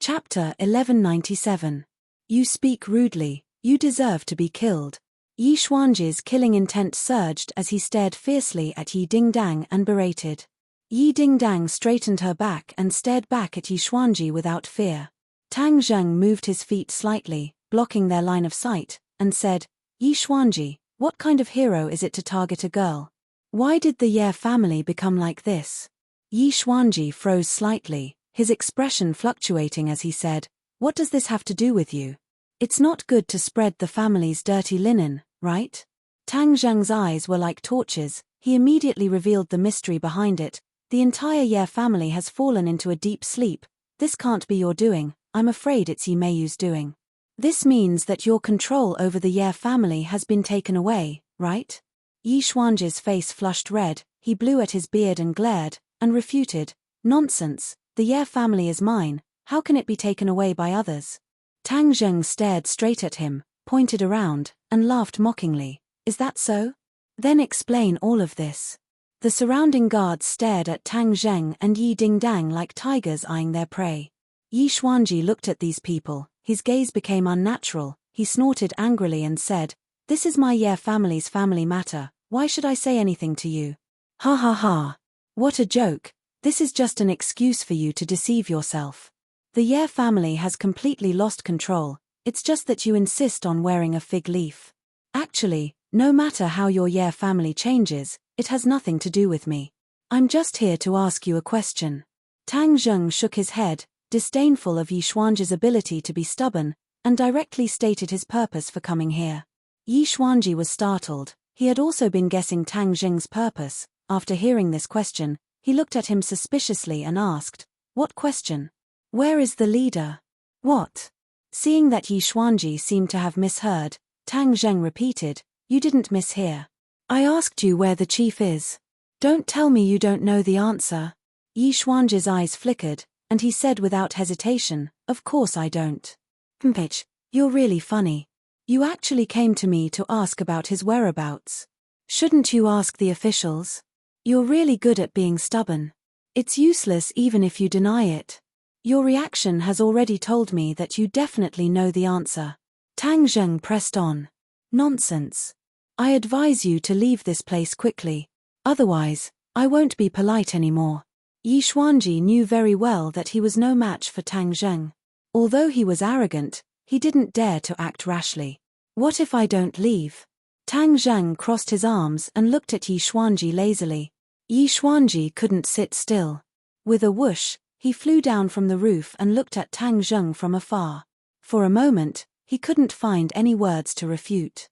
Chapter 1197. You speak rudely, you deserve to be killed. Yi Xuanji's killing intent surged as he stared fiercely at Yi Dingdang and berated. Yi Dingdang straightened her back and stared back at Yi Xuanji without fear. Tang Zheng moved his feet slightly, blocking their line of sight, and said, Yi Xuanji, what kind of hero is it to target a girl? Why did the Ye family become like this? Yi Xuanji froze slightly, his expression fluctuating as he said, what does this have to do with you? It's not good to spread the family's dirty linen, right? Tang Zheng's eyes were like torches. He immediately revealed the mystery behind it. The entire Ye family has fallen into a deep sleep. This can't be your doing. I'm afraid it's Yi Meiyu's doing. This means that your control over the Ye family has been taken away, right? Yi Xuanji's face flushed red. He blew at his beard and glared, and refuted, nonsense, the Ye family is mine, how can it be taken away by others? Tang Zheng stared straight at him, pointed around, and laughed mockingly. Is that so? Then explain all of this. The surrounding guards stared at Tang Zheng and Yi Dingdang like tigers eyeing their prey. Yi Xuanji looked at these people, his gaze became unnatural, he snorted angrily and said, This is my Ye family's family matter, why should I say anything to you? Ha ha ha. What a joke, this is just an excuse for you to deceive yourself. The Ye family has completely lost control, it's just that you insist on wearing a fig leaf. Actually, no matter how your Ye family changes, it has nothing to do with me. I'm just here to ask you a question. Tang Zheng shook his head, disdainful of Yi Xuanji's ability to be stubborn, and directly stated his purpose for coming here. Yi Xuanji was startled, he had also been guessing Tang Zheng's purpose. After hearing this question, he looked at him suspiciously and asked, What question? Where is the leader? What? Seeing that Yi Xuanji seemed to have misheard, Tang Zheng repeated, You didn't mishear. I asked you where the chief is. Don't tell me you don't know the answer. Yi Xuanji's eyes flickered, and he said without hesitation, Of course I don't. Bitch, you're really funny. You actually came to me to ask about his whereabouts. Shouldn't you ask the officials? You're really good at being stubborn. It's useless even if you deny it. Your reaction has already told me that you definitely know the answer. Tang Zheng pressed on. Nonsense. I advise you to leave this place quickly. Otherwise, I won't be polite anymore. Yi Xuanji knew very well that he was no match for Tang Zheng. Although he was arrogant, he didn't dare to act rashly. What if I don't leave? Tang Zheng crossed his arms and looked at Yi Xuanji lazily. Yi Xuanji couldn't sit still. With a whoosh, he flew down from the roof and looked at Tang Zheng from afar. For a moment, he couldn't find any words to refute.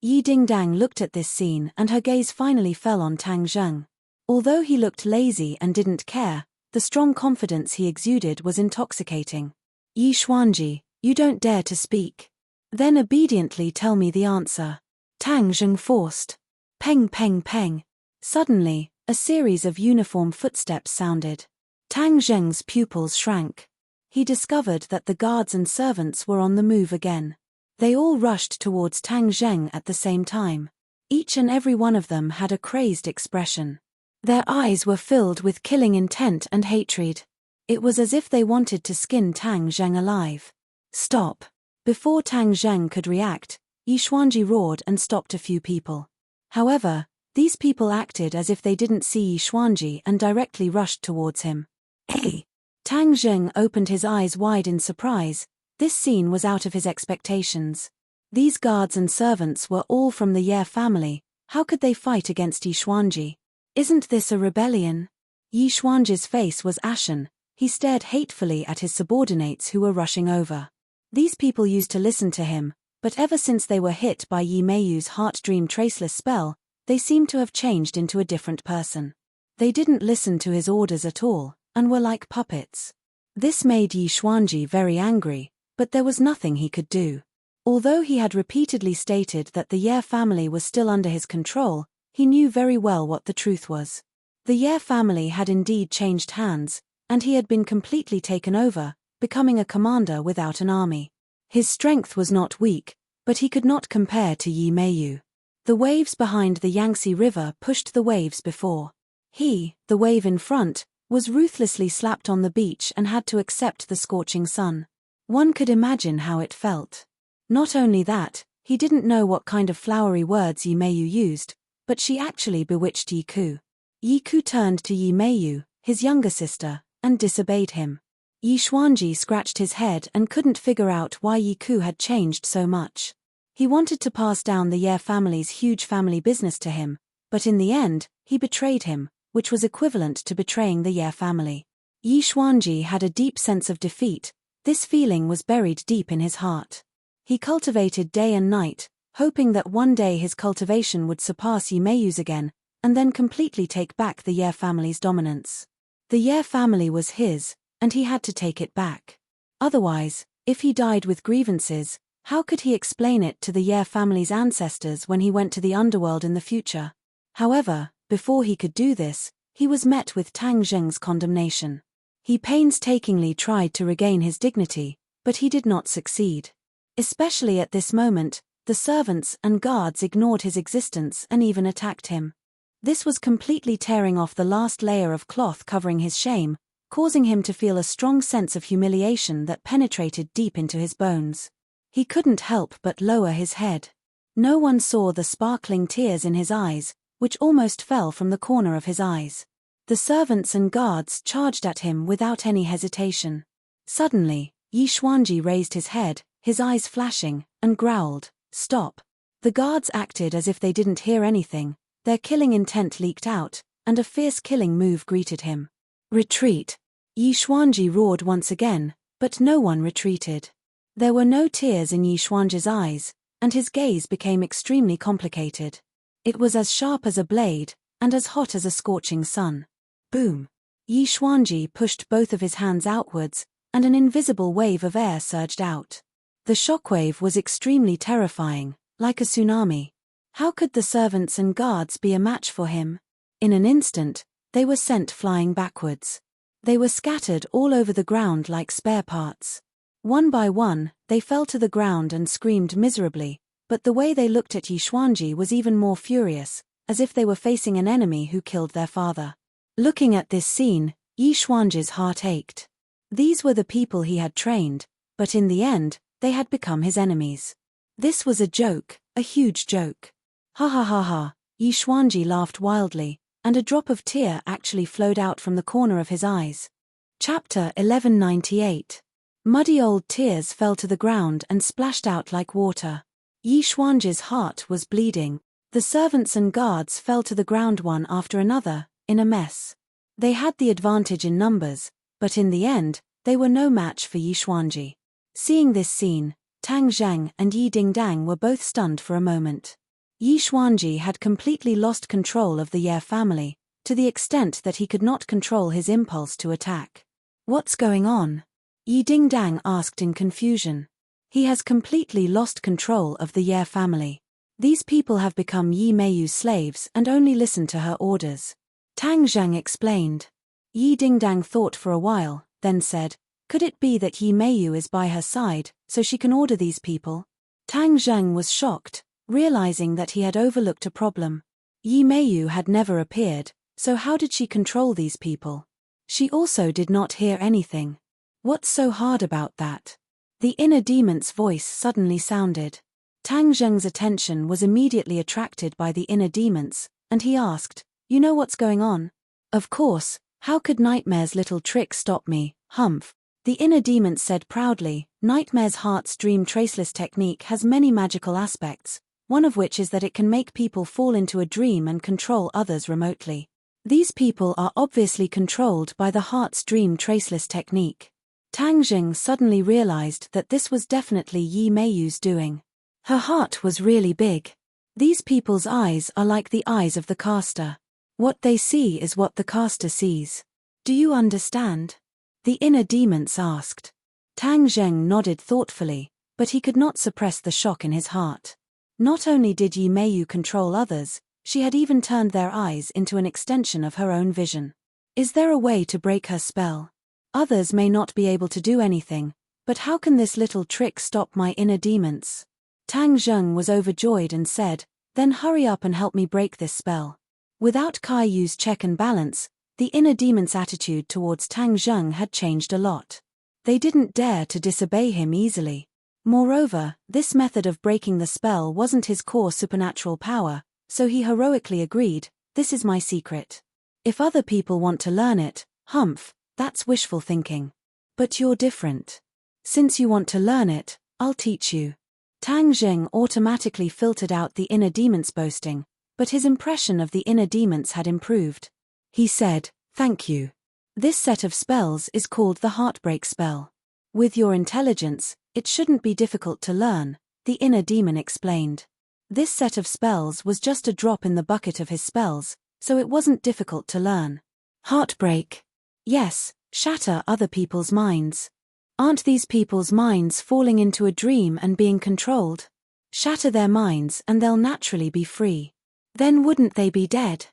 Yi Dingdang looked at this scene and her gaze finally fell on Tang Zheng. Although he looked lazy and didn't care, the strong confidence he exuded was intoxicating. Yi Xuanji, you don't dare to speak. Then obediently tell me the answer. Tang Zheng forced. Peng peng peng. Suddenly, a series of uniform footsteps sounded. Tang Zheng's pupils shrank. He discovered that the guards and servants were on the move again. They all rushed towards Tang Zheng at the same time. Each and every one of them had a crazed expression. Their eyes were filled with killing intent and hatred. It was as if they wanted to skin Tang Zheng alive. Stop! Before Tang Zheng could react, Yi Xuanji roared and stopped a few people. However, these people acted as if they didn't see Yi Xuanji and directly rushed towards him. Hey! Tang Zheng opened his eyes wide in surprise. This scene was out of his expectations. These guards and servants were all from the Ye family. How could they fight against Yi Xuanji? Isn't this a rebellion? Yi Xuanji's face was ashen. He stared hatefully at his subordinates who were rushing over. These people used to listen to him, but ever since they were hit by Yi Meiyu's heart dream traceless spell, they seemed to have changed into a different person. They didn't listen to his orders at all, and were like puppets. This made Yi Xuanji very angry, but there was nothing he could do. Although he had repeatedly stated that the Ye family was still under his control, he knew very well what the truth was. The Ye family had indeed changed hands, and he had been completely taken over, becoming a commander without an army. His strength was not weak, but he could not compare to Yi Meiyu. The waves behind the Yangtze River pushed the waves before. He, the wave in front, was ruthlessly slapped on the beach and had to accept the scorching sun. One could imagine how it felt. Not only that, he didn't know what kind of flowery words Yi Meiyu used, but she actually bewitched Yi Ku. Yi Ku turned to Yi Meiyu, his younger sister, and disobeyed him. Yi Xuanji scratched his head and couldn't figure out why Yi Ku had changed so much. He wanted to pass down the Ye family's huge family business to him, but in the end, he betrayed him, which was equivalent to betraying the Ye family. Yi Xuanji had a deep sense of defeat. This feeling was buried deep in his heart. He cultivated day and night, hoping that one day his cultivation would surpass Yi Meiyu's again, and then completely take back the Ye family's dominance. The Ye family was his, and he had to take it back. Otherwise, if he died with grievances, how could he explain it to the Ye family's ancestors when he went to the underworld in the future? However, before he could do this, he was met with Tang Zheng's condemnation. He painstakingly tried to regain his dignity, but he did not succeed. Especially at this moment, the servants and guards ignored his existence and even attacked him. This was completely tearing off the last layer of cloth covering his shame, causing him to feel a strong sense of humiliation that penetrated deep into his bones. He couldn't help but lower his head. No one saw the sparkling tears in his eyes, which almost fell from the corner of his eyes. The servants and guards charged at him without any hesitation. Suddenly, Yi Xuanji raised his head, his eyes flashing, and growled, "Stop." The guards acted as if they didn't hear anything, their killing intent leaked out, and a fierce killing move greeted him. "Retreat!" Yi Xuanji roared once again, but no one retreated. There were no tears in Yi Xuanji's eyes, and his gaze became extremely complicated. It was as sharp as a blade, and as hot as a scorching sun. Boom! Yi Xuanji pushed both of his hands outwards, and an invisible wave of air surged out. The shockwave was extremely terrifying, like a tsunami. How could the servants and guards be a match for him? In an instant, they were sent flying backwards. They were scattered all over the ground like spare parts. One by one, they fell to the ground and screamed miserably, but the way they looked at Yi Xuanji was even more furious, as if they were facing an enemy who killed their father. Looking at this scene, Yi Xuanji's heart ached. These were the people he had trained, but in the end, they had become his enemies. This was a joke, a huge joke. Ha ha ha ha, Yi Xuanji laughed wildly, and a drop of tear actually flowed out from the corner of his eyes. Chapter 1198. Muddy old tears fell to the ground and splashed out like water. Yi Xuanji's heart was bleeding. The servants and guards fell to the ground one after another, in a mess. They had the advantage in numbers, but in the end, they were no match for Yi Xuanji. Seeing this scene, Tang Zheng and Yi Dingdang were both stunned for a moment. Yi Xuanji had completely lost control of the Ye family, to the extent that he could not control his impulse to attack. "What's going on?" Yi Dingdang asked in confusion. "He has completely lost control of the Ye family. These people have become Yi Meiyu's slaves and only listen to her orders." Tang Zheng explained. Yi Dingdang thought for a while, then said, "Could it be that Yi Meiyu is by her side, so she can order these people?" Tang Zheng was shocked, realizing that he had overlooked a problem. Yi Meiyu had never appeared, so how did she control these people? She also did not hear anything. What's so hard about that? The inner demon's voice suddenly sounded. Tang Zheng's attention was immediately attracted by the inner demons, and he asked, "You know what's going on?" "Of course, how could Nightmare's little trick stop me, humph?" The inner demon said proudly, "Nightmare's heart's dream traceless technique has many magical aspects, one of which is that it can make people fall into a dream and control others remotely. These people are obviously controlled by the heart's dream traceless technique." Tang Zheng suddenly realized that this was definitely Yi Meiyu's doing. Her heart was really big. These people's eyes are like the eyes of the caster. What they see is what the caster sees. Do you understand? The inner demons asked. Tang Zheng nodded thoughtfully, but he could not suppress the shock in his heart. Not only did Yi Meiyu control others, she had even turned their eyes into an extension of her own vision. Is there a way to break her spell? Others may not be able to do anything, but how can this little trick stop my inner demons? Tang Zheng was overjoyed and said, "Then hurry up and help me break this spell." Without Kaiyu's check and balance, The inner demon's attitude towards Tang Zheng had changed a lot. They didn't dare to disobey him easily. Moreover, this method of breaking the spell wasn't his core supernatural power, so he heroically agreed, "This is my secret. If other people want to learn it, humph, that's wishful thinking. But you're different. Since you want to learn it, I'll teach you." Tang Zheng automatically filtered out the inner demon's boasting, but his impression of the inner demons had improved. He said, "Thank you. This set of spells is called the Heartbreak spell. With your intelligence, it shouldn't be difficult to learn," the inner demon explained. This set of spells was just a drop in the bucket of his spells, so it wasn't difficult to learn. Heartbreak. Yes, shatter other people's minds. Aren't these people's minds falling into a dream and being controlled? Shatter their minds and they'll naturally be free. Then wouldn't they be dead?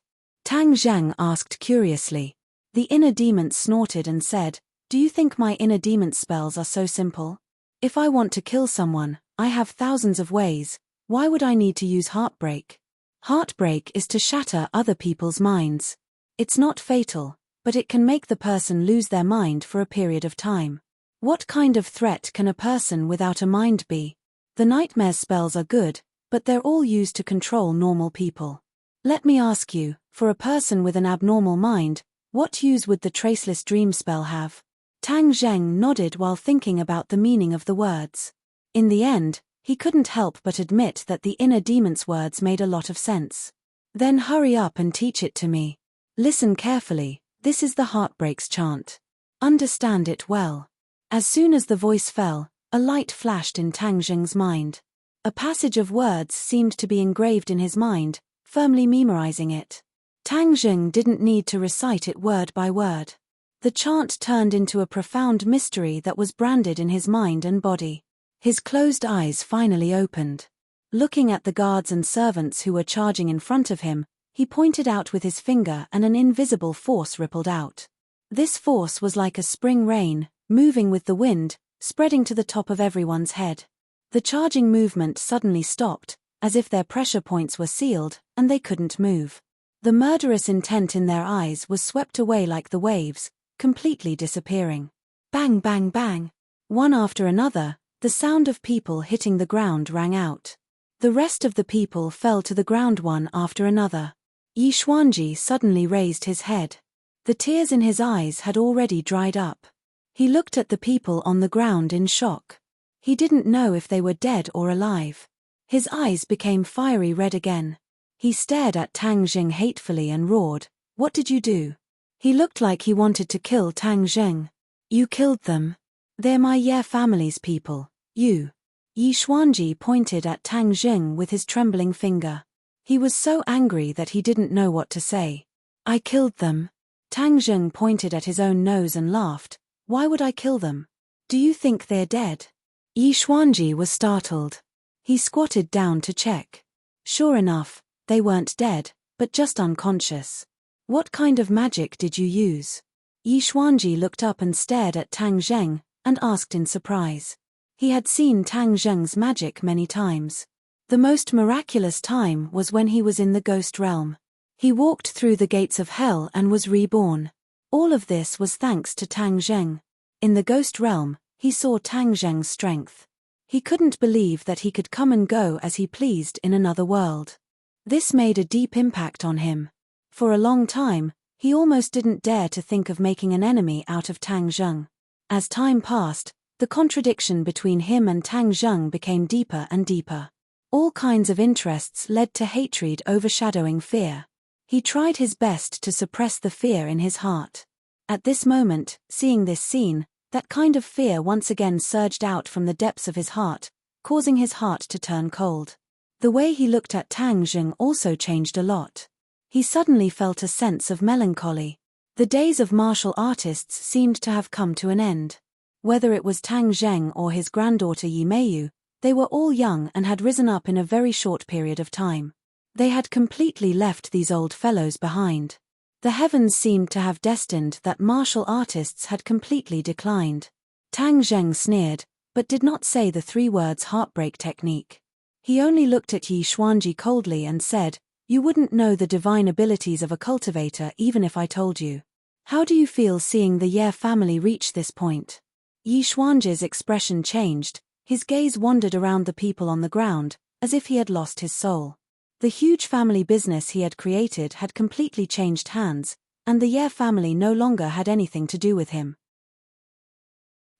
Tang Zheng asked curiously. The inner demon snorted and said, "Do you think my inner demon spells are so simple? If I want to kill someone, I have thousands of ways. Why would I need to use heartbreak? Heartbreak is to shatter other people's minds. It's not fatal, but it can make the person lose their mind for a period of time. What kind of threat can a person without a mind be? The nightmare spells are good, but they're all used to control normal people. Let me ask you, for a person with an abnormal mind, what use would the traceless dream spell have?" Tang Zheng nodded while thinking about the meaning of the words. In the end, he couldn't help but admit that the inner demon's words made a lot of sense. "Then hurry up and teach it to me. Listen carefully, this is the Heartbreak's chant. Understand it well." As soon as the voice fell, a light flashed in Tang Zheng's mind. A passage of words seemed to be engraved in his mind, firmly memorizing it. Tang Zheng didn't need to recite it word by word. The chant turned into a profound mystery that was branded in his mind and body. His closed eyes finally opened. Looking at the guards and servants who were charging in front of him, he pointed out with his finger and an invisible force rippled out. This force was like a spring rain, moving with the wind, spreading to the top of everyone's head. The charging movement suddenly stopped, as if their pressure points were sealed, and they couldn't move. The murderous intent in their eyes was swept away like the waves, completely disappearing. Bang bang bang. One after another, the sound of people hitting the ground rang out. The rest of the people fell to the ground one after another. Yi Xuanji suddenly raised his head. The tears in his eyes had already dried up. He looked at the people on the ground in shock. He didn't know if they were dead or alive. His eyes became fiery red again. He stared at Tang Zheng hatefully and roared, "What did you do?" He looked like he wanted to kill Tang Zheng. "You killed them. They're my Ye family's people, you." Yi Xuanji pointed at Tang Zheng with his trembling finger. He was so angry that he didn't know what to say. "I killed them." Tang Zheng pointed at his own nose and laughed. "Why would I kill them? Do you think they're dead?" Yi Xuanji was startled. He squatted down to check. Sure enough, they weren't dead, but just unconscious. "What kind of magic did you use?" Yi Xuanji looked up and stared at Tang Zheng, and asked in surprise. He had seen Tang Zheng's magic many times. The most miraculous time was when he was in the ghost realm. He walked through the gates of hell and was reborn. All of this was thanks to Tang Zheng. In the ghost realm, he saw Tang Zheng's strength. He couldn't believe that he could come and go as he pleased in another world. This made a deep impact on him. For a long time, he almost didn't dare to think of making an enemy out of Tang Zheng. As time passed, the contradiction between him and Tang Zheng became deeper and deeper. All kinds of interests led to hatred overshadowing fear. He tried his best to suppress the fear in his heart. At this moment, seeing this scene, that kind of fear once again surged out from the depths of his heart, causing his heart to turn cold. The way he looked at Tang Zheng also changed a lot. He suddenly felt a sense of melancholy. The days of martial artists seemed to have come to an end. Whether it was Tang Zheng or his granddaughter Yi Meiyu, they were all young and had risen up in a very short period of time. They had completely left these old fellows behind. The heavens seemed to have destined that martial artists had completely declined. Tang Zheng sneered, but did not say the 3 words heartbreak technique. He only looked at Yi Xuanji coldly and said, "You wouldn't know the divine abilities of a cultivator even if I told you." How do you feel seeing the Ye family reach this point? Yi Xuanzhi's expression changed, his gaze wandered around the people on the ground, as if he had lost his soul. The huge family business he had created had completely changed hands, and the Ye family no longer had anything to do with him.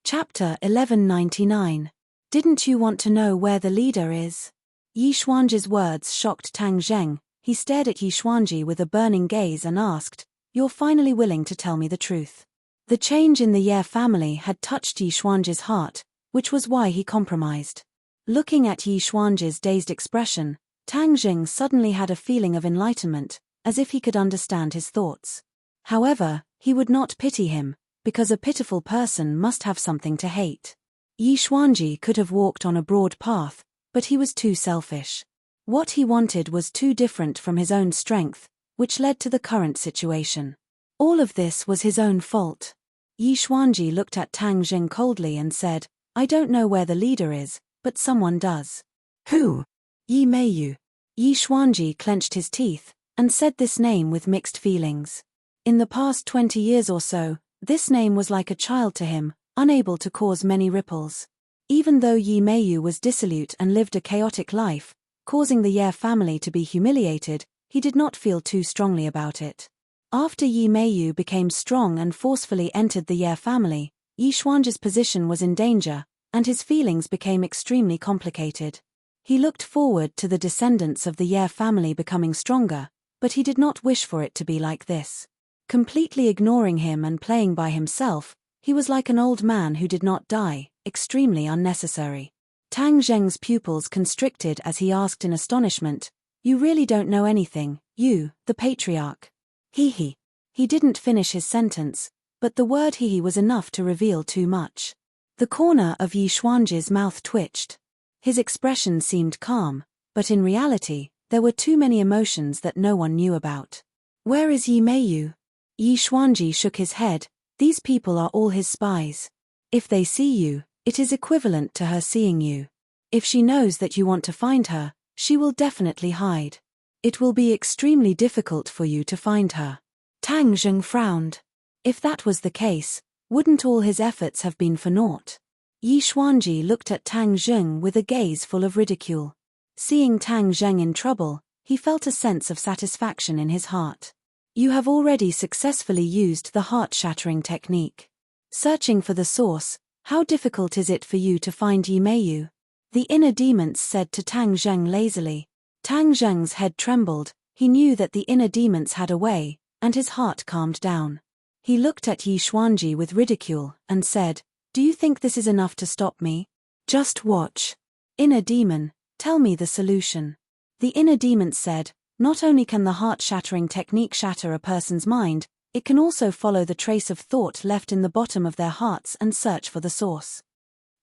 Chapter 1199. Didn't you want to know where the leader is? Yi Xuanzhi's words shocked Tang Zheng. He stared at Yi Xuanzhi with a burning gaze and asked, "You're finally willing to tell me the truth?" The change in the Ye family had touched Yi Xuanzhi's heart, which was why he compromised. Looking at Yi Xuanzhi's dazed expression, Tang Zheng suddenly had a feeling of enlightenment, as if he could understand his thoughts. However, he would not pity him, because a pitiful person must have something to hate. Yi Xuanzhi could have walked on a broad path, but he was too selfish. What he wanted was too different from his own strength, which led to the current situation. All of this was his own fault. Yi Xuanzhi looked at Tang Zheng coldly and said, "I don't know where the leader is, but someone does." "Who?" "Yi Meiyu." Yi Xuanzhi clenched his teeth, and said this name with mixed feelings. In the past 20 years or so, this name was like a child to him, unable to cause many ripples. Even though Yi Meiyu was dissolute and lived a chaotic life, causing the Ye family to be humiliated, he did not feel too strongly about it. After Yi Meiyu became strong and forcefully entered the Ye family, Yi Xuanzhi's position was in danger, and his feelings became extremely complicated. He looked forward to the descendants of the Ye family becoming stronger, but he did not wish for it to be like this. Completely ignoring him and playing by himself, he was like an old man who did not die, extremely unnecessary. Tang Zheng's pupils constricted as he asked in astonishment, "You really don't know anything, you, the patriarch?" He didn't finish his sentence, but the word he was enough to reveal too much. The corner of Yi Xuanzhi's mouth twitched. His expression seemed calm, but in reality, there were too many emotions that no one knew about. "Where is Yi Meiyu?" Yi Xuanzhi shook his head. "These people are all his spies. If they see you, it is equivalent to her seeing you. If she knows that you want to find her, she will definitely hide. It will be extremely difficult for you to find her." Tang Zheng frowned. If that was the case, wouldn't all his efforts have been for naught? Yi Xuanzhi looked at Tang Zheng with a gaze full of ridicule. Seeing Tang Zheng in trouble, he felt a sense of satisfaction in his heart. "You have already successfully used the heart-shattering technique. Searching for the source, how difficult is it for you to find Yi Meiyu?" The inner demons said to Tang Zheng lazily. Tang Zheng's head trembled. He knew that the inner demons had a way, and his heart calmed down. He looked at Yi Xuanzhi with ridicule, and said, "Do you think this is enough to stop me? Just watch. Inner demon, tell me the solution." The inner demons said, "Not only can the heart-shattering technique shatter a person's mind, it can also follow the trace of thought left in the bottom of their hearts and search for the source.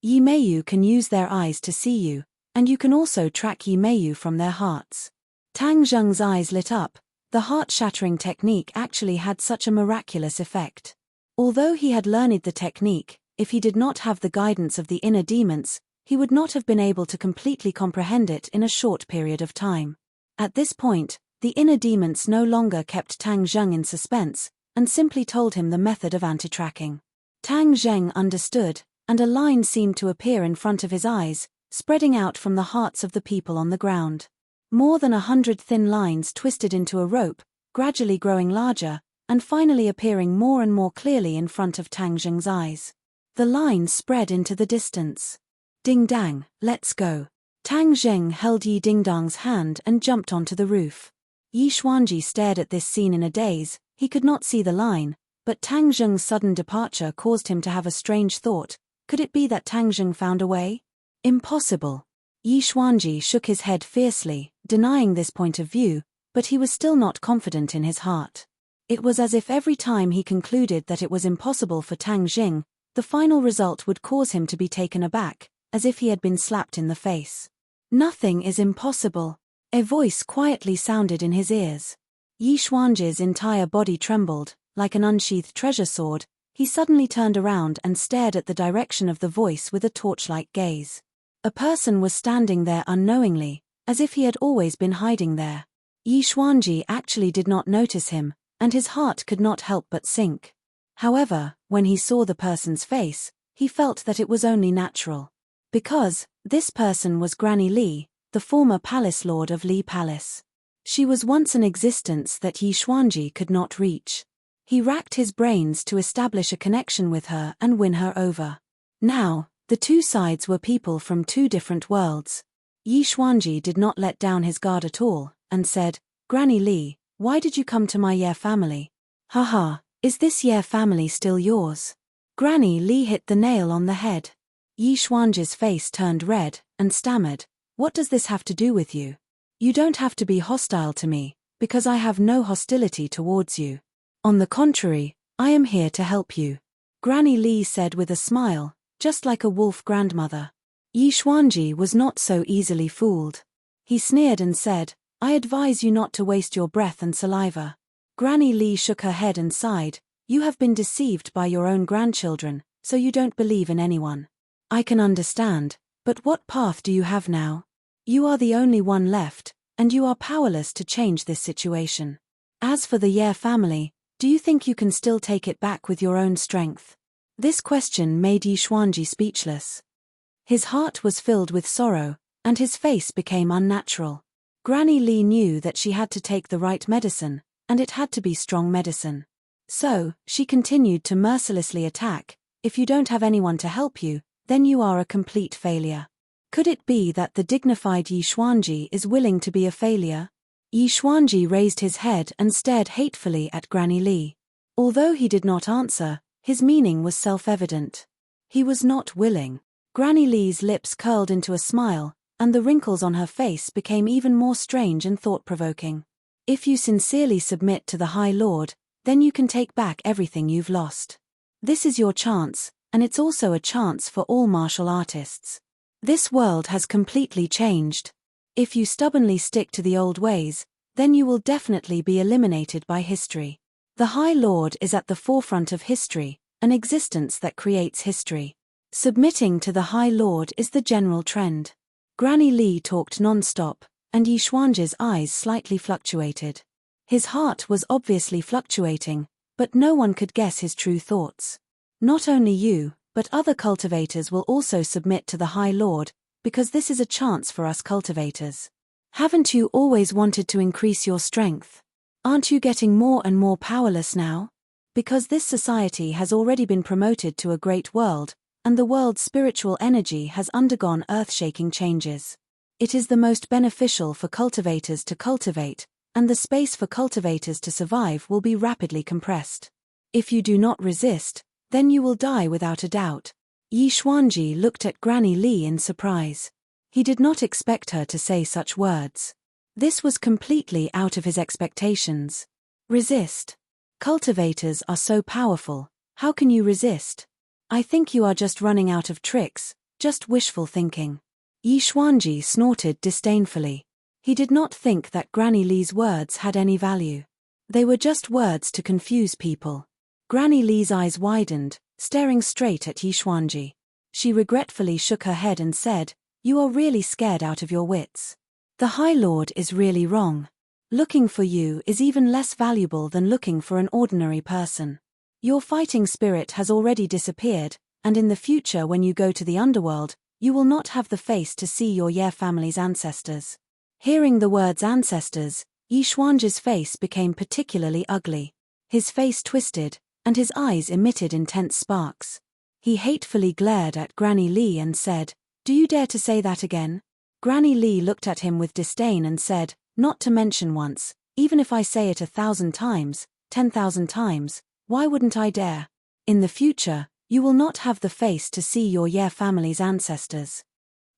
Yi Meiyu can use their eyes to see you, and you can also track Yi Meiyu from their hearts." Tang Zheng's eyes lit up. The heart-shattering technique actually had such a miraculous effect. Although he had learned the technique, if he did not have the guidance of the inner demons, he would not have been able to completely comprehend it in a short period of time. At this point, the inner demons no longer kept Tang Zheng in suspense, and simply told him the method of anti-tracking. Tang Zheng understood, and a line seemed to appear in front of his eyes, spreading out from the hearts of the people on the ground. More than 100 thin lines twisted into a rope, gradually growing larger, and finally appearing more and more clearly in front of Tang Zheng's eyes. The line spread into the distance. "Ding Dang, let's go." Tang Zheng held Yi Dingdang's hand and jumped onto the roof. Yi Xuanzhi stared at this scene in a daze. He could not see the line, but Tang Zheng's sudden departure caused him to have a strange thought. Could it be that Tang Zheng found a way? Impossible. Yi Xuanzhi shook his head fiercely, denying this point of view, but he was still not confident in his heart. It was as if every time he concluded that it was impossible for Tang Zheng, the final result would cause him to be taken aback, as if he had been slapped in the face. "Nothing is impossible," a voice quietly sounded in his ears. Yi Xuanzhi's entire body trembled, like an unsheathed treasure sword. He suddenly turned around and stared at the direction of the voice with a torch-like gaze. A person was standing there unknowingly, as if he had always been hiding there. Yi Xuanzhi actually did not notice him, and his heart could not help but sink. However, when he saw the person's face, he felt that it was only natural. Because this person was Granny Li, the former palace lord of Li Palace. She was once an existence that Yi Xuanji could not reach. He racked his brains to establish a connection with her and win her over. Now, the two sides were people from two different worlds. Yi Xuanji did not let down his guard at all, and said, "Granny Li, why did you come to my Ye family? Haha, is this Ye family still yours?" Granny Li hit the nail on the head. Yi Xuanji's face turned red, and stammered, "What does this have to do with you? You don't have to be hostile to me, because I have no hostility towards you. On the contrary, I am here to help you," Granny Li said with a smile, just like a wolf grandmother. Yi Xuanji was not so easily fooled. He sneered and said, "I advise you not to waste your breath and saliva." Granny Li shook her head and sighed, "You have been deceived by your own grandchildren, so you don't believe in anyone. I can understand, but what path do you have now? You are the only one left, and you are powerless to change this situation. As for the Ye family, do you think you can still take it back with your own strength?" This question made Yi Xuanji speechless. His heart was filled with sorrow, and his face became unnatural. Granny Li knew that she had to take the right medicine, and it had to be strong medicine. So, she continued to mercilessly attack. "If you don't have anyone to help you, then you are a complete failure." Could it be that the dignified Yi Xuanji is willing to be a failure? Yi Xuanji raised his head and stared hatefully at Granny Li. Although he did not answer, his meaning was self-evident. He was not willing. Granny Li's lips curled into a smile, and the wrinkles on her face became even more strange and thought-provoking. "If you sincerely submit to the High Lord, then you can take back everything you've lost. This is your chance, and it's also a chance for all martial artists. This world has completely changed. If you stubbornly stick to the old ways, then you will definitely be eliminated by history. The High Lord is at the forefront of history, an existence that creates history. Submitting to the High Lord is the general trend." Granny Li talked non-stop, and Yi Xuanji's eyes slightly fluctuated. His heart was obviously fluctuating, but no one could guess his true thoughts. "Not only you, but other cultivators will also submit to the High Lord, because this is a chance for us cultivators. Haven't you always wanted to increase your strength? Aren't you getting more and more powerless now? Because this society has already been promoted to a great world, and the world's spiritual energy has undergone earth-shaking changes. It is the most beneficial for cultivators to cultivate, and the space for cultivators to survive will be rapidly compressed. If you do not resist, then you will die without a doubt." Yi Xuanji looked at Granny Li in surprise. He did not expect her to say such words. This was completely out of his expectations. Resist? Cultivators are so powerful, how can you resist? I think you are just running out of tricks, just wishful thinking. Yi Xuanji snorted disdainfully. He did not think that Granny Li's words had any value. They were just words to confuse people. Granny Li's eyes widened, staring straight at Yi Xuanji. She regretfully shook her head and said, "You are really scared out of your wits. The High Lord is really wrong. Looking for you is even less valuable than looking for an ordinary person. Your fighting spirit has already disappeared, and in the future when you go to the underworld, you will not have the face to see your Ye family's ancestors." Hearing the words ancestors, Yi Xuanji's face became particularly ugly. His face twisted, and his eyes emitted intense sparks. He hatefully glared at Granny Li and said, "Do you dare to say that again?" Granny Li looked at him with disdain and said, "Not to mention once, even if I say it 1,000 times, 10,000 times, why wouldn't I dare? In the future, you will not have the face to see your Ye family's ancestors.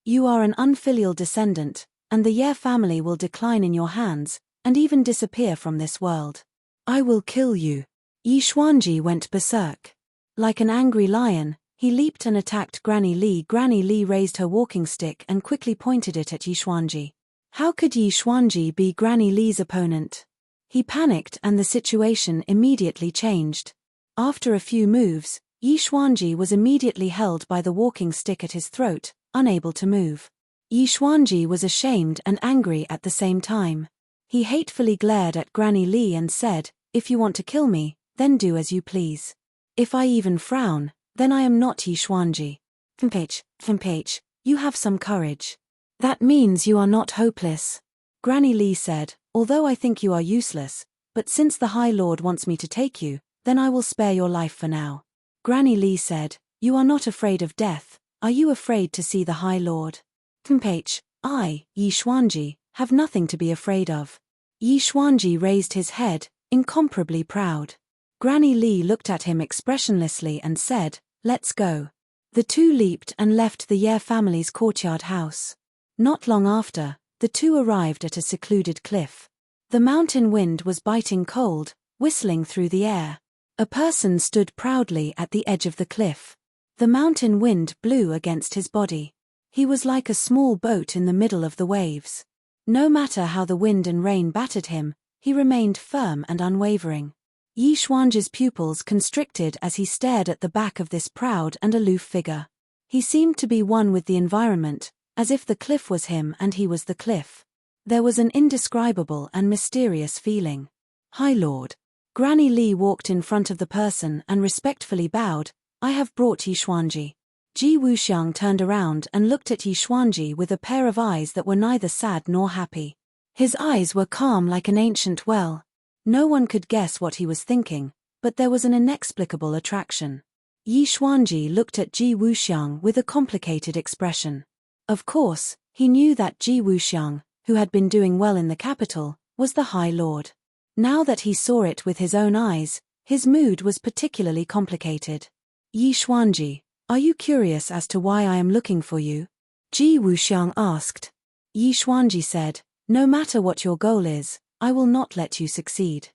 You are an unfilial descendant, and the Ye family will decline in your hands, and even disappear from this world. I will kill you." Yi Xuanji went berserk. Like an angry lion, he leaped and attacked Granny Li. Granny Li raised her walking stick and quickly pointed it at Yi Xuanji. How could Yi Xuanji be Granny Li's opponent? He panicked and the situation immediately changed. After a few moves, Yi Xuanji was immediately held by the walking stick at his throat, unable to move. Yi Xuanji was ashamed and angry at the same time. He hatefully glared at Granny Li and said, If you want to kill me, then do as you please. If I even frown, then I am not Yi Xuanji. Fimpage, you have some courage. That means you are not hopeless. Granny Li said, although I think you are useless, but since the High Lord wants me to take you, then I will spare your life for now. Granny Li said, you are not afraid of death, are you afraid to see the High Lord? Fimpage, I, Yi Xuanji, have nothing to be afraid of. Yi Xuanji raised his head, incomparably proud. Granny Li looked at him expressionlessly and said, let's go. The two leaped and left the Ye family's courtyard house. Not long after, the two arrived at a secluded cliff. The mountain wind was biting cold, whistling through the air. A person stood proudly at the edge of the cliff. The mountain wind blew against his body. He was like a small boat in the middle of the waves. No matter how the wind and rain battered him, he remained firm and unwavering. Yi Xuanji's pupils constricted as he stared at the back of this proud and aloof figure. He seemed to be one with the environment, as if the cliff was him and he was the cliff. There was an indescribable and mysterious feeling. High Lord. Granny Li walked in front of the person and respectfully bowed, I have brought Yi Xuanji. Ji Wuxiang turned around and looked at Yi Xuanji with a pair of eyes that were neither sad nor happy. His eyes were calm like an ancient well. No one could guess what he was thinking, but there was an inexplicable attraction. Yi Xuanji looked at Ji Wuxiang with a complicated expression. Of course, he knew that Ji Wuxiang, who had been doing well in the capital, was the High Lord. Now that he saw it with his own eyes, his mood was particularly complicated. Yi Xuanji, are you curious as to why I am looking for you? Ji Wuxiang asked. Yi Xuanji said, no matter what your goal is, I will not let you succeed.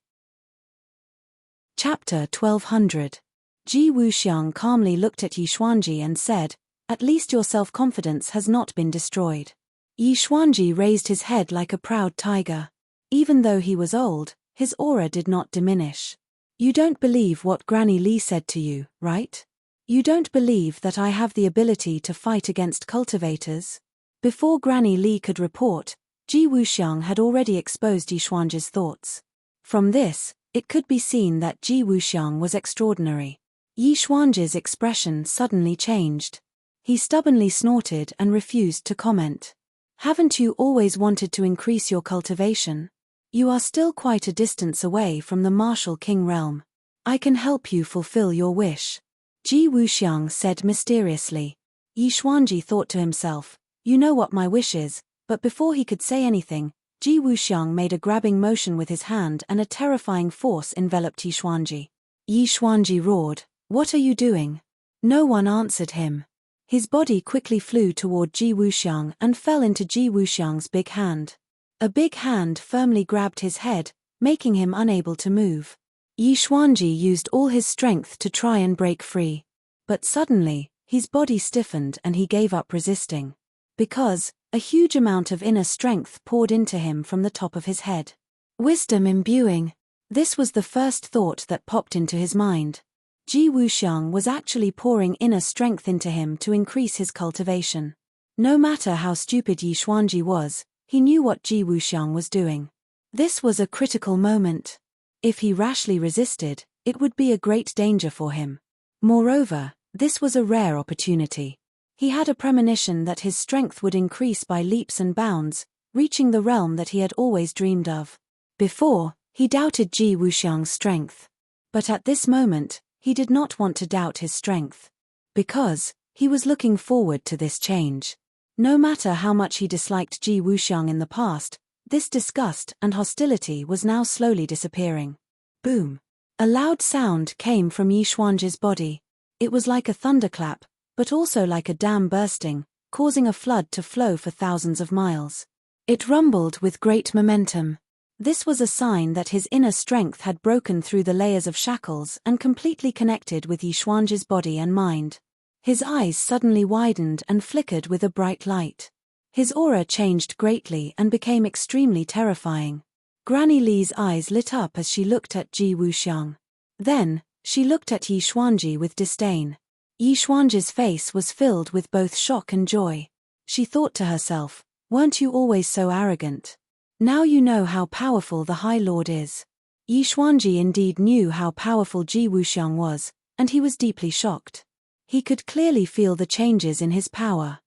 Chapter 1200. Ji Wuxiang calmly looked at Yi Xuanji and said, at least your self-confidence has not been destroyed. Yi Xuanji raised his head like a proud tiger. Even though he was old, his aura did not diminish. You don't believe what Granny Li said to you, right? You don't believe that I have the ability to fight against cultivators? Before Granny Li could report, Ji Wuxiang had already exposed Yi Xuanji's thoughts. From this, it could be seen that Ji Wuxiang was extraordinary. Yi Xuanji's expression suddenly changed. He stubbornly snorted and refused to comment. Haven't you always wanted to increase your cultivation? You are still quite a distance away from the martial king realm. I can help you fulfill your wish. Ji Wuxiang said mysteriously. Yi Xuanji thought to himself, you know what my wish is, but before he could say anything, Ji Wuxiang made a grabbing motion with his hand and a terrifying force enveloped Yi Xuanji. Yi Xuanji roared, what are you doing? No one answered him. His body quickly flew toward Ji Wuxiang and fell into Ji Wuxiang's big hand. A big hand firmly grabbed his head, making him unable to move. Yi Xuanji used all his strength to try and break free. But suddenly, his body stiffened and he gave up resisting. Because, a huge amount of inner strength poured into him from the top of his head. Wisdom imbuing. This was the first thought that popped into his mind. Ji Wuxiang was actually pouring inner strength into him to increase his cultivation. No matter how stupid Yi Xuanji was, he knew what Ji Wuxiang was doing. This was a critical moment. If he rashly resisted, it would be a great danger for him. Moreover, this was a rare opportunity. He had a premonition that his strength would increase by leaps and bounds, reaching the realm that he had always dreamed of. Before, he doubted Ji Wuxiang's strength. But at this moment, he did not want to doubt his strength. Because, he was looking forward to this change. No matter how much he disliked Ji Wuxiang in the past, this disgust and hostility was now slowly disappearing. Boom! A loud sound came from Yi Xuanji's body. It was like a thunderclap, but also like a dam bursting, causing a flood to flow for thousands of miles. It rumbled with great momentum. This was a sign that his inner strength had broken through the layers of shackles and completely connected with Yi Xuanji's body and mind. His eyes suddenly widened and flickered with a bright light. His aura changed greatly and became extremely terrifying. Granny Li's eyes lit up as she looked at Ji Wuxiang. Then, she looked at Yi Xuanji with disdain. Yi Xuanji's face was filled with both shock and joy. She thought to herself, weren't you always so arrogant? Now you know how powerful the High Lord is. Yi Xuanji indeed knew how powerful Ji Wuxiang was, and he was deeply shocked. He could clearly feel the changes in his power.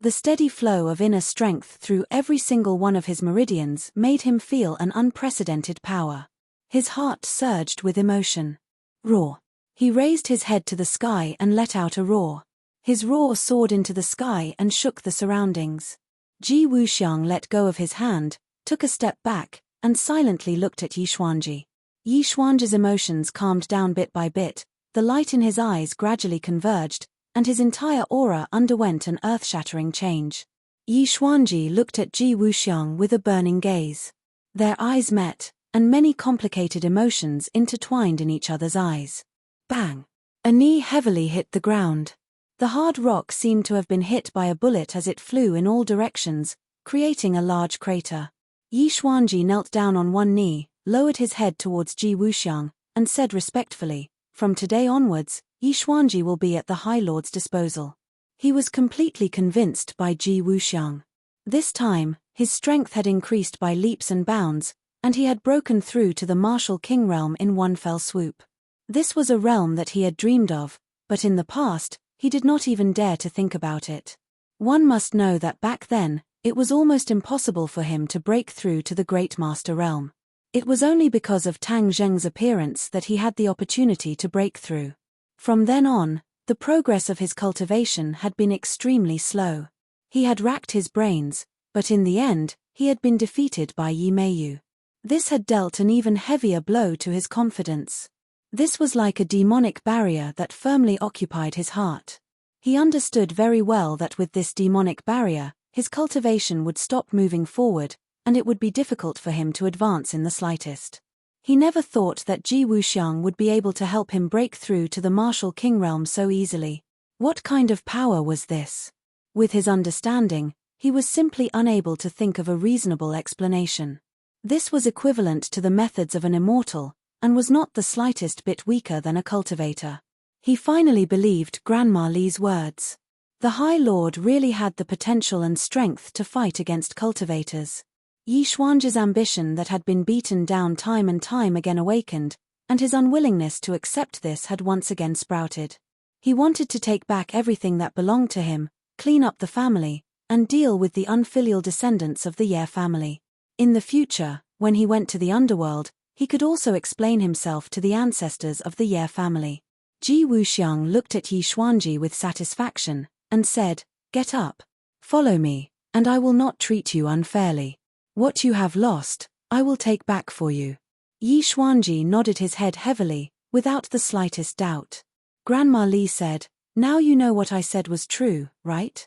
The steady flow of inner strength through every single one of his meridians made him feel an unprecedented power. His heart surged with emotion. Roar. He raised his head to the sky and let out a roar. His roar soared into the sky and shook the surroundings. Ji Wuxiang let go of his hand, took a step back, and silently looked at Yi Xuanji. Yi Xuanji's emotions calmed down bit by bit, the light in his eyes gradually converged, and his entire aura underwent an earth-shattering change. Yi Xuanji looked at Ji Wuxiang with a burning gaze. Their eyes met, and many complicated emotions intertwined in each other's eyes. Bang! A knee heavily hit the ground. The hard rock seemed to have been hit by a bullet as it flew in all directions, creating a large crater. Yi Xuanji knelt down on one knee, lowered his head towards Ji Wuxiang, and said respectfully, "From today onwards, Yi Xuanji will be at the High Lord's disposal." He was completely convinced by Ji Wuxiang. This time, his strength had increased by leaps and bounds, and he had broken through to the martial king realm in one fell swoop. This was a realm that he had dreamed of, but in the past, he did not even dare to think about it. One must know that back then, it was almost impossible for him to break through to the Great Master realm. It was only because of Tang Zheng's appearance that he had the opportunity to break through. From then on, the progress of his cultivation had been extremely slow. He had racked his brains, but in the end, he had been defeated by Yi Meiyu. This had dealt an even heavier blow to his confidence. This was like a demonic barrier that firmly occupied his heart. He understood very well that with this demonic barrier, his cultivation would stop moving forward, and it would be difficult for him to advance in the slightest. He never thought that Ji Wuxiang would be able to help him break through to the martial king realm so easily. What kind of power was this? With his understanding, he was simply unable to think of a reasonable explanation. This was equivalent to the methods of an immortal, and was not the slightest bit weaker than a cultivator. He finally believed Grandma Li's words. The High Lord really had the potential and strength to fight against cultivators. Yi Xuanji's ambition that had been beaten down time and time again awakened, and his unwillingness to accept this had once again sprouted. He wanted to take back everything that belonged to him, clean up the family, and deal with the unfilial descendants of the Ye family. In the future, when he went to the underworld, he could also explain himself to the ancestors of the Ye family. Ji Wuxiang looked at Yi Xuanji with satisfaction, and said, "Get up. Follow me, and I will not treat you unfairly. What you have lost, I will take back for you." Yi Xuanji nodded his head heavily, without the slightest doubt. Grandma Li said, "Now you know what I said was true, right?"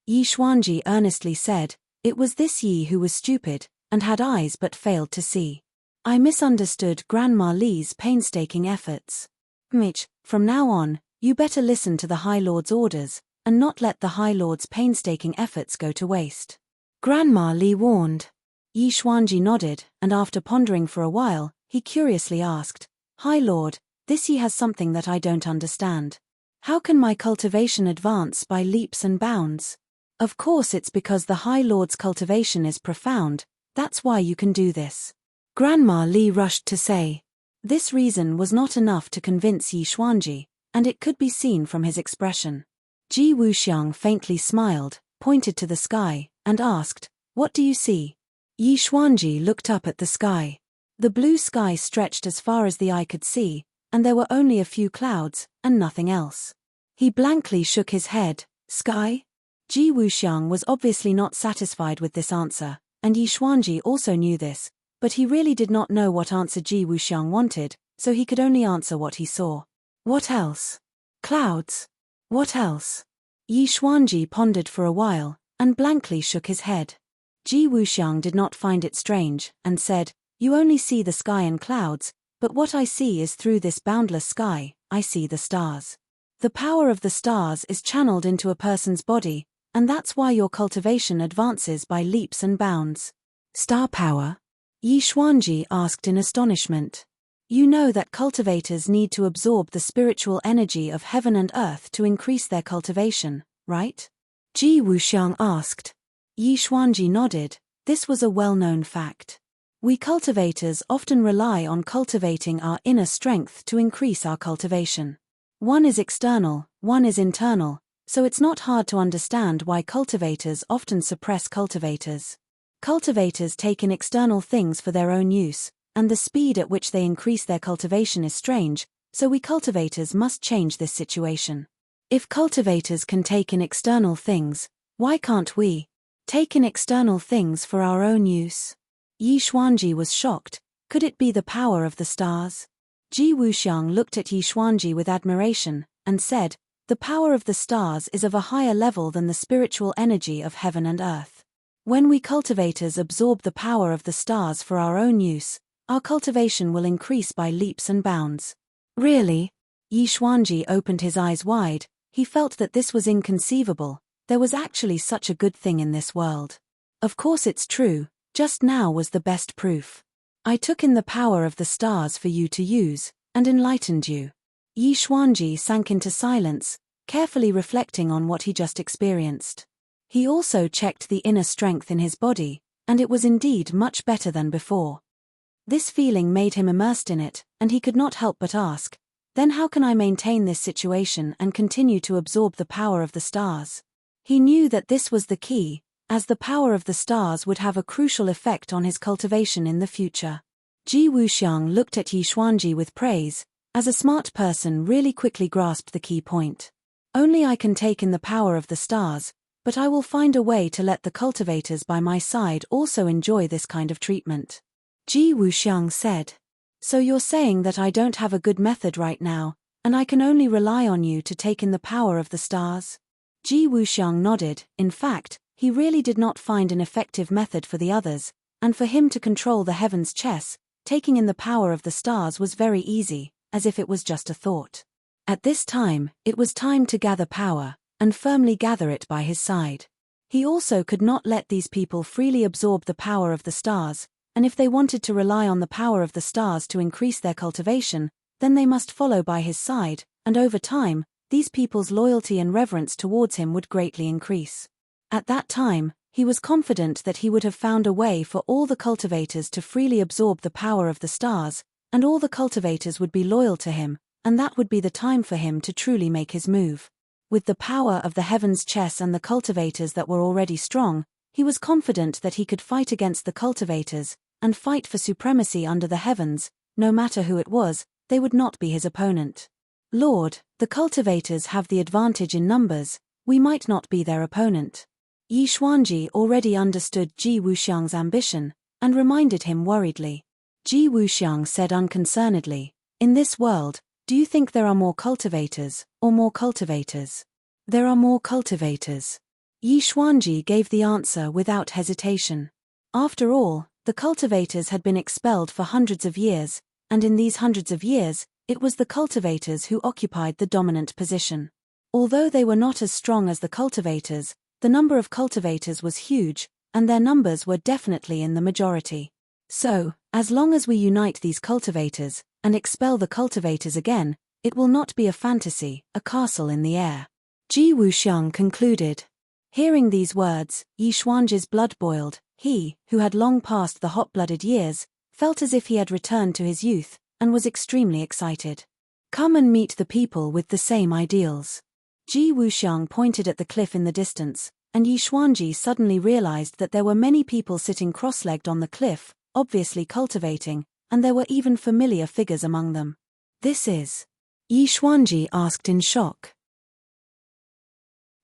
Yi Xuanji earnestly said, "It was this Yi who was stupid, and had eyes but failed to see. I misunderstood Grandma Li's painstaking efforts. Mitch, from now on, you better listen to the High Lord's orders, and not let the High Lord's painstaking efforts go to waste." Grandma Li warned. Yi Xuanji nodded, and after pondering for a while, he curiously asked, "High Lord, this Yi has something that I don't understand. How can my cultivation advance by leaps and bounds?" "Of course it's because the High Lord's cultivation is profound, that's why you can do this." Grandma Li rushed to say. This reason was not enough to convince Yi Xuanji, and it could be seen from his expression. Ji Wuxiang faintly smiled, pointed to the sky, and asked, "What do you see?" Yi Xuanji looked up at the sky. The blue sky stretched as far as the eye could see, and there were only a few clouds, and nothing else. He blankly shook his head. "Sky?" Ji Wuxiang was obviously not satisfied with this answer, and Yi Xuanji also knew this, but he really did not know what answer Ji Wuxiang wanted, so he could only answer what he saw. "What else?" "Clouds." "What else?" Yi Xuanji pondered for a while, and blankly shook his head. Ji Wuxiang did not find it strange, and said, "You only see the sky and clouds, but what I see is through this boundless sky, I see the stars. The power of the stars is channeled into a person's body, and that's why your cultivation advances by leaps and bounds." "Star power?" Yi Xuanji asked in astonishment. "You know that cultivators need to absorb the spiritual energy of heaven and earth to increase their cultivation, right?" Ji Wuxiang asked. Yi Xuanji nodded. This was a well-known fact. We cultivators often rely on cultivating our inner strength to increase our cultivation. One is external, one is internal, so it's not hard to understand why cultivators often suppress cultivators. Cultivators take in external things for their own use, and the speed at which they increase their cultivation is strange, so we cultivators must change this situation. If cultivators can take in external things, why can't we take in external things for our own use? Yi Xuanji was shocked. Could it be the power of the stars? Ji Wuxiang looked at Yi Xuanji with admiration, and said, "The power of the stars is of a higher level than the spiritual energy of heaven and earth. When we cultivators absorb the power of the stars for our own use, our cultivation will increase by leaps and bounds." Really? Yi Xuanji opened his eyes wide. He felt that this was inconceivable. There was actually such a good thing in this world. Of course it's true, just now was the best proof. I took in the power of the stars for you to use, and enlightened you. Yi Xuanji sank into silence, carefully reflecting on what he just experienced. He also checked the inner strength in his body, and it was indeed much better than before. This feeling made him immersed in it, and he could not help but ask, "Then how can I maintain this situation and continue to absorb the power of the stars?" He knew that this was the key, as the power of the stars would have a crucial effect on his cultivation in the future. Ji Wuxiang looked at Yi Xuanji with praise, as a smart person really quickly grasped the key point. Only I can take in the power of the stars, but I will find a way to let the cultivators by my side also enjoy this kind of treatment. Ji Wuxiang said. So you're saying that I don't have a good method right now, and I can only rely on you to take in the power of the stars? Ji Wuxiang nodded. In fact, he really did not find an effective method for the others, and for him to control the heavens' chess, taking in the power of the stars was very easy, as if it was just a thought. At this time, it was time to gather power, and firmly gather it by his side. He also could not let these people freely absorb the power of the stars, and if they wanted to rely on the power of the stars to increase their cultivation, then they must follow by his side, and over time, these people's loyalty and reverence towards him would greatly increase. At that time, he was confident that he would have found a way for all the cultivators to freely absorb the power of the stars, and all the cultivators would be loyal to him, and that would be the time for him to truly make his move. With the power of the heavens' chess and the cultivators that were already strong, he was confident that he could fight against the cultivators, and fight for supremacy under the heavens. No matter who it was, they would not be his opponent. Lord, the cultivators have the advantage in numbers, we might not be their opponent. Yi Xuanji already understood Ji Wuxiang's ambition, and reminded him worriedly. Ji Wuxiang said unconcernedly, "In this world, do you think there are more cultivators, or more cultivators?" "There are more cultivators." Yi Xuanji gave the answer without hesitation. After all, the cultivators had been expelled for hundreds of years, and in these hundreds of years, it was the cultivators who occupied the dominant position. Although they were not as strong as the cultivators, the number of cultivators was huge, and their numbers were definitely in the majority. So, as long as we unite these cultivators, and expel the cultivators again, it will not be a fantasy, a castle in the air. Ji Wuxiang concluded. Hearing these words, Yi Xuanji's blood boiled. He, who had long passed the hot-blooded years, felt as if he had returned to his youth, and was extremely excited. Come and meet the people with the same ideals. Ji Wuxiang pointed at the cliff in the distance, and Yi Xuanji suddenly realized that there were many people sitting cross-legged on the cliff, obviously cultivating, and there were even familiar figures among them. This is? Yi Xuanji asked in shock.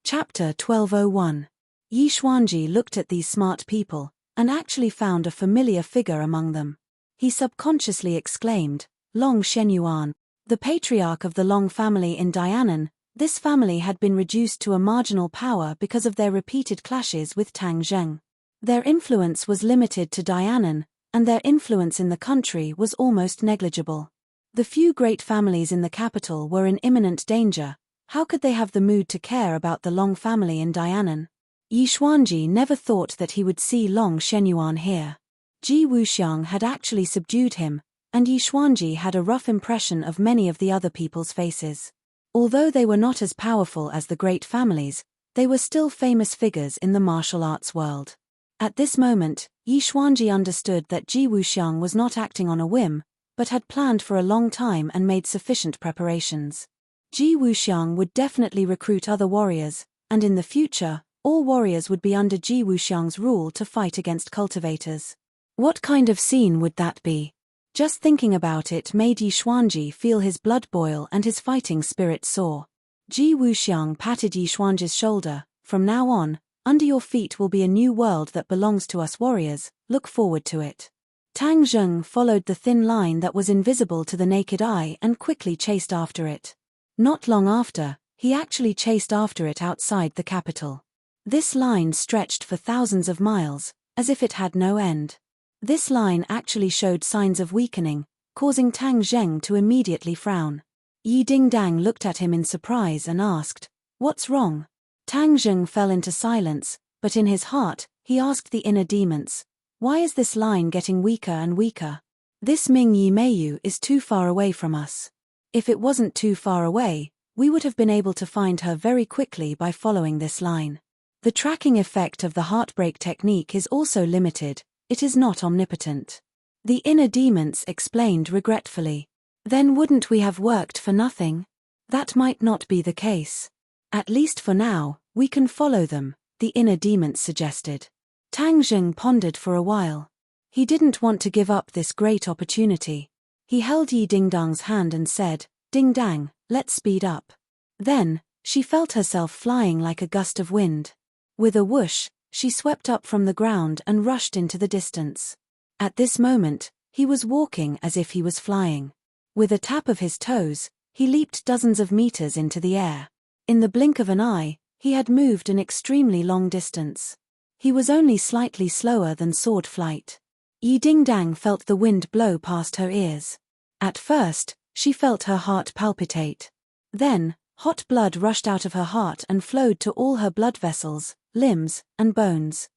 Chapter 1201. Yi Xuanji looked at these smart people, and actually found a familiar figure among them. He subconsciously exclaimed, Long Shenyuan, the patriarch of the Long family in Dianan. This family had been reduced to a marginal power because of their repeated clashes with Tang Zheng. Their influence was limited to Dianan, and their influence in the country was almost negligible. The few great families in the capital were in imminent danger. How could they have the mood to care about the Long family in Dianan? Yi Xuanji never thought that he would see Long Shenyuan here. Ji Wuxiang had actually subdued him, and Yi Xuanji had a rough impression of many of the other people's faces. Although they were not as powerful as the great families, they were still famous figures in the martial arts world. At this moment, Yi Xuanji understood that Ji Wuxiang was not acting on a whim, but had planned for a long time and made sufficient preparations. Ji Wuxiang would definitely recruit other warriors, and in the future, all warriors would be under Ji Wuxiang's rule to fight against cultivators. What kind of scene would that be? Just thinking about it made Yi Xuanji feel his blood boil and his fighting spirit soar. Ji Wuxiang patted Yi Xuanji's shoulder. From now on, under your feet will be a new world that belongs to us warriors, look forward to it. Tang Zheng followed the thin line that was invisible to the naked eye and quickly chased after it. Not long after, he actually chased after it outside the capital. This line stretched for thousands of miles, as if it had no end. This line actually showed signs of weakening, causing Tang Zheng to immediately frown. Yi Dingdang looked at him in surprise and asked, "What's wrong?" Tang Zheng fell into silence, but in his heart, he asked the inner demons, "Why is this line getting weaker and weaker? This Ming Yi Meiyu is too far away from us. If it wasn't too far away, we would have been able to find her very quickly by following this line." The tracking effect of the heartbreak technique is also limited, it is not omnipotent. The inner demons explained regretfully. Then wouldn't we have worked for nothing? That might not be the case. At least for now, we can follow them, the inner demons suggested. Tang Zheng pondered for a while. He didn't want to give up this great opportunity. He held Yi Dingdang's hand and said, "Dingdang, let's speed up." Then, she felt herself flying like a gust of wind. With a whoosh, she swept up from the ground and rushed into the distance. At this moment, he was walking as if he was flying. With a tap of his toes, he leaped dozens of meters into the air. In the blink of an eye, he had moved an extremely long distance. He was only slightly slower than sword flight. Yi Dingdang felt the wind blow past her ears. At first, she felt her heart palpitate. Then, hot blood rushed out of her heart and flowed to all her blood vessels, limbs, and bones.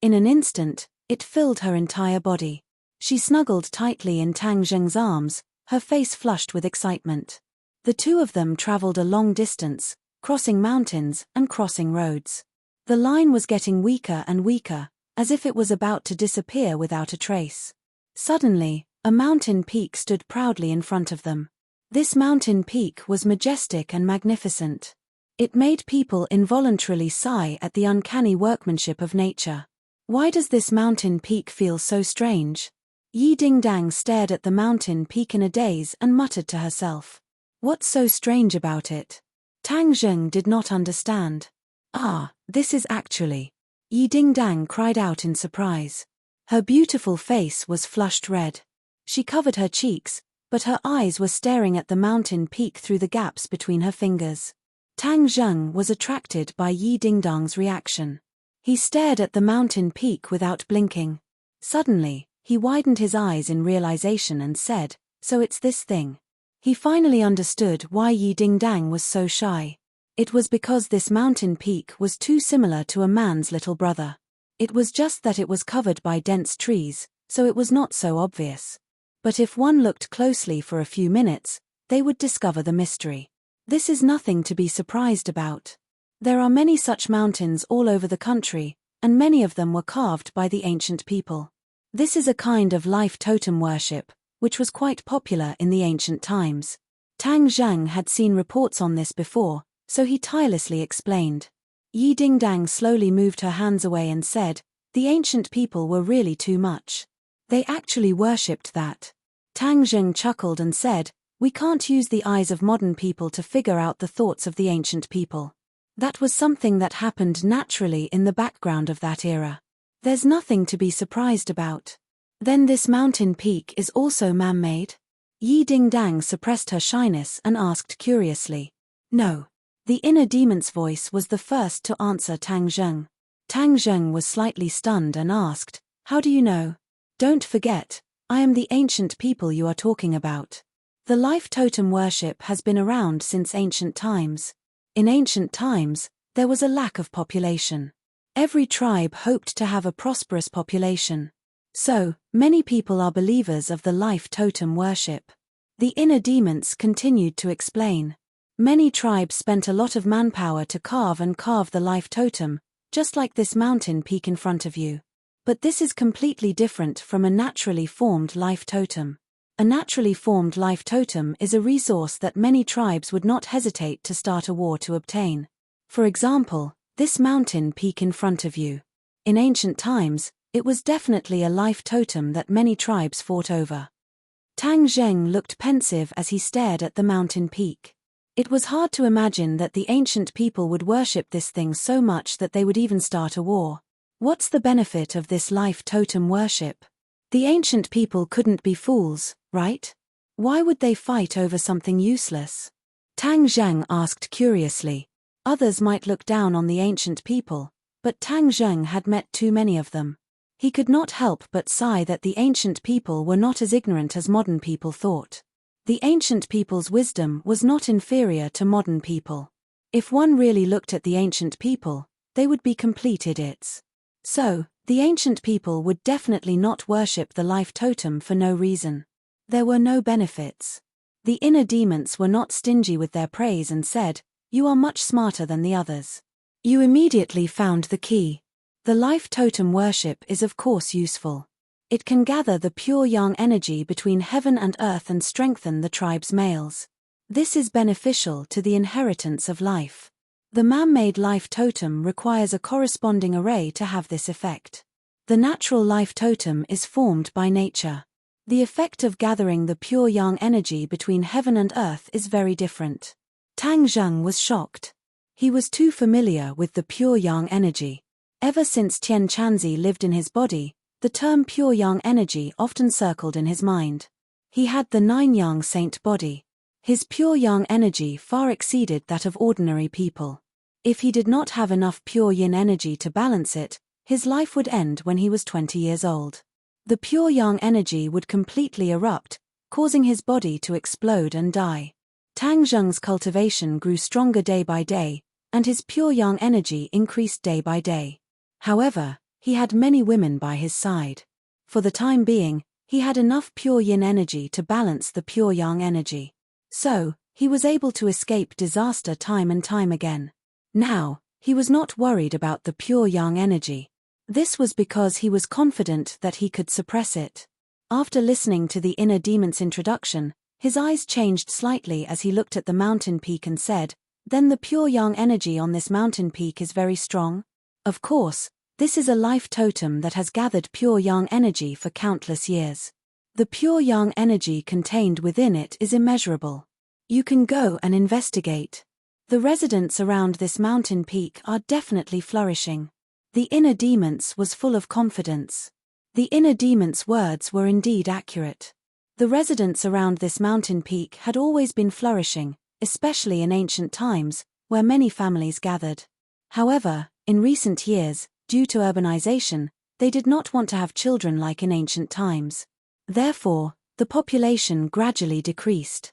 In an instant, it filled her entire body. She snuggled tightly in Tang Zheng's arms, her face flushed with excitement. The two of them traveled a long distance, crossing mountains and crossing roads. The line was getting weaker and weaker, as if it was about to disappear without a trace. Suddenly, a mountain peak stood proudly in front of them. This mountain peak was majestic and magnificent. It made people involuntarily sigh at the uncanny workmanship of nature. Why does this mountain peak feel so strange? Yi Dingdang stared at the mountain peak in a daze and muttered to herself. What's so strange about it? Tang Zheng did not understand. "Ah, this is actually..." Yi Dingdang cried out in surprise. Her beautiful face was flushed red. She covered her cheeks, but her eyes were staring at the mountain peak through the gaps between her fingers. Tang Zheng was attracted by Yi Dingdang's reaction. He stared at the mountain peak without blinking. Suddenly, he widened his eyes in realization and said, "So it's this thing." He finally understood why Yi Dingdang was so shy. It was because this mountain peak was too similar to a man's little brother. It was just that it was covered by dense trees, so it was not so obvious. But if one looked closely for a few minutes, they would discover the mystery. This is nothing to be surprised about. There are many such mountains all over the country, and many of them were carved by the ancient people. This is a kind of life totem worship, which was quite popular in the ancient times. Tang Zheng had seen reports on this before, so he tirelessly explained. Yi Dingdang slowly moved her hands away and said, "The ancient people were really too much. They actually worshipped that." Tang Zheng chuckled and said, "We can't use the eyes of modern people to figure out the thoughts of the ancient people. That was something that happened naturally in the background of that era. There's nothing to be surprised about." "Then this mountain peak is also man-made?" Yi Dingdang suppressed her shyness and asked curiously. "No." The inner demon's voice was the first to answer Tang Zheng. Tang Zheng was slightly stunned and asked, "How do you know?" "Don't forget, I am the ancient people you are talking about. The life totem worship has been around since ancient times. In ancient times, there was a lack of population. Every tribe hoped to have a prosperous population. So, many people are believers of the life totem worship." The inner demons continued to explain. Many tribes spent a lot of manpower to carve the life totem, just like this mountain peak in front of you. But this is completely different from a naturally formed life totem. A naturally formed life totem is a resource that many tribes would not hesitate to start a war to obtain. For example, this mountain peak in front of you. In ancient times, it was definitely a life totem that many tribes fought over. Tang Zheng looked pensive as he stared at the mountain peak. It was hard to imagine that the ancient people would worship this thing so much that they would even start a war. What's the benefit of this life totem worship? The ancient people couldn't be fools, right? Why would they fight over something useless? Tang Zheng asked curiously. Others might look down on the ancient people, but Tang Zheng had met too many of them. He could not help but sigh that the ancient people were not as ignorant as modern people thought. The ancient people's wisdom was not inferior to modern people. If one really looked at the ancient people, they would be complete idiots. So, the ancient people would definitely not worship the life totem for no reason. There were no benefits. The inner demons were not stingy with their praise and said, "You are much smarter than the others." You immediately found the key. The life totem worship is of course useful. It can gather the pure yang energy between heaven and earth and strengthen the tribe's males. This is beneficial to the inheritance of life. The man-made life totem requires a corresponding array to have this effect. The natural life totem is formed by nature. The effect of gathering the pure yang energy between heaven and earth is very different. Tang Zheng was shocked. He was too familiar with the pure yang energy. Ever since Tian Chanzi lived in his body, the term pure yang energy often circled in his mind. He had the 9 yang saint body. His pure yang energy far exceeded that of ordinary people. If he did not have enough pure yin energy to balance it, his life would end when he was 20 years old. The pure yang energy would completely erupt, causing his body to explode and die. Tang Zheng's cultivation grew stronger day by day, and his pure yang energy increased day by day. However, he had many women by his side. For the time being, he had enough pure yin energy to balance the pure yang energy. So, he was able to escape disaster time and time again. Now, he was not worried about the pure yang energy. This was because he was confident that he could suppress it. After listening to the inner demon's introduction, his eyes changed slightly as he looked at the mountain peak and said, "Then the pure yang energy on this mountain peak is very strong?" Of course, this is a life totem that has gathered pure yang energy for countless years. The pure yang energy contained within it is immeasurable. You can go and investigate. The residents around this mountain peak are definitely flourishing. The inner demons was full of confidence. The inner demon's words were indeed accurate. The residents around this mountain peak had always been flourishing, especially in ancient times, where many families gathered. However, in recent years, due to urbanization, they did not want to have children like in ancient times. Therefore, the population gradually decreased.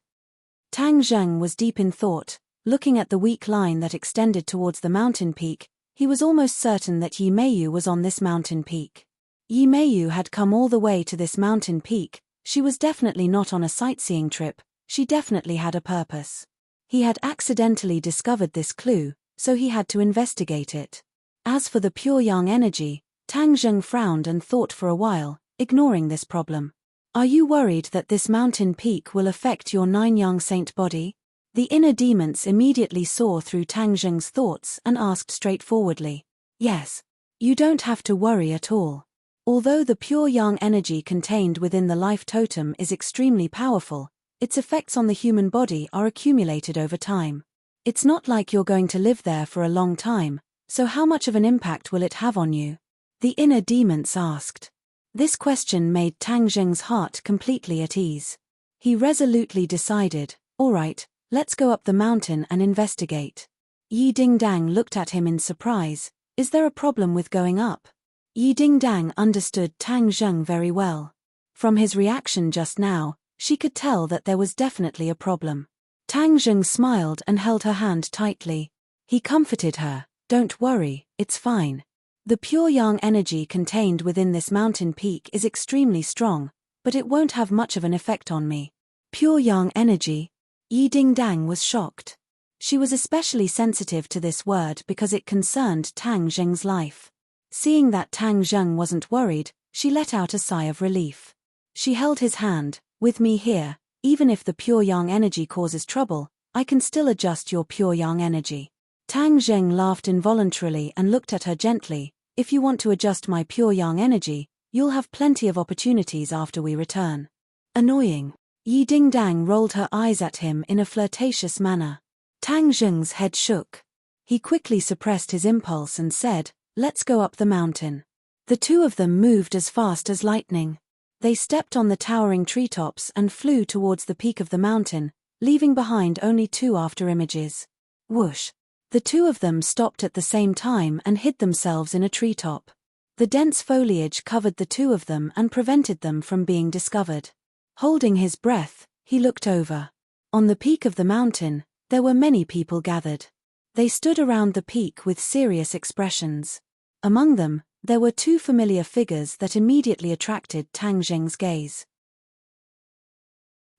Tang Zheng was deep in thought, looking at the weak line that extended towards the mountain peak. He was almost certain that Yi Meiyu was on this mountain peak. Yi Meiyu had come all the way to this mountain peak. She was definitely not on a sightseeing trip, she definitely had a purpose. He had accidentally discovered this clue, so he had to investigate it. As for the pure yang energy, Tang Zheng frowned and thought for a while, ignoring this problem. Are you worried that this mountain peak will affect your 9 yang saint body? The inner demons immediately saw through Tang Zheng's thoughts and asked straightforwardly. Yes. You don't have to worry at all. Although the pure yang energy contained within the life totem is extremely powerful, its effects on the human body are accumulated over time. It's not like you're going to live there for a long time, so how much of an impact will it have on you? The inner demons asked. This question made Tang Zheng's heart completely at ease. He resolutely decided, all right, let's go up the mountain and investigate. Yi Dingdang looked at him in surprise. Is there a problem with going up? Yi Dingdang understood Tang Zheng very well. From his reaction just now, she could tell that there was definitely a problem. Tang Zheng smiled and held her hand tightly. He comforted her, don't worry, it's fine. The pure yang energy contained within this mountain peak is extremely strong, but it won't have much of an effect on me. Pure yang energy? Yi Dingdang was shocked. She was especially sensitive to this word because it concerned Tang Zheng's life. Seeing that Tang Zheng wasn't worried, she let out a sigh of relief. She held his hand. With me here, even if the pure yang energy causes trouble, I can still adjust your pure yang energy. Tang Zheng laughed involuntarily and looked at her gently. If you want to adjust my pure yang energy, you'll have plenty of opportunities after we return. Annoying. Yi Dingdang rolled her eyes at him in a flirtatious manner. Tang Zheng's head shook. He quickly suppressed his impulse and said, "Let's go up the mountain." The two of them moved as fast as lightning. They stepped on the towering treetops and flew towards the peak of the mountain, leaving behind only two after-images. Whoosh! The two of them stopped at the same time and hid themselves in a treetop. The dense foliage covered the two of them and prevented them from being discovered. Holding his breath, he looked over. On the peak of the mountain, there were many people gathered. They stood around the peak with serious expressions. Among them, there were two familiar figures that immediately attracted Tang Zheng's gaze.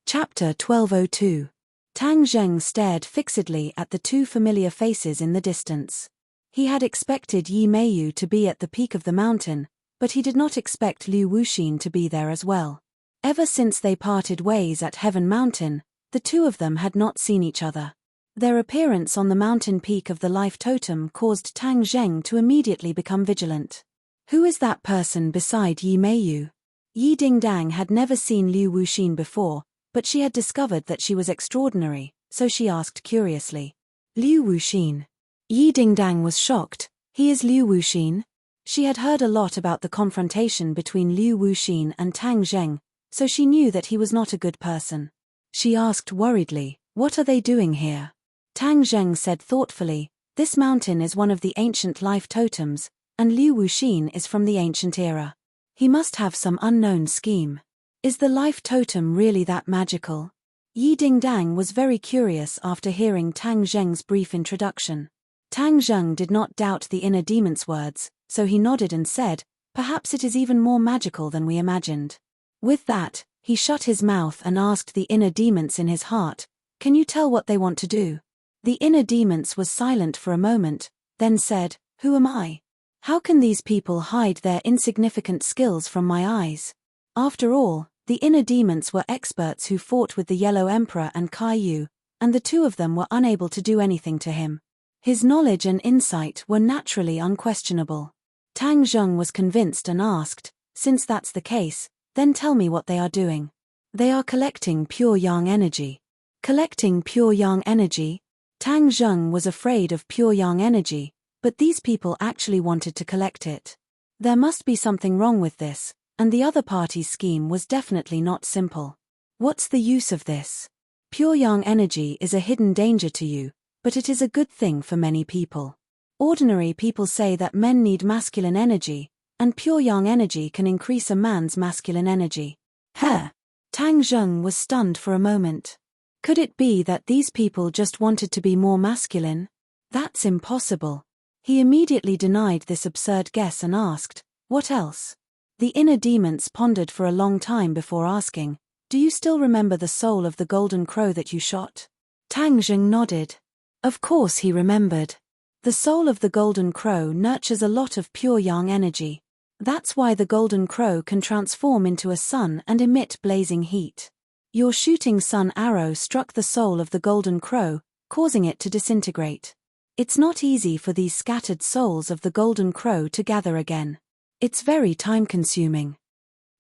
Chapter 1202. Tang Zheng stared fixedly at the two familiar faces in the distance. He had expected Yi Meiyu to be at the peak of the mountain, but he did not expect Liu Wuxin to be there as well. Ever since they parted ways at Heaven Mountain, the two of them had not seen each other. Their appearance on the mountain peak of the life totem caused Tang Zheng to immediately become vigilant. Who is that person beside Yi Meiyu? Yi Dingdang had never seen Liu Wuxin before, but she had discovered that she was extraordinary, so she asked curiously. Liu Wuxin. Yi Dingdang was shocked. He is Liu Wuxin? She had heard a lot about the confrontation between Liu Wuxin and Tang Zheng, so she knew that he was not a good person. She asked worriedly, "What are they doing here?" Tang Zheng said thoughtfully, "This mountain is one of the ancient life totems, and Liu Wuxin is from the ancient era. He must have some unknown scheme. Is the life totem really that magical?" Yi Dingdang was very curious after hearing Tang Zheng's brief introduction. Tang Zheng did not doubt the inner demon's words, so he nodded and said, "Perhaps it is even more magical than we imagined." With that, he shut his mouth and asked the inner demons in his heart, "Can you tell what they want to do?" The inner demons was silent for a moment, then said, "Who am I? How can these people hide their insignificant skills from my eyes?" After all, the inner demons were experts who fought with the Yellow Emperor and Caillou, and the two of them were unable to do anything to him. His knowledge and insight were naturally unquestionable. Tang Zheng was convinced and asked, "Since that's the case, then tell me what they are doing." "They are collecting pure yang energy." Collecting pure yang energy? Tang Zheng was afraid of pure yang energy, but these people actually wanted to collect it. There must be something wrong with this, and the other party's scheme was definitely not simple. What's the use of this? Pure yang energy is a hidden danger to you, but it is a good thing for many people. Ordinary people say that men need masculine energy, and pure yang energy can increase a man's masculine energy. Huh? Tang Zheng was stunned for a moment. Could it be that these people just wanted to be more masculine? That's impossible. He immediately denied this absurd guess and asked, "What else?" The inner demons pondered for a long time before asking, "Do you still remember the soul of the golden crow that you shot?" Tang Zheng nodded. Of course he remembered. The soul of the golden crow nurtures a lot of pure yang energy. That's why the golden crow can transform into a sun and emit blazing heat. Your shooting sun arrow struck the soul of the golden crow, causing it to disintegrate. It's not easy for these scattered souls of the golden crow to gather again. It's very time-consuming.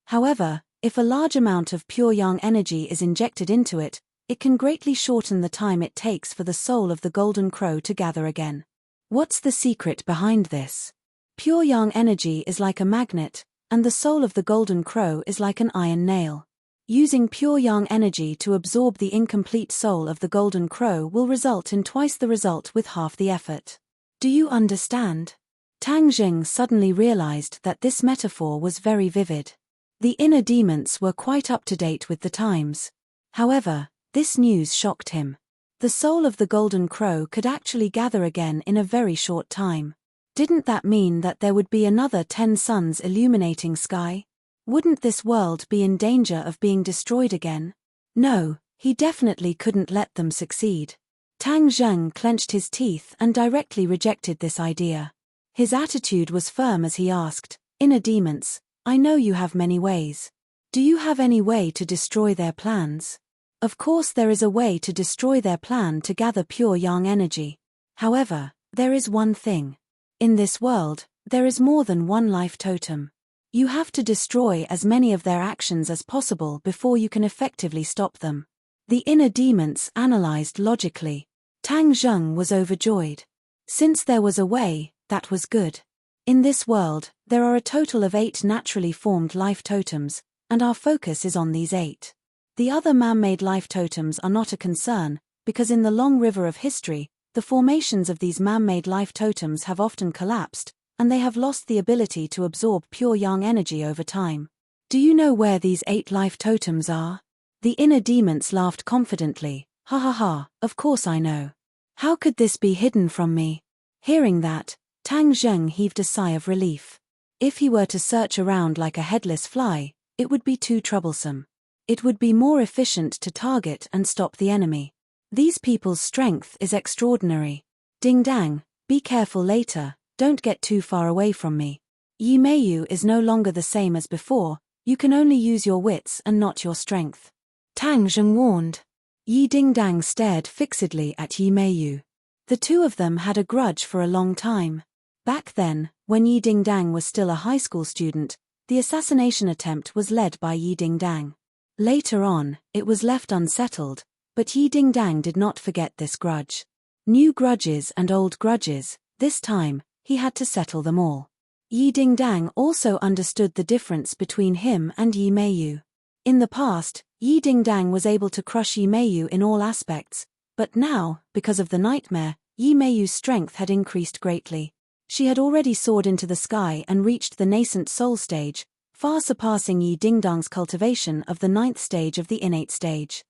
However, if a large amount of pure yang energy is injected into it, it can greatly shorten the time it takes for the soul of the golden crow to gather again. What's the secret behind this? Pure yang energy is like a magnet, and the soul of the golden crow is like an iron nail. Using pure yang energy to absorb the incomplete soul of the golden crow will result in twice the result with half the effort. Do you understand? Tang Zheng suddenly realized that this metaphor was very vivid. The inner demons were quite up to date with the times. However, this news shocked him. The soul of the golden crow could actually gather again in a very short time. Didn't that mean that there would be another 10 suns illuminating sky? Wouldn't this world be in danger of being destroyed again? No, he definitely couldn't let them succeed. Tang Zheng clenched his teeth and directly rejected this idea. His attitude was firm as he asked, "Inner demons, I know you have many ways. Do you have any way to destroy their plans?" Of course there is a way to destroy their plan to gather pure yang energy. However, there is one thing. In this world, there is more than one life totem. You have to destroy as many of their actions as possible before you can effectively stop them. The inner demons analyzed logically. Tang Zheng was overjoyed. Since there was a way, that was good. In this world, there are a total of 8 naturally formed life totems, and our focus is on these 8. The other man-made life totems are not a concern, because in the long river of history, the formations of these man-made life totems have often collapsed, and they have lost the ability to absorb pure yang energy over time. Do you know where these 8 life totems are? The inner demons laughed confidently. Ha ha ha, of course I know. How could this be hidden from me? Hearing that, Tang Zheng heaved a sigh of relief. If he were to search around like a headless fly, it would be too troublesome. It would be more efficient to target and stop the enemy. These people's strength is extraordinary. Ding dang, be careful later, don't get too far away from me. Yi Meiyu is no longer the same as before, you can only use your wits and not your strength. Tang Zheng warned. Yi Dingdang stared fixedly at Yi Meiyu. The two of them had a grudge for a long time. Back then, when Yi Dingdang was still a high school student, the assassination attempt was led by Yi Dingdang. Later on, it was left unsettled, but Yi Dingdang did not forget this grudge. New grudges and old grudges, this time, he had to settle them all. Yi Dingdang also understood the difference between him and Yi Meiyu. In the past, Yi Dingdang was able to crush Yi Meiyu in all aspects, but now, because of the nightmare, Yi Meiyu's strength had increased greatly. She had already soared into the sky and reached the nascent soul stage, far surpassing Yi Dingdang's cultivation of the 9th stage of the innate stage.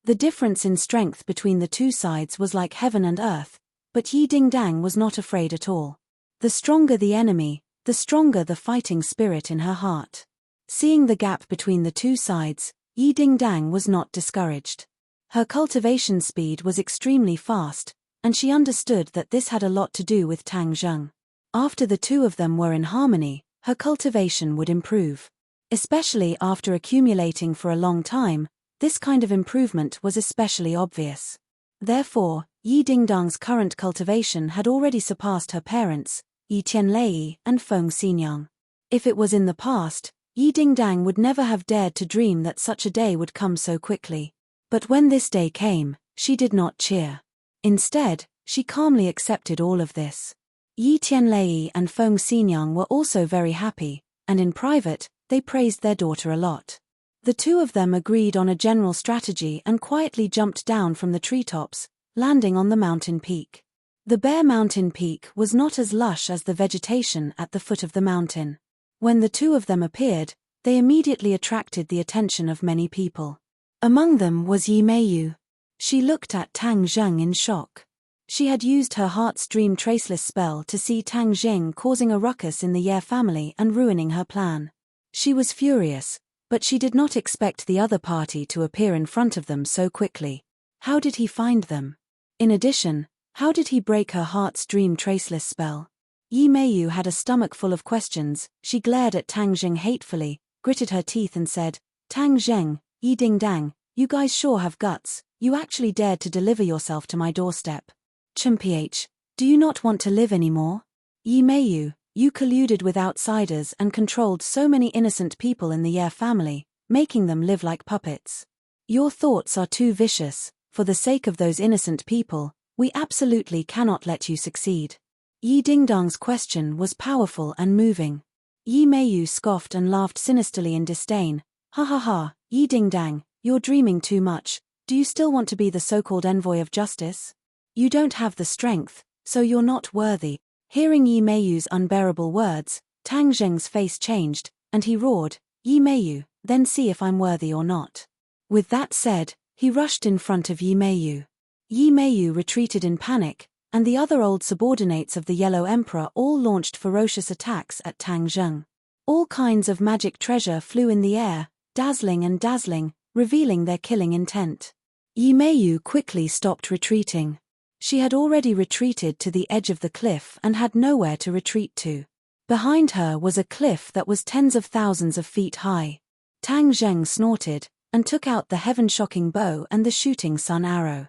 The difference in strength between the two sides was like heaven and earth, but Yi Dingdang was not afraid at all. The stronger the enemy, the stronger the fighting spirit in her heart. Seeing the gap between the two sides, Yi Dingdang was not discouraged. Her cultivation speed was extremely fast, and she understood that this had a lot to do with Tang Zheng. After the two of them were in harmony, her cultivation would improve. Especially after accumulating for a long time, this kind of improvement was especially obvious. Therefore, Yi Dingdang's current cultivation had already surpassed her parents, Yi Tianlei and Feng Xinyang. If it was in the past, Yi Dingdang would never have dared to dream that such a day would come so quickly. But when this day came, she did not cheer. Instead, she calmly accepted all of this. Yi Tianlei and Feng Xinyang were also very happy, and in private, they praised their daughter a lot. The two of them agreed on a general strategy and quietly jumped down from the treetops, landing on the mountain peak. The bare mountain peak was not as lush as the vegetation at the foot of the mountain. When the two of them appeared, they immediately attracted the attention of many people. Among them was Yi Meiyu. She looked at Tang Zheng in shock. She had used her heart's dream traceless spell to see Tang Zheng causing a ruckus in the Ye family and ruining her plan. She was furious, but she did not expect the other party to appear in front of them so quickly. How did he find them? In addition, how did he break her heart's dream traceless spell? Yi Meiyu had a stomach full of questions. She glared at Tang Zheng hatefully, gritted her teeth and said, "Tang Zheng, Yi Dingdang, you guys sure have guts. You actually dared to deliver yourself to my doorstep. Chumph, do you not want to live anymore? Yi Meiyu, you colluded with outsiders and controlled so many innocent people in the Ye family, making them live like puppets. Your thoughts are too vicious. For the sake of those innocent people, we absolutely cannot let you succeed." Yi Dingdang's question was powerful and moving. Yi Meiyu scoffed and laughed sinisterly in disdain. "Ha ha ha, Yi Dingdang, you're dreaming too much. Do you still want to be the so-called envoy of justice? You don't have the strength, so you're not worthy." Hearing Yi Meiyu's unbearable words, Tang Zheng's face changed, and he roared, "Yi Meiyu, then see if I'm worthy or not." With that said, he rushed in front of Yi Meiyu. Yi Meiyu retreated in panic, and the other old subordinates of the Yellow Emperor all launched ferocious attacks at Tang Zheng. All kinds of magic treasure flew in the air, dazzling, revealing their killing intent. Yi Meiyu quickly stopped retreating. She had already retreated to the edge of the cliff and had nowhere to retreat to. Behind her was a cliff that was tens of thousands of feet high. Tang Zheng snorted, and took out the heaven-shocking bow and the shooting sun arrow.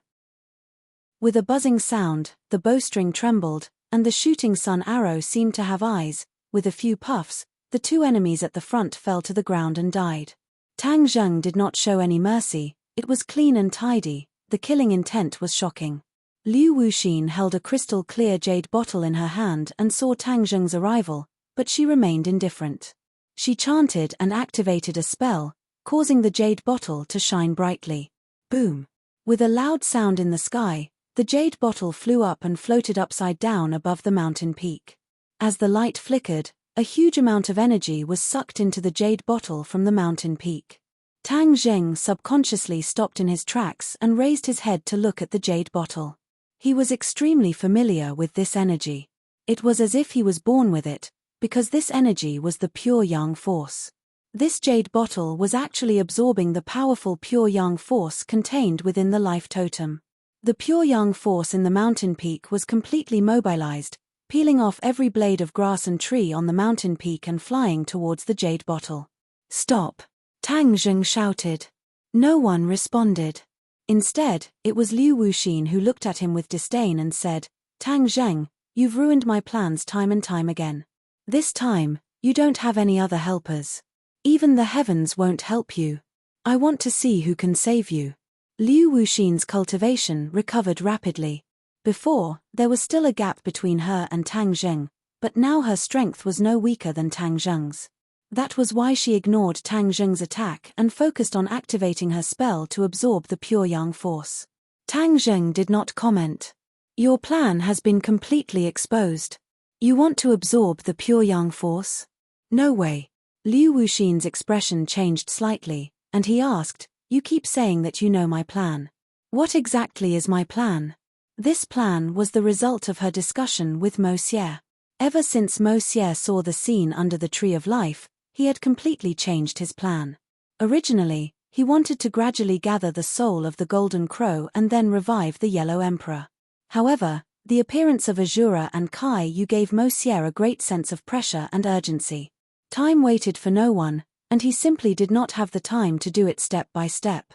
With a buzzing sound, the bowstring trembled, and the shooting sun arrow seemed to have eyes. With a few puffs, the two enemies at the front fell to the ground and died. Tang Zheng did not show any mercy. It was clean and tidy. The killing intent was shocking. Liu Wuxin held a crystal-clear jade bottle in her hand and saw Tang Zheng's arrival, but she remained indifferent. She chanted and activated a spell, causing the jade bottle to shine brightly. Boom! With a loud sound in the sky, the jade bottle flew up and floated upside down above the mountain peak. As the light flickered, a huge amount of energy was sucked into the jade bottle from the mountain peak. Tang Zheng subconsciously stopped in his tracks and raised his head to look at the jade bottle. He was extremely familiar with this energy. It was as if he was born with it, because this energy was the pure yang force. This jade bottle was actually absorbing the powerful pure yang force contained within the life totem. The pure yang force in the mountain peak was completely mobilized, peeling off every blade of grass and tree on the mountain peak and flying towards the jade bottle. "Stop!" Tang Zheng shouted. No one responded. Instead, it was Liu Wuxin who looked at him with disdain and said, "Tang Zheng, you've ruined my plans time and time again. This time, you don't have any other helpers. Even the heavens won't help you. I want to see who can save you." Liu Wuxin's cultivation recovered rapidly. Before, there was still a gap between her and Tang Zheng, but now her strength was no weaker than Tang Zheng's. That was why she ignored Tang Zheng's attack and focused on activating her spell to absorb the pure yang force. Tang Zheng did not comment. "Your plan has been completely exposed. You want to absorb the pure yang force? No way." Liu Wuxin's expression changed slightly, and he asked, "You keep saying that you know my plan. What exactly is my plan?" This plan was the result of her discussion with Mo Xie. Ever since Mo Xie saw the scene under the Tree of Life, he had completely changed his plan. Originally, he wanted to gradually gather the soul of the Golden Crow and then revive the Yellow Emperor. However, the appearance of Azura and Kai Yu gave Mo Xie a great sense of pressure and urgency. Time waited for no one, and he simply did not have the time to do it step by step.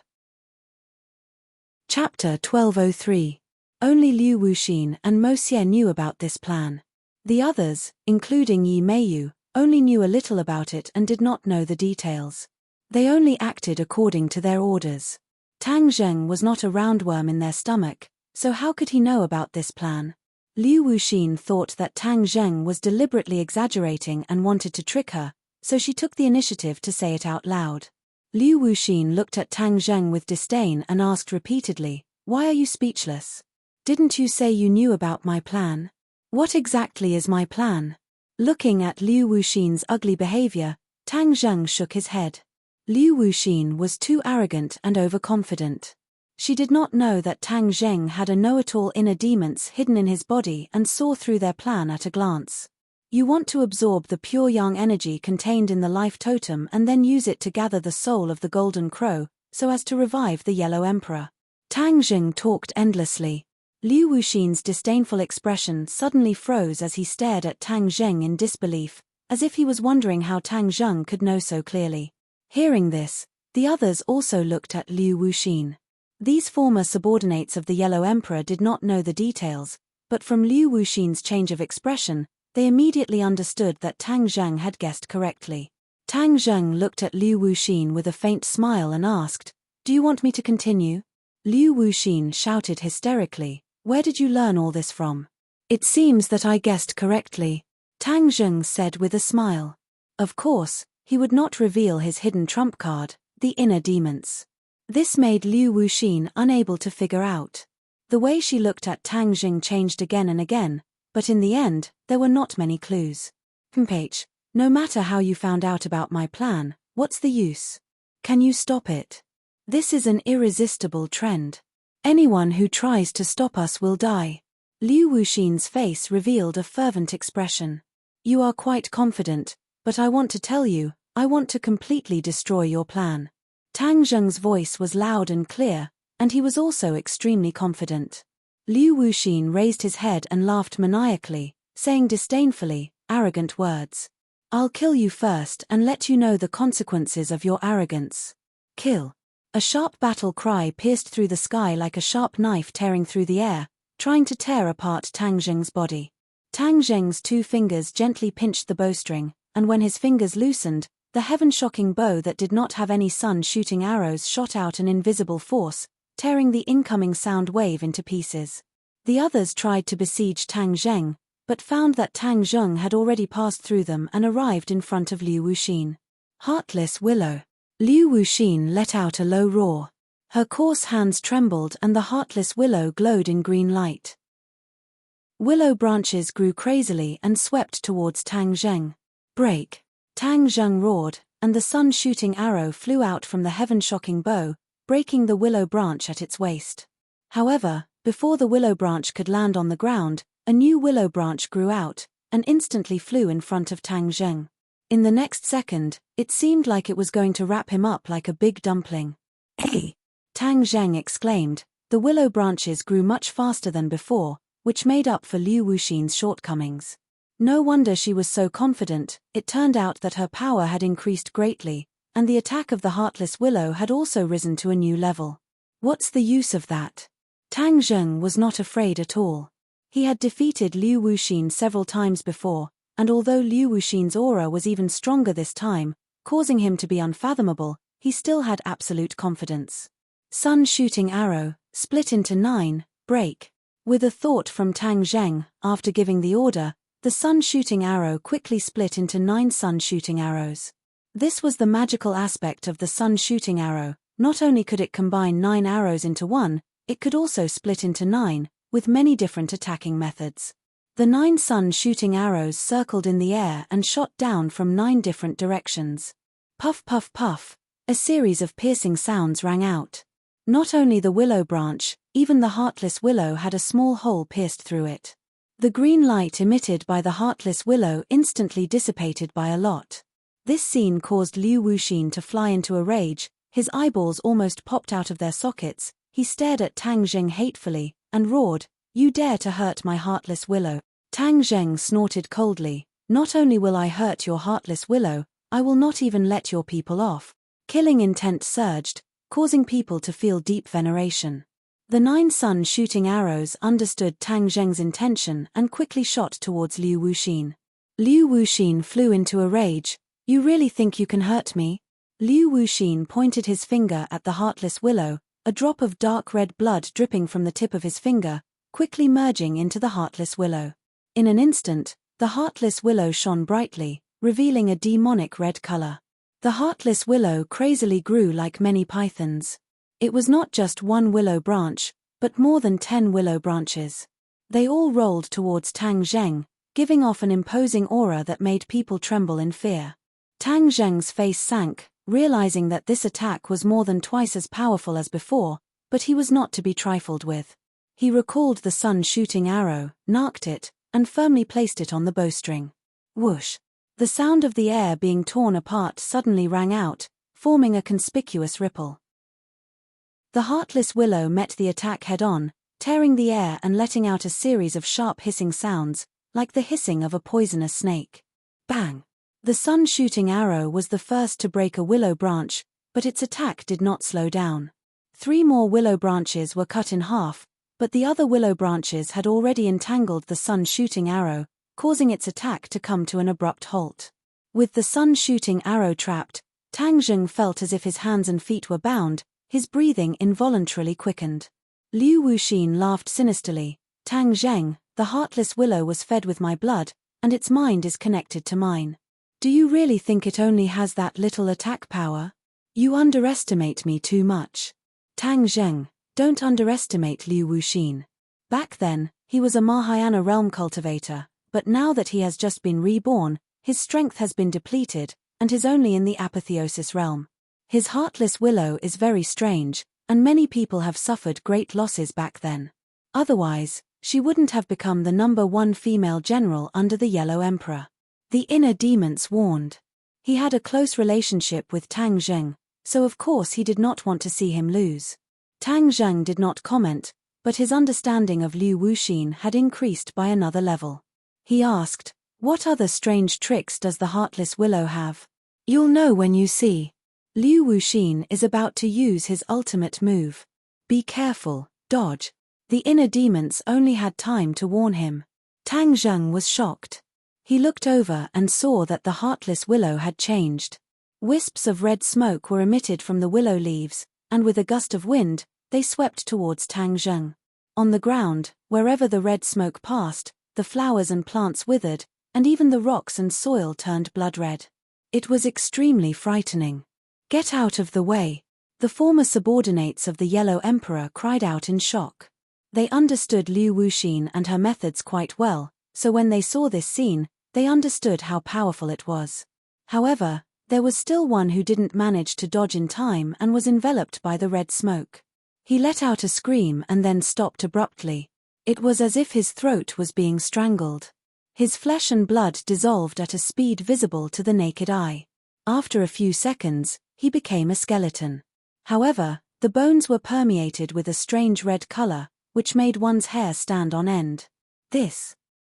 Chapter 1203. Only Liu Wuxin and Mo Xie knew about this plan. The others, including Yi Meiyu, only knew a little about it and did not know the details. They only acted according to their orders. Tang Zheng was not a roundworm in their stomach, so how could he know about this plan? Liu Wuxin thought that Tang Zheng was deliberately exaggerating and wanted to trick her, so she took the initiative to say it out loud. Liu Wuxin looked at Tang Zheng with disdain and asked repeatedly, "Why are you speechless? Didn't you say you knew about my plan? What exactly is my plan?" Looking at Liu Wuxin's ugly behavior, Tang Zheng shook his head. Liu Wuxin was too arrogant and overconfident. She did not know that Tang Zheng had a know-it-all inner demons hidden in his body and saw through their plan at a glance. You want to absorb the pure yang energy contained in the life totem and then use it to gather the soul of the Golden Crow, so as to revive the Yellow Emperor. Tang Zheng talked endlessly. Liu Wuxin's disdainful expression suddenly froze as he stared at Tang Zheng in disbelief, as if he was wondering how Tang Zheng could know so clearly. Hearing this, the others also looked at Liu Wuxin. These former subordinates of the Yellow Emperor did not know the details, but from Liu Wuxin's change of expression, they immediately understood that Tang Zheng had guessed correctly. Tang Zheng looked at Liu Wuxin with a faint smile and asked, "Do you want me to continue?" Liu Wuxin shouted hysterically, "Where did you learn all this from?" "It seems that I guessed correctly," Tang Zheng said with a smile. Of course, he would not reveal his hidden trump card, the inner demons. This made Liu Wuxin unable to figure out. The way she looked at Tang Zheng changed again and again, but in the end, there were not many clues. "H, no matter how you found out about my plan, what's the use? Can you stop it? This is an irresistible trend. Anyone who tries to stop us will die." Liu Wuxin's face revealed a fervent expression. "You are quite confident, but I want to tell you, I want to completely destroy your plan." Tang Zheng's voice was loud and clear, and he was also extremely confident. Liu Wuxin raised his head and laughed maniacally, saying disdainfully, "Arrogant words. I'll kill you first and let you know the consequences of your arrogance. Kill." A sharp battle cry pierced through the sky like a sharp knife tearing through the air, trying to tear apart Tang Zheng's body. Tang Zheng's 2 fingers gently pinched the bowstring, and when his fingers loosened, the heaven-shocking bow that did not have any sun-shooting arrows shot out an invisible force, tearing the incoming sound wave into pieces. The others tried to besiege Tang Zheng, but found that Tang Zheng had already passed through them and arrived in front of Liu Wuxin. Heartless Willow. Liu Wuxin let out a low roar. Her coarse hands trembled and the heartless willow glowed in green light. Willow branches grew crazily and swept towards Tang Zheng. "Break!" Tang Zheng roared, and the sun-shooting arrow flew out from the heaven-shocking bow, breaking the willow branch at its waist. However, before the willow branch could land on the ground, a new willow branch grew out, and instantly flew in front of Tang Zheng. In the next second, it seemed like it was going to wrap him up like a big dumpling. "Hey!" Tang Zheng exclaimed. The willow branches grew much faster than before, which made up for Liu Wuxin's shortcomings. No wonder she was so confident. It turned out that her power had increased greatly, and the attack of the heartless willow had also risen to a new level. What's the use of that? Tang Zheng was not afraid at all. He had defeated Liu Wuxin several times before, and although Liu Wuxin's aura was even stronger this time, causing him to be unfathomable, he still had absolute confidence. Sun-shooting arrow, split into 9, break. With a thought from Tang Zheng, after giving the order, the sun-shooting arrow quickly split into 9 sun-shooting arrows. This was the magical aspect of the sun-shooting arrow. Not only could it combine 9 arrows into one, it could also split into 9, with many different attacking methods. The 9 sun-shooting arrows circled in the air and shot down from 9 different directions. Puff puff puff, a series of piercing sounds rang out. Not only the willow branch, even the heartless willow had a small hole pierced through it. The green light emitted by the heartless willow instantly dissipated by a lot. This scene caused Liu Wuxin to fly into a rage. His eyeballs almost popped out of their sockets. He stared at Tang Zheng hatefully, and roared, "You dare to hurt my heartless willow." Tang Zheng snorted coldly, "Not only will I hurt your heartless willow, I will not even let your people off." Killing intent surged, causing people to feel deep veneration. The 9 sun-shooting arrows understood Tang Zheng's intention and quickly shot towards Liu Wuxin. Liu Wuxin flew into a rage. "You really think you can hurt me?" Liu Wuxin pointed his finger at the heartless willow, a drop of dark red blood dripping from the tip of his finger, quickly merging into the heartless willow. In an instant, the heartless willow shone brightly, revealing a demonic red color. The heartless willow crazily grew like many pythons. It was not just one willow branch, but more than 10 willow branches. They all rolled towards Tang Zheng, giving off an imposing aura that made people tremble in fear. Tang Zheng's face sank, realizing that this attack was more than twice as powerful as before, but he was not to be trifled with. He recalled the sun-shooting arrow, narked it, and firmly placed it on the bowstring. Whoosh! The sound of the air being torn apart suddenly rang out, forming a conspicuous ripple. The heartless willow met the attack head-on, tearing the air and letting out a series of sharp hissing sounds, like the hissing of a poisonous snake. Bang! The sun-shooting arrow was the first to break a willow branch, but its attack did not slow down. 3 more willow branches were cut in half, but the other willow branches had already entangled the sun-shooting arrow, causing its attack to come to an abrupt halt. With the sun-shooting arrow trapped, Tang Zheng felt as if his hands and feet were bound. His breathing involuntarily quickened. Liu Wuxin laughed sinisterly. "Tang Zheng, the heartless willow was fed with my blood, and its mind is connected to mine. Do you really think it only has that little attack power? You underestimate me too much." Tang Zheng, don't underestimate Liu Wuxin. Back then, he was a Mahayana realm cultivator, but now that he has just been reborn, his strength has been depleted, and is only in the apotheosis realm. His heartless willow is very strange, and many people have suffered great losses back then. Otherwise, she wouldn't have become the #1 female general under the Yellow Emperor. The inner demons warned. He had a close relationship with Tang Zheng, so of course he did not want to see him lose. Tang Zheng did not comment, but his understanding of Liu Wuxin had increased by another level. He asked, "What other strange tricks does the Heartless Willow have?" "You'll know when you see. Liu Wuxin is about to use his ultimate move. Be careful, dodge." The inner demons only had time to warn him. Tang Zheng was shocked. He looked over and saw that the Heartless Willow had changed. Wisps of red smoke were emitted from the willow leaves, and with a gust of wind, they swept towards Tang Zheng. On the ground, wherever the red smoke passed, the flowers and plants withered, and even the rocks and soil turned blood red. It was extremely frightening. "Get out of the way!" The former subordinates of the Yellow Emperor cried out in shock. They understood Liu Wuxin and her methods quite well, so when they saw this scene, they understood how powerful it was. However, there was still one who didn't manage to dodge in time and was enveloped by the red smoke. He let out a scream and then stopped abruptly. It was as if his throat was being strangled. His flesh and blood dissolved at a speed visible to the naked eye. After a few seconds, he became a skeleton. However, the bones were permeated with a strange red color, which made one's hair stand on end.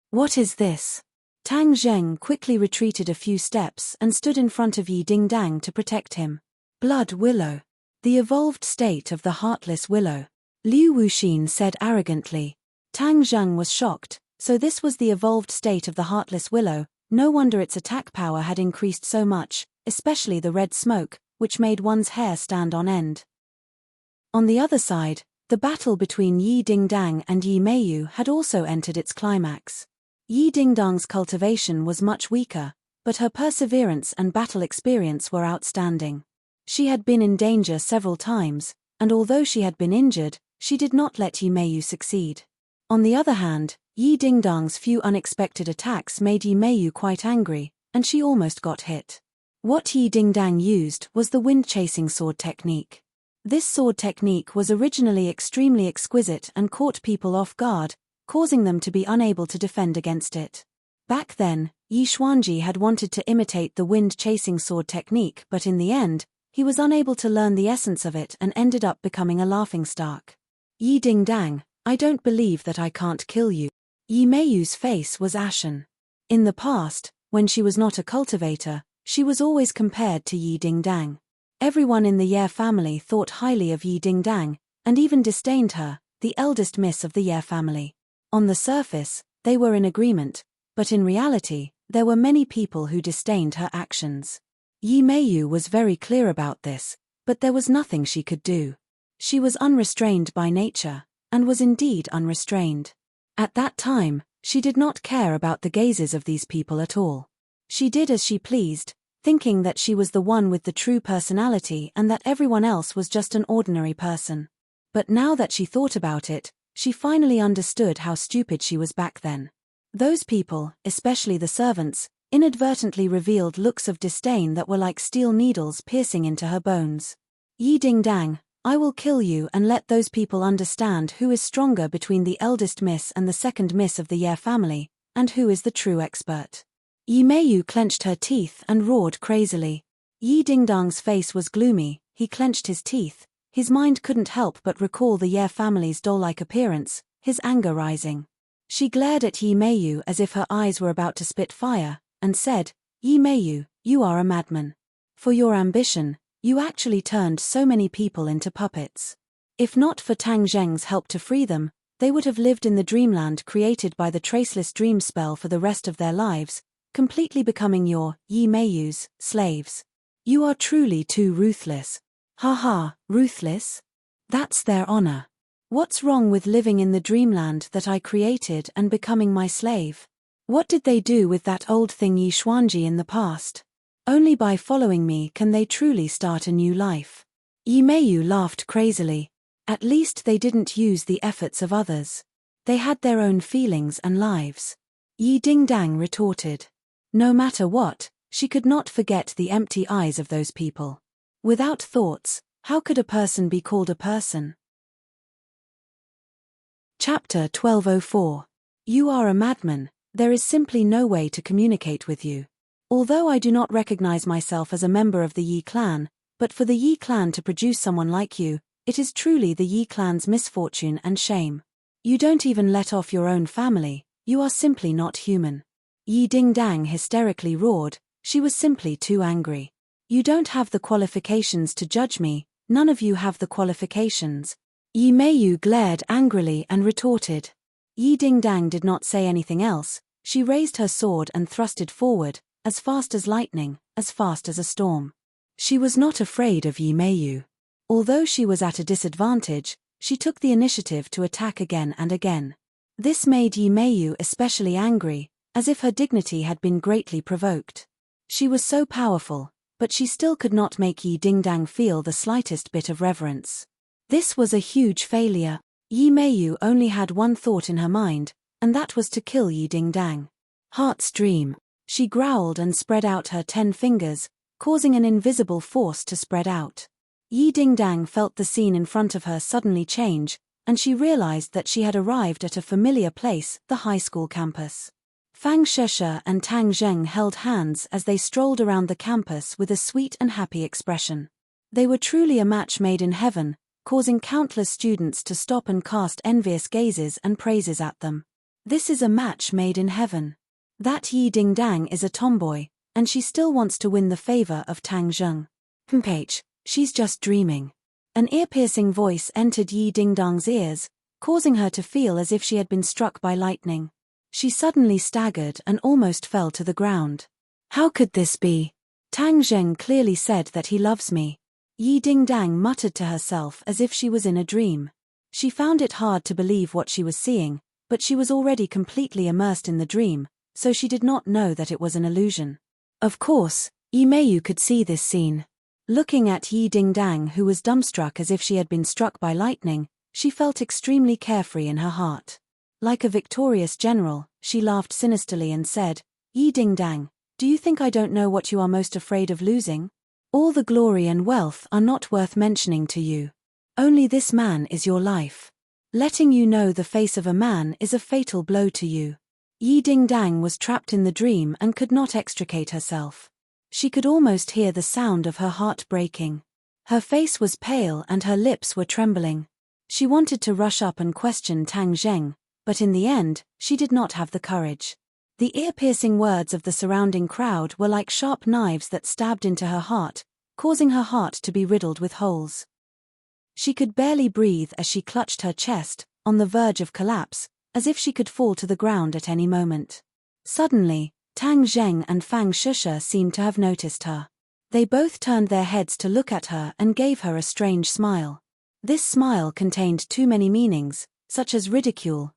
What is this? Tang Zheng quickly retreated a few steps and stood in front of Yi Dingdang to protect him. Blood Willow. The evolved state of the Heartless Willow. Liu Wuxin said arrogantly. Tang Zheng was shocked, so this was the evolved state of the Heartless Willow. No wonder its attack power had increased so much, especially the red smoke, which made one's hair stand on end. On the other side, the battle between Yi Dingdang and Yi Meiyu had also entered its climax. Yi Dingdang's cultivation was much weaker, but her perseverance and battle experience were outstanding. She had been in danger several times, and although she had been injured, she did not let Yi Meiyu succeed. On the other hand, Yi Dingdang's few unexpected attacks made Yi Meiyu quite angry, and she almost got hit. What Yi Dingdang used was the wind-chasing sword technique. This sword technique was originally extremely exquisite and caught people off guard, causing them to be unable to defend against it. Back then, Yi Xuanji had wanted to imitate the wind-chasing sword technique, but in the end, he was unable to learn the essence of it and ended up becoming a laughingstock. "Yi Dingdang, I don't believe that I can't kill you." Yi Meiyu's face was ashen. In the past, when she was not a cultivator, she was always compared to Yi Dingdang. Everyone in the Ye family thought highly of Yi Dingdang, and even disdained her, the eldest miss of the Ye family. On the surface, they were in agreement, but in reality, there were many people who disdained her actions. Yi Meiyu was very clear about this, but there was nothing she could do. She was unrestrained by nature, and was indeed unrestrained. At that time, she did not care about the gazes of these people at all. She did as she pleased, thinking that she was the one with the true personality and that everyone else was just an ordinary person. But now that she thought about it, she finally understood how stupid she was back then. Those people, especially the servants, inadvertently revealed looks of disdain that were like steel needles piercing into her bones. "Yi Dingdang, I will kill you and let those people understand who is stronger between the eldest miss and the second miss of the Ye family, and who is the true expert." Yi Meiyu clenched her teeth and roared crazily. Yi Dingdang's face was gloomy, he clenched his teeth, his mind couldn't help but recall the Ye family's doll-like appearance, his anger rising. She glared at Yi Meiyu as if her eyes were about to spit fire, and said, "Yi Meiyu, you are a madman. For your ambition, you actually turned so many people into puppets. If not for Tang Zheng's help to free them, they would have lived in the dreamland created by the traceless dream spell for the rest of their lives, completely becoming your, Yi Meiyu's, slaves. You are truly too ruthless." "Ha ha, ruthless? That's their honor. What's wrong with living in the dreamland that I created and becoming my slave? What did they do with that old thing Yi Xuanji in the past? Only by following me can they truly start a new life." Yi Meiyu laughed crazily. At least they didn't use the efforts of others. They had their own feelings and lives. Yi Dingdang retorted. No matter what, she could not forget the empty eyes of those people. Without thoughts, how could a person be called a person? Chapter 1204. You are a madman, there is simply no way to communicate with you. Although I do not recognize myself as a member of the Yi clan, but for the Yi clan to produce someone like you, it is truly the Yi clan's misfortune and shame. You don't even let off your own family, you are simply not human. Yi Dingdang hysterically roared, she was simply too angry. You don't have the qualifications to judge me, none of you have the qualifications. Yi Meiyu glared angrily and retorted. Yi Dingdang did not say anything else, she raised her sword and thrusted forward, as fast as lightning, as fast as a storm. She was not afraid of Yi Meiyu. Although she was at a disadvantage, she took the initiative to attack again and again. This made Yi Meiyu especially angry, as if her dignity had been greatly provoked. She was so powerful, but she still could not make Yi Dingdang feel the slightest bit of reverence. This was a huge failure. Yi Meiyu only had one thought in her mind, and that was to kill Yi Dingdang. Heart's dream. She growled and spread out her 10 fingers, causing an invisible force to spread out. Yi Dingdang felt the scene in front of her suddenly change, and she realized that she had arrived at a familiar place, the high school campus. Fang Sheshe and Tang Zheng held hands as they strolled around the campus with a sweet and happy expression. They were truly a match made in heaven, causing countless students to stop and cast envious gazes and praises at them. This is a match made in heaven. That Yi Dingdang is a tomboy, and she still wants to win the favor of Tang Zheng. She's just dreaming. An ear-piercing voice entered Yi Dingdang's ears, causing her to feel as if she had been struck by lightning. She suddenly staggered and almost fell to the ground. How could this be? Tang Zheng clearly said that he loves me. Yi Dingdang muttered to herself as if she was in a dream. She found it hard to believe what she was seeing, but she was already completely immersed in the dream, so she did not know that it was an illusion. Of course, Yi Meiyu could see this scene. Looking at Yi Dingdang, who was dumbstruck as if she had been struck by lightning, she felt extremely carefree in her heart. Like a victorious general, she laughed sinisterly and said, Yi Dingdang, do you think I don't know what you are most afraid of losing? All the glory and wealth are not worth mentioning to you. Only this man is your life. Letting you know the face of a man is a fatal blow to you. Yi Dingdang was trapped in the dream and could not extricate herself. She could almost hear the sound of her heart breaking. Her face was pale and her lips were trembling. She wanted to rush up and question Tang Zheng, but in the end, she did not have the courage. The ear-piercing words of the surrounding crowd were like sharp knives that stabbed into her heart, causing her heart to be riddled with holes. She could barely breathe as she clutched her chest, on the verge of collapse, as if she could fall to the ground at any moment. Suddenly, Tang Zheng and Fang Sheshe seemed to have noticed her. They both turned their heads to look at her and gave her a strange smile. This smile contained too many meanings, such as ridicule,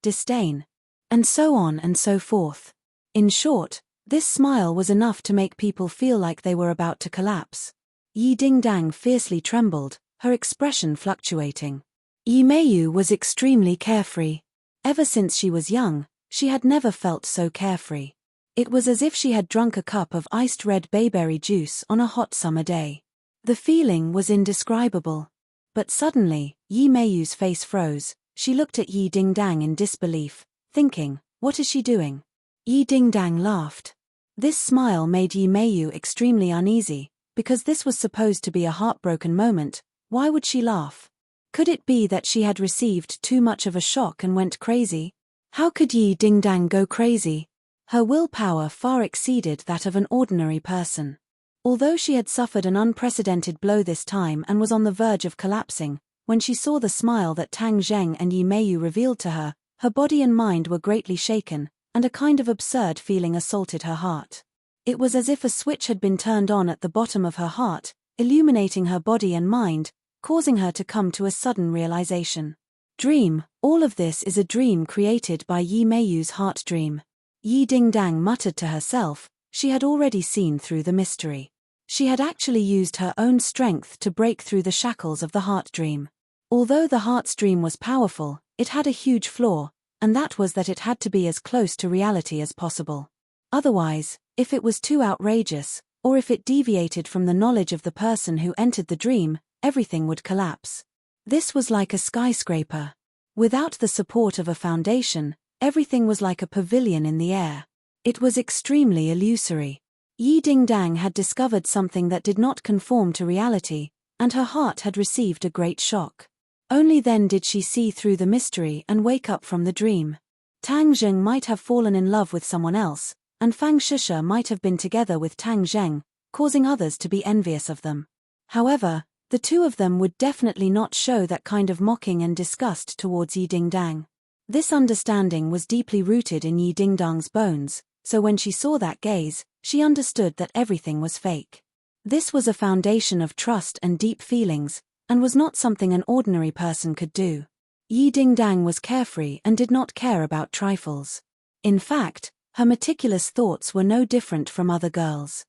disdain, and so on and so forth. In short, this smile was enough to make people feel like they were about to collapse. Yi Dingdang fiercely trembled, her expression fluctuating. Yi Meiyu was extremely carefree. Ever since she was young, she had never felt so carefree. It was as if she had drunk a cup of iced red bayberry juice on a hot summer day. The feeling was indescribable. But suddenly, Yi Meiyu's face froze. She looked at Yi Dingdang in disbelief, thinking, what is she doing? Yi Dingdang laughed. This smile made Yi Meiyu extremely uneasy, because this was supposed to be a heartbroken moment. Why would she laugh? Could it be that she had received too much of a shock and went crazy? How could Yi Dingdang go crazy? Her willpower far exceeded that of an ordinary person. Although she had suffered an unprecedented blow this time and was on the verge of collapsing, when she saw the smile that Tang Zheng and Yi Meiyu revealed to her, her body and mind were greatly shaken, and a kind of absurd feeling assaulted her heart. It was as if a switch had been turned on at the bottom of her heart, illuminating her body and mind, causing her to come to a sudden realization. Dream, all of this is a dream created by Yi Meiyu's heart dream. Yi Dingdang muttered to herself, she had already seen through the mystery. She had actually used her own strength to break through the shackles of the heart dream. Although the heart's dream was powerful, it had a huge flaw, and that was that it had to be as close to reality as possible. Otherwise, if it was too outrageous, or if it deviated from the knowledge of the person who entered the dream, everything would collapse. This was like a skyscraper. Without the support of a foundation, everything was like a pavilion in the air. It was extremely illusory. Yi Dingdang had discovered something that did not conform to reality, and her heart had received a great shock. Only then did she see through the mystery and wake up from the dream. Tang Zheng might have fallen in love with someone else, and Fang Shisha might have been together with Tang Zheng, causing others to be envious of them. However, the two of them would definitely not show that kind of mocking and disgust towards Yi Dingdang. This understanding was deeply rooted in Yi Dingdang's bones, so when she saw that gaze, she understood that everything was fake. This was a foundation of trust and deep feelings, and was not something an ordinary person could do. Yi Dingdang was carefree and did not care about trifles. In fact, her meticulous thoughts were no different from other girls.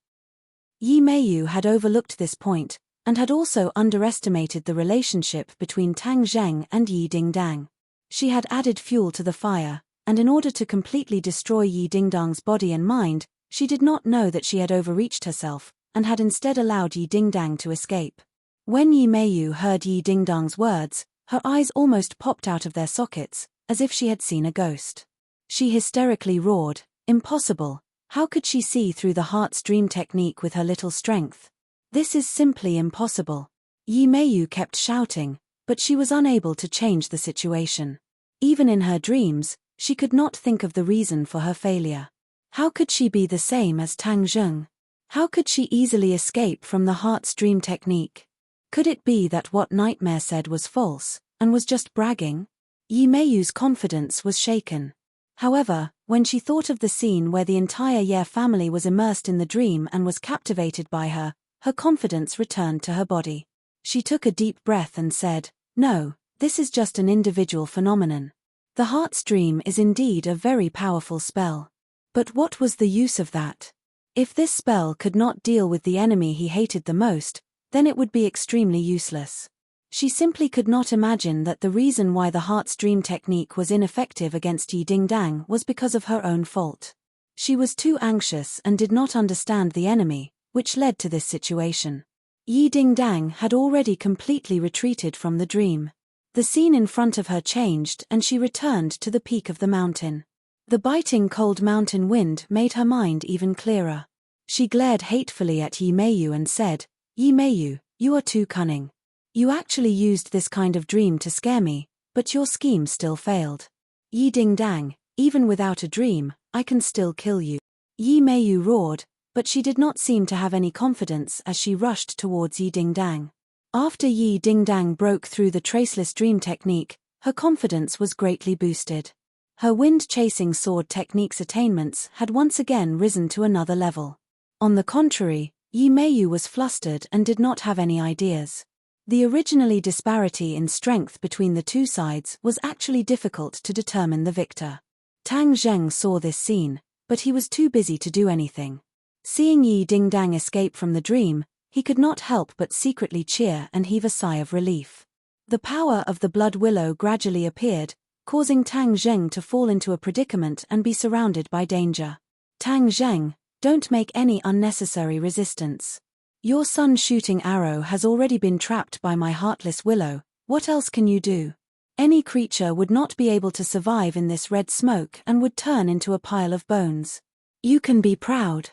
Yi Meiyu had overlooked this point, and had also underestimated the relationship between Tang Zheng and Yi Dingdang. She had added fuel to the fire, and in order to completely destroy Yi Dingdang's body and mind, she did not know that she had overreached herself, and had instead allowed Yi Dingdang to escape. When Yi Meiyu heard Yi Dingdang's words, her eyes almost popped out of their sockets, as if she had seen a ghost. She hysterically roared, "Impossible! How could she see through the heart's dream technique with her little strength? This is simply impossible." Yi Meiyu kept shouting, but she was unable to change the situation. Even in her dreams, she could not think of the reason for her failure. How could she be the same as Tang Zheng? How could she easily escape from the heart's dream technique? Could it be that what Nightmare said was false, and was just bragging? Yi Meiyu's confidence was shaken. However, when she thought of the scene where the entire Ye family was immersed in the dream and was captivated by her, her confidence returned to her body. She took a deep breath and said, "No, this is just an individual phenomenon. The heart's dream is indeed a very powerful spell. But what was the use of that? If this spell could not deal with the enemy he hated the most, then it would be extremely useless." She simply could not imagine that the reason why the heart's dream technique was ineffective against Yi Dingdang was because of her own fault. She was too anxious and did not understand the enemy, which led to this situation. Yi Dingdang had already completely retreated from the dream. The scene in front of her changed and she returned to the peak of the mountain. The biting cold mountain wind made her mind even clearer. She glared hatefully at Yi Meiyu and said, "Yi Meiyu, you are too cunning. You actually used this kind of dream to scare me, but your scheme still failed. Yi Dingdang, even without a dream, I can still kill you." Yi Meiyu roared, but she did not seem to have any confidence as she rushed towards Yi Dingdang. After Yi Dingdang broke through the traceless dream technique, her confidence was greatly boosted. Her wind-chasing sword technique's attainments had once again risen to another level. On the contrary, Yi Meiyu was flustered and did not have any ideas. The originally disparity in strength between the two sides was actually difficult to determine the victor. Tang Zheng saw this scene, but he was too busy to do anything. Seeing Yi Dingdang escape from the dream, he could not help but secretly cheer and heave a sigh of relief. The power of the blood willow gradually appeared, causing Tang Zheng to fall into a predicament and be surrounded by danger. "Tang Zheng, don't make any unnecessary resistance. Your sun-shooting arrow has already been trapped by my heartless willow. What else can you do? Any creature would not be able to survive in this red smoke and would turn into a pile of bones. You can be proud."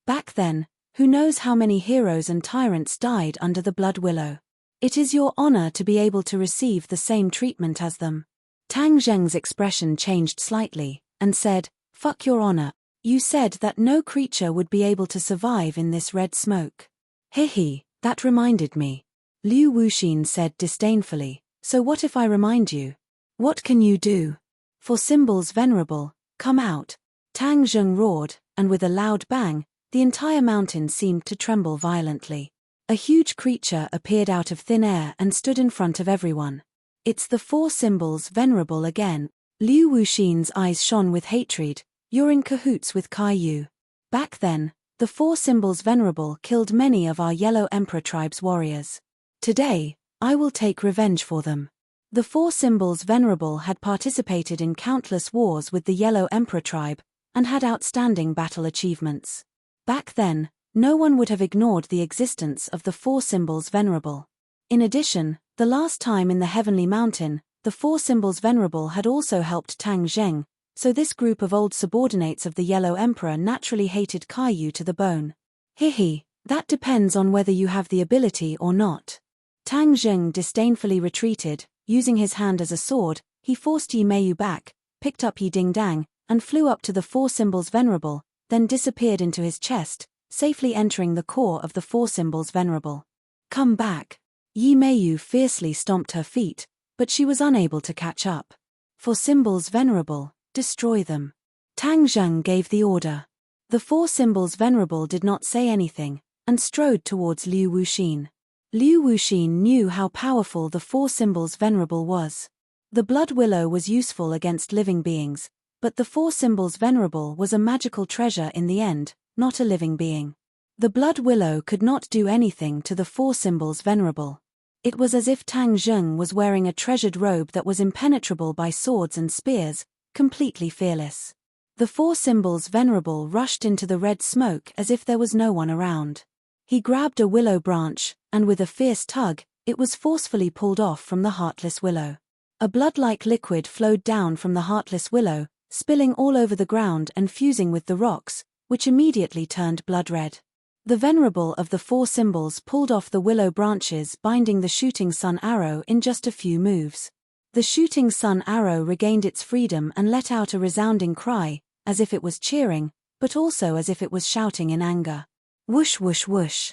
Back then, who knows how many heroes and tyrants died under the blood willow. It is your honor to be able to receive the same treatment as them. Tang Zheng's expression changed slightly, and said, "Fuck your honor. You said that no creature would be able to survive in this red smoke." "Hehe, that reminded me." Liu Wuxin said disdainfully, "So what if I remind you? What can you do? For symbols venerable, come out." Tang Zheng roared, and with a loud bang, the entire mountain seemed to tremble violently. A huge creature appeared out of thin air and stood in front of everyone. "It's the four symbols venerable again." Liu Wuxin's eyes shone with hatred. "You're in cahoots with Kai. Back then, the four symbols venerable killed many of our Yellow Emperor tribe's warriors. Today, I will take revenge for them." The four symbols venerable had participated in countless wars with the Yellow Emperor tribe, and had outstanding battle achievements. Back then, no one would have ignored the existence of the four symbols venerable. In addition, the last time in the Heavenly Mountain, the four symbols venerable had also helped Tang Zheng, so this group of old subordinates of the Yellow Emperor naturally hated Kai to the bone. "Hehe, that depends on whether you have the ability or not. Tang Zheng disdainfully retreated, using his hand as a sword. He forced Yi Meiyu back, picked up Yi Dingdang, and flew up to the four symbols venerable, then disappeared into his chest, safely entering the core of the four symbols venerable. Come back. Yi Meiyu fiercely stomped her feet, but she was unable to catch up. Four symbols venerable, destroy them. Tang Zheng gave the order. The four symbols venerable did not say anything, and strode towards Liu Wuxin. Liu Wuxin knew how powerful the four symbols venerable was. The blood willow was useful against living beings, but the four symbols venerable was a magical treasure in the end, not a living being. The blood willow could not do anything to the four symbols venerable. It was as if Tang Zheng was wearing a treasured robe that was impenetrable by swords and spears, completely fearless. The four symbols venerable rushed into the red smoke as if there was no one around. He grabbed a willow branch, and with a fierce tug, it was forcefully pulled off from the heartless willow. A blood-like liquid flowed down from the heartless willow, spilling all over the ground and fusing with the rocks, which immediately turned blood-red. The venerable of the four symbols pulled off the willow branches binding the shooting sun arrow in just a few moves. The shooting sun arrow regained its freedom and let out a resounding cry, as if it was cheering, but also as if it was shouting in anger. Whoosh whoosh whoosh.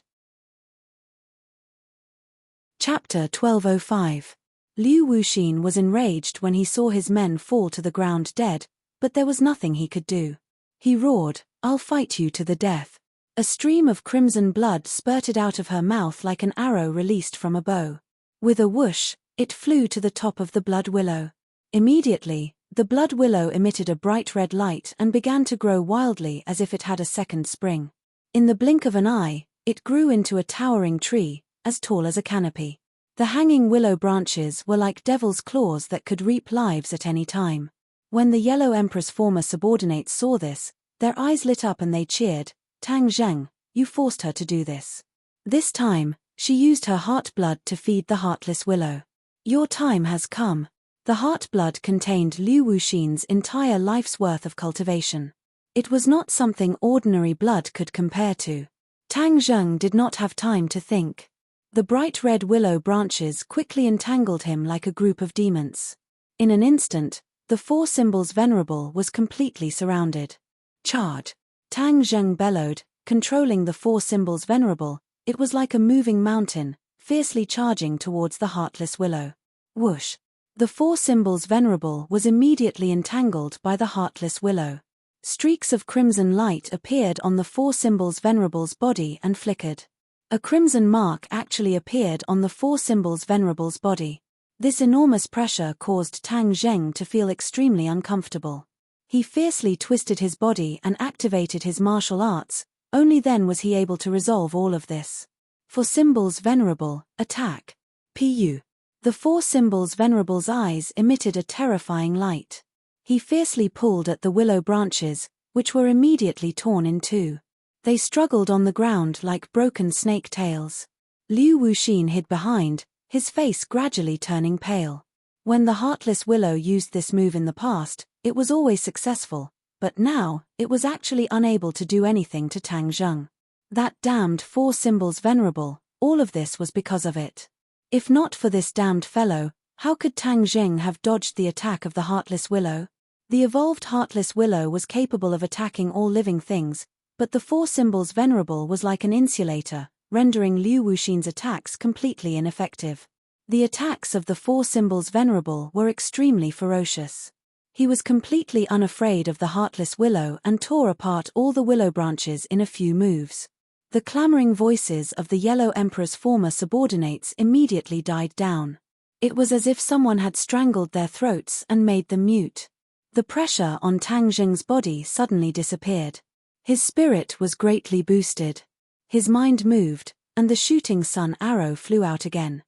Chapter 1205. Liu Wuxin was enraged when he saw his men fall to the ground dead, but there was nothing he could do. He roared, "I'll fight you to the death." A stream of crimson blood spurted out of her mouth like an arrow released from a bow. With a whoosh, it flew to the top of the blood willow. Immediately, the blood willow emitted a bright red light and began to grow wildly as if it had a second spring. In the blink of an eye, it grew into a towering tree, as tall as a canopy. The hanging willow branches were like devil's claws that could reap lives at any time. When the Yellow Emperor's former subordinates saw this, their eyes lit up and they cheered, "Tang Zheng, you forced her to do this. This time, she used her heart blood to feed the heartless willow. Your time has come." The heart blood contained Liu Wuxin's entire life's worth of cultivation. It was not something ordinary blood could compare to. Tang Zheng did not have time to think. The bright red willow branches quickly entangled him like a group of demons. In an instant, the four symbols venerable was completely surrounded. Charge! Tang Zheng bellowed, controlling the four symbols venerable. It was like a moving mountain, fiercely charging towards the heartless willow. Whoosh! The four symbols venerable was immediately entangled by the heartless willow. Streaks of crimson light appeared on the four symbols venerable's body and flickered. A crimson mark actually appeared on the four symbols venerable's body. This enormous pressure caused Tang Zheng to feel extremely uncomfortable. He fiercely twisted his body and activated his martial arts. Only then was he able to resolve all of this. For symbols venerable, attack. Pu. The four symbols venerable's eyes emitted a terrifying light. He fiercely pulled at the willow branches, which were immediately torn in two. They struggled on the ground like broken snake tails. Liu Wuxin hid behind, his face gradually turning pale. When the heartless willow used this move in the past, it was always successful, but now, it was actually unable to do anything to Tang Zheng. That damned four symbols venerable, all of this was because of it. If not for this damned fellow, how could Tang Zheng have dodged the attack of the heartless willow? The evolved heartless willow was capable of attacking all living things, but the four symbols venerable was like an insulator, rendering Liu Wuxin's attacks completely ineffective. The attacks of the four symbols venerable were extremely ferocious. He was completely unafraid of the heartless willow and tore apart all the willow branches in a few moves. The clamoring voices of the Yellow Emperor's former subordinates immediately died down. It was as if someone had strangled their throats and made them mute. The pressure on Tang Zheng's body suddenly disappeared. His spirit was greatly boosted. His mind moved, and the shooting sun arrow flew out again.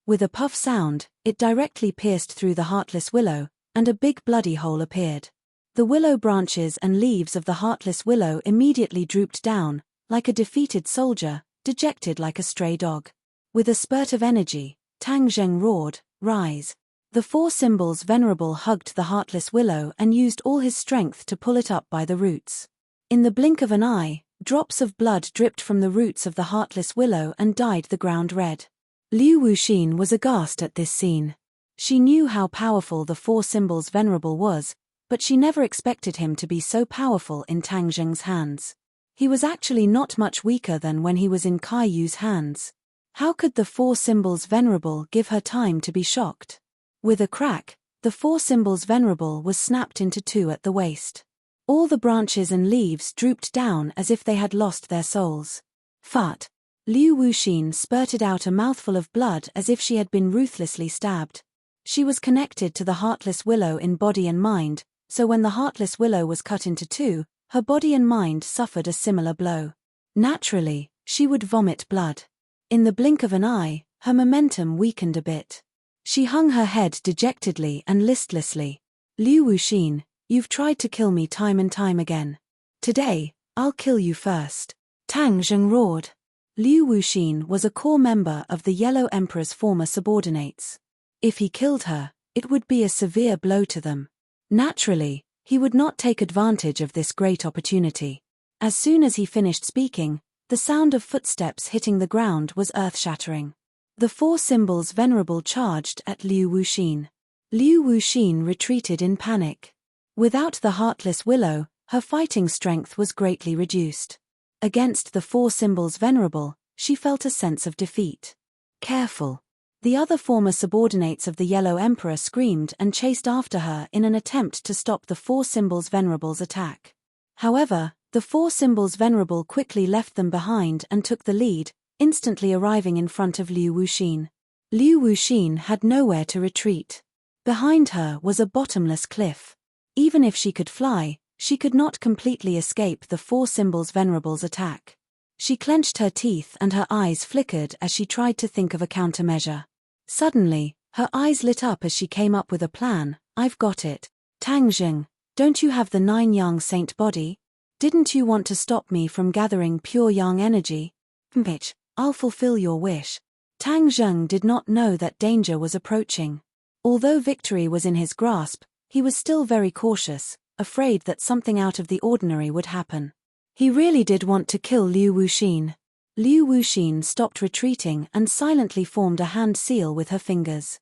With a puff sound, it directly pierced through the heartless willow, and a big bloody hole appeared. The willow branches and leaves of the heartless willow immediately drooped down, like a defeated soldier, dejected like a stray dog. With a spurt of energy, Tang Zheng roared, "Rise!" The four symbols venerable hugged the heartless willow and used all his strength to pull it up by the roots. In the blink of an eye, drops of blood dripped from the roots of the heartless willow and dyed the ground red. Liu Wuxin was aghast at this scene. She knew how powerful the Four Symbols Venerable was, but she never expected him to be so powerful in Tang Zheng's hands. He was actually not much weaker than when he was in Kai Yu's hands. How could the Four Symbols Venerable give her time to be shocked? With a crack, the Four Symbols Venerable was snapped into two at the waist. All the branches and leaves drooped down as if they had lost their souls. Fart! Liu Wuxin spurted out a mouthful of blood as if she had been ruthlessly stabbed. She was connected to the Heartless Willow in body and mind, so when the Heartless Willow was cut into two, her body and mind suffered a similar blow. Naturally, she would vomit blood. In the blink of an eye, her momentum weakened a bit. She hung her head dejectedly and listlessly. Liu Wuxin, you've tried to kill me time and time again. Today, I'll kill you first. Tang Zheng roared. Liu Wuxin was a core member of the Yellow Emperor's former subordinates. If he killed her, it would be a severe blow to them. Naturally, he would not take advantage of this great opportunity. As soon as he finished speaking, the sound of footsteps hitting the ground was earth-shattering. The Four Symbols Venerable charged at Liu Wuxin. Liu Wuxin retreated in panic. Without the Heartless Willow, her fighting strength was greatly reduced. Against the Four Symbols Venerable, she felt a sense of defeat. Careful! The other former subordinates of the Yellow Emperor screamed and chased after her in an attempt to stop the Four Symbols Venerable's attack. However, the Four Symbols Venerable quickly left them behind and took the lead, instantly arriving in front of Liu Wuxin. Liu Wuxin had nowhere to retreat. Behind her was a bottomless cliff. Even if she could fly, she could not completely escape the Four Symbols Venerable's attack. She clenched her teeth and her eyes flickered as she tried to think of a countermeasure. Suddenly, her eyes lit up as she came up with a plan. I've got it. Tang Zheng, don't you have the 9 Yang Saint body? Didn't you want to stop me from gathering pure Yang energy? Bitch, I'll fulfill your wish. Tang Zheng did not know that danger was approaching. Although victory was in his grasp, he was still very cautious, afraid that something out of the ordinary would happen. He really did want to kill Liu Wuxin. Liu Wuxin stopped retreating and silently formed a hand seal with her fingers.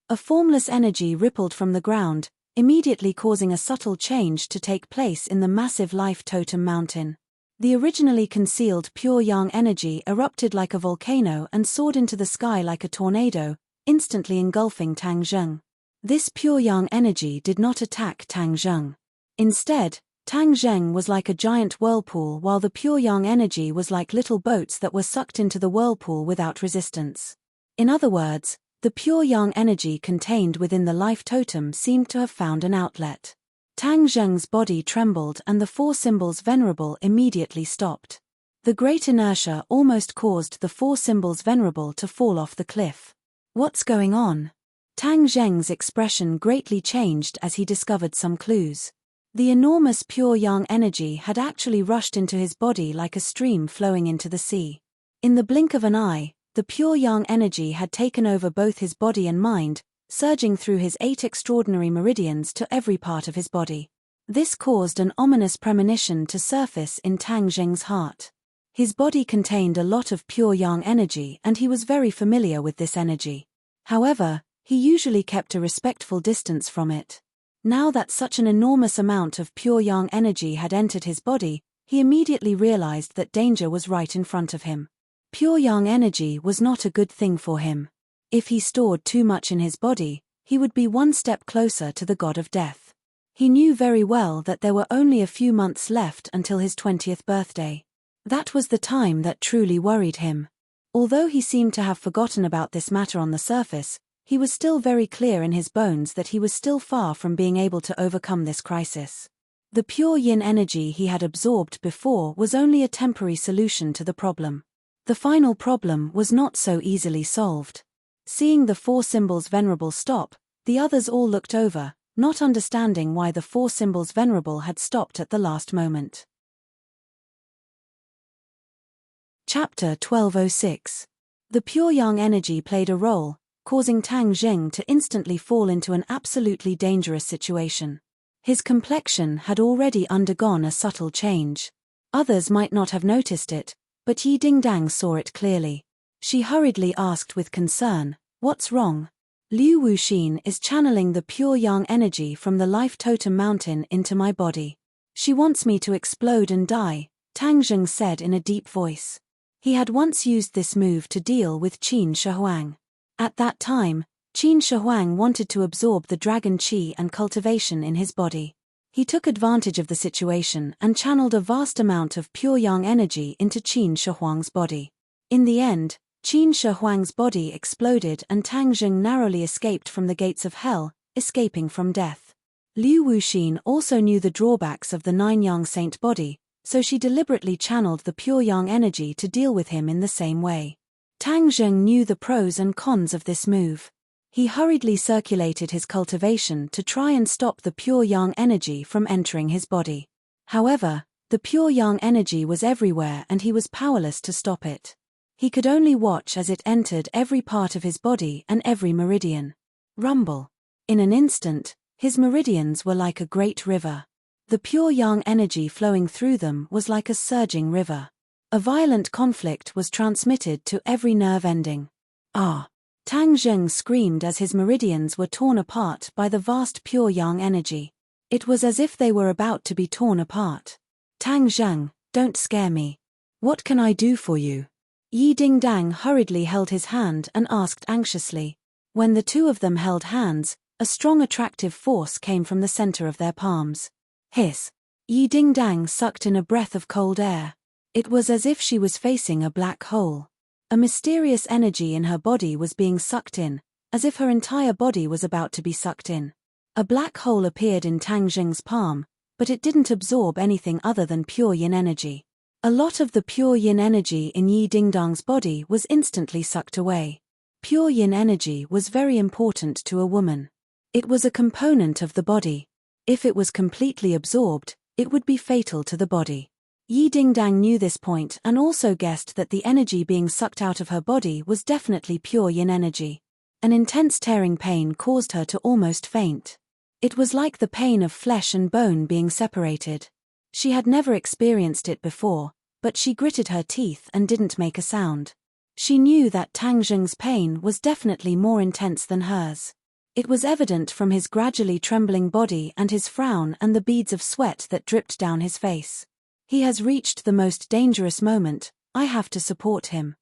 A formless energy rippled from the ground, immediately causing a subtle change to take place in the massive life totem mountain. The originally concealed pure Yang energy erupted like a volcano and soared into the sky like a tornado, instantly engulfing Tang Zheng. This pure Yang energy did not attack Tang Zheng. Instead, Tang Zheng was like a giant whirlpool while the pure Yang energy was like little boats that were sucked into the whirlpool without resistance. In other words, the pure Yang energy contained within the life totem seemed to have found an outlet. Tang Zheng's body trembled and the Four Symbols Venerable immediately stopped. The great inertia almost caused the Four Symbols Venerable to fall off the cliff. What's going on? Tang Zheng's expression greatly changed as he discovered some clues. The enormous pure Yang energy had actually rushed into his body like a stream flowing into the sea. In the blink of an eye, the pure Yang energy had taken over both his body and mind, surging through his 8 extraordinary meridians to every part of his body. This caused an ominous premonition to surface in Tang Zheng's heart. His body contained a lot of pure Yang energy and he was very familiar with this energy. However, he usually kept a respectful distance from it. Now that such an enormous amount of pure Yang energy had entered his body, he immediately realized that danger was right in front of him. Pure Yang energy was not a good thing for him. If he stored too much in his body, he would be one step closer to the god of death. He knew very well that there were only a few months left until his 20th birthday. That was the time that truly worried him. Although he seemed to have forgotten about this matter on the surface, he was still very clear in his bones that he was still far from being able to overcome this crisis. The pure yin energy he had absorbed before was only a temporary solution to the problem. The final problem was not so easily solved. Seeing the Four Symbols Venerable stop, the others all looked over, not understanding why the Four Symbols Venerable had stopped at the last moment. Chapter 1206. The pure Yang energy played a role, causing Tang Zheng to instantly fall into an absolutely dangerous situation. His complexion had already undergone a subtle change. Others might not have noticed it, but Yi Dingdang saw it clearly. She hurriedly asked with concern, "What's wrong?" Liu Wuxin is channeling the pure yang energy from the life totem mountain into my body. She wants me to explode and die, Tang Zheng said in a deep voice. He had once used this move to deal with Qin Shi Huang. At that time, Qin Shi Huang wanted to absorb the dragon qi and cultivation in his body. He took advantage of the situation and channeled a vast amount of pure yang energy into Qin Shi Huang's body. In the end, Qin Shi Huang's body exploded and Tang Zheng narrowly escaped from the gates of hell, escaping from death. Liu Wuxin also knew the drawbacks of the nine-yang saint body, so she deliberately channeled the pure yang energy to deal with him in the same way. Tang Zheng knew the pros and cons of this move. He hurriedly circulated his cultivation to try and stop the pure yang energy from entering his body. However, the pure yang energy was everywhere and he was powerless to stop it. He could only watch as it entered every part of his body and every meridian. Rumble. In an instant, his meridians were like a great river. The pure yang energy flowing through them was like a surging river. A violent conflict was transmitted to every nerve ending. Ah! Tang Zheng screamed as his meridians were torn apart by the vast pure yang energy. It was as if they were about to be torn apart. Tang Zheng, don't scare me. What can I do for you? Yi Dingdang hurriedly held his hand and asked anxiously. When the two of them held hands, a strong attractive force came from the center of their palms. Hiss! Yi Dingdang sucked in a breath of cold air. It was as if she was facing a black hole. A mysterious energy in her body was being sucked in, as if her entire body was about to be sucked in. A black hole appeared in Tang Zheng's palm, but it didn't absorb anything other than pure yin energy. A lot of the pure yin energy in Yi Dingdang's body was instantly sucked away. Pure yin energy was very important to a woman. It was a component of the body. If it was completely absorbed, it would be fatal to the body. Yi Dingdang knew this point and also guessed that the energy being sucked out of her body was definitely pure yin energy. An intense tearing pain caused her to almost faint. It was like the pain of flesh and bone being separated. She had never experienced it before, but she gritted her teeth and didn't make a sound. She knew that Tang Zheng's pain was definitely more intense than hers. It was evident from his gradually trembling body and his frown and the beads of sweat that dripped down his face. He has reached the most dangerous moment, I have to support him.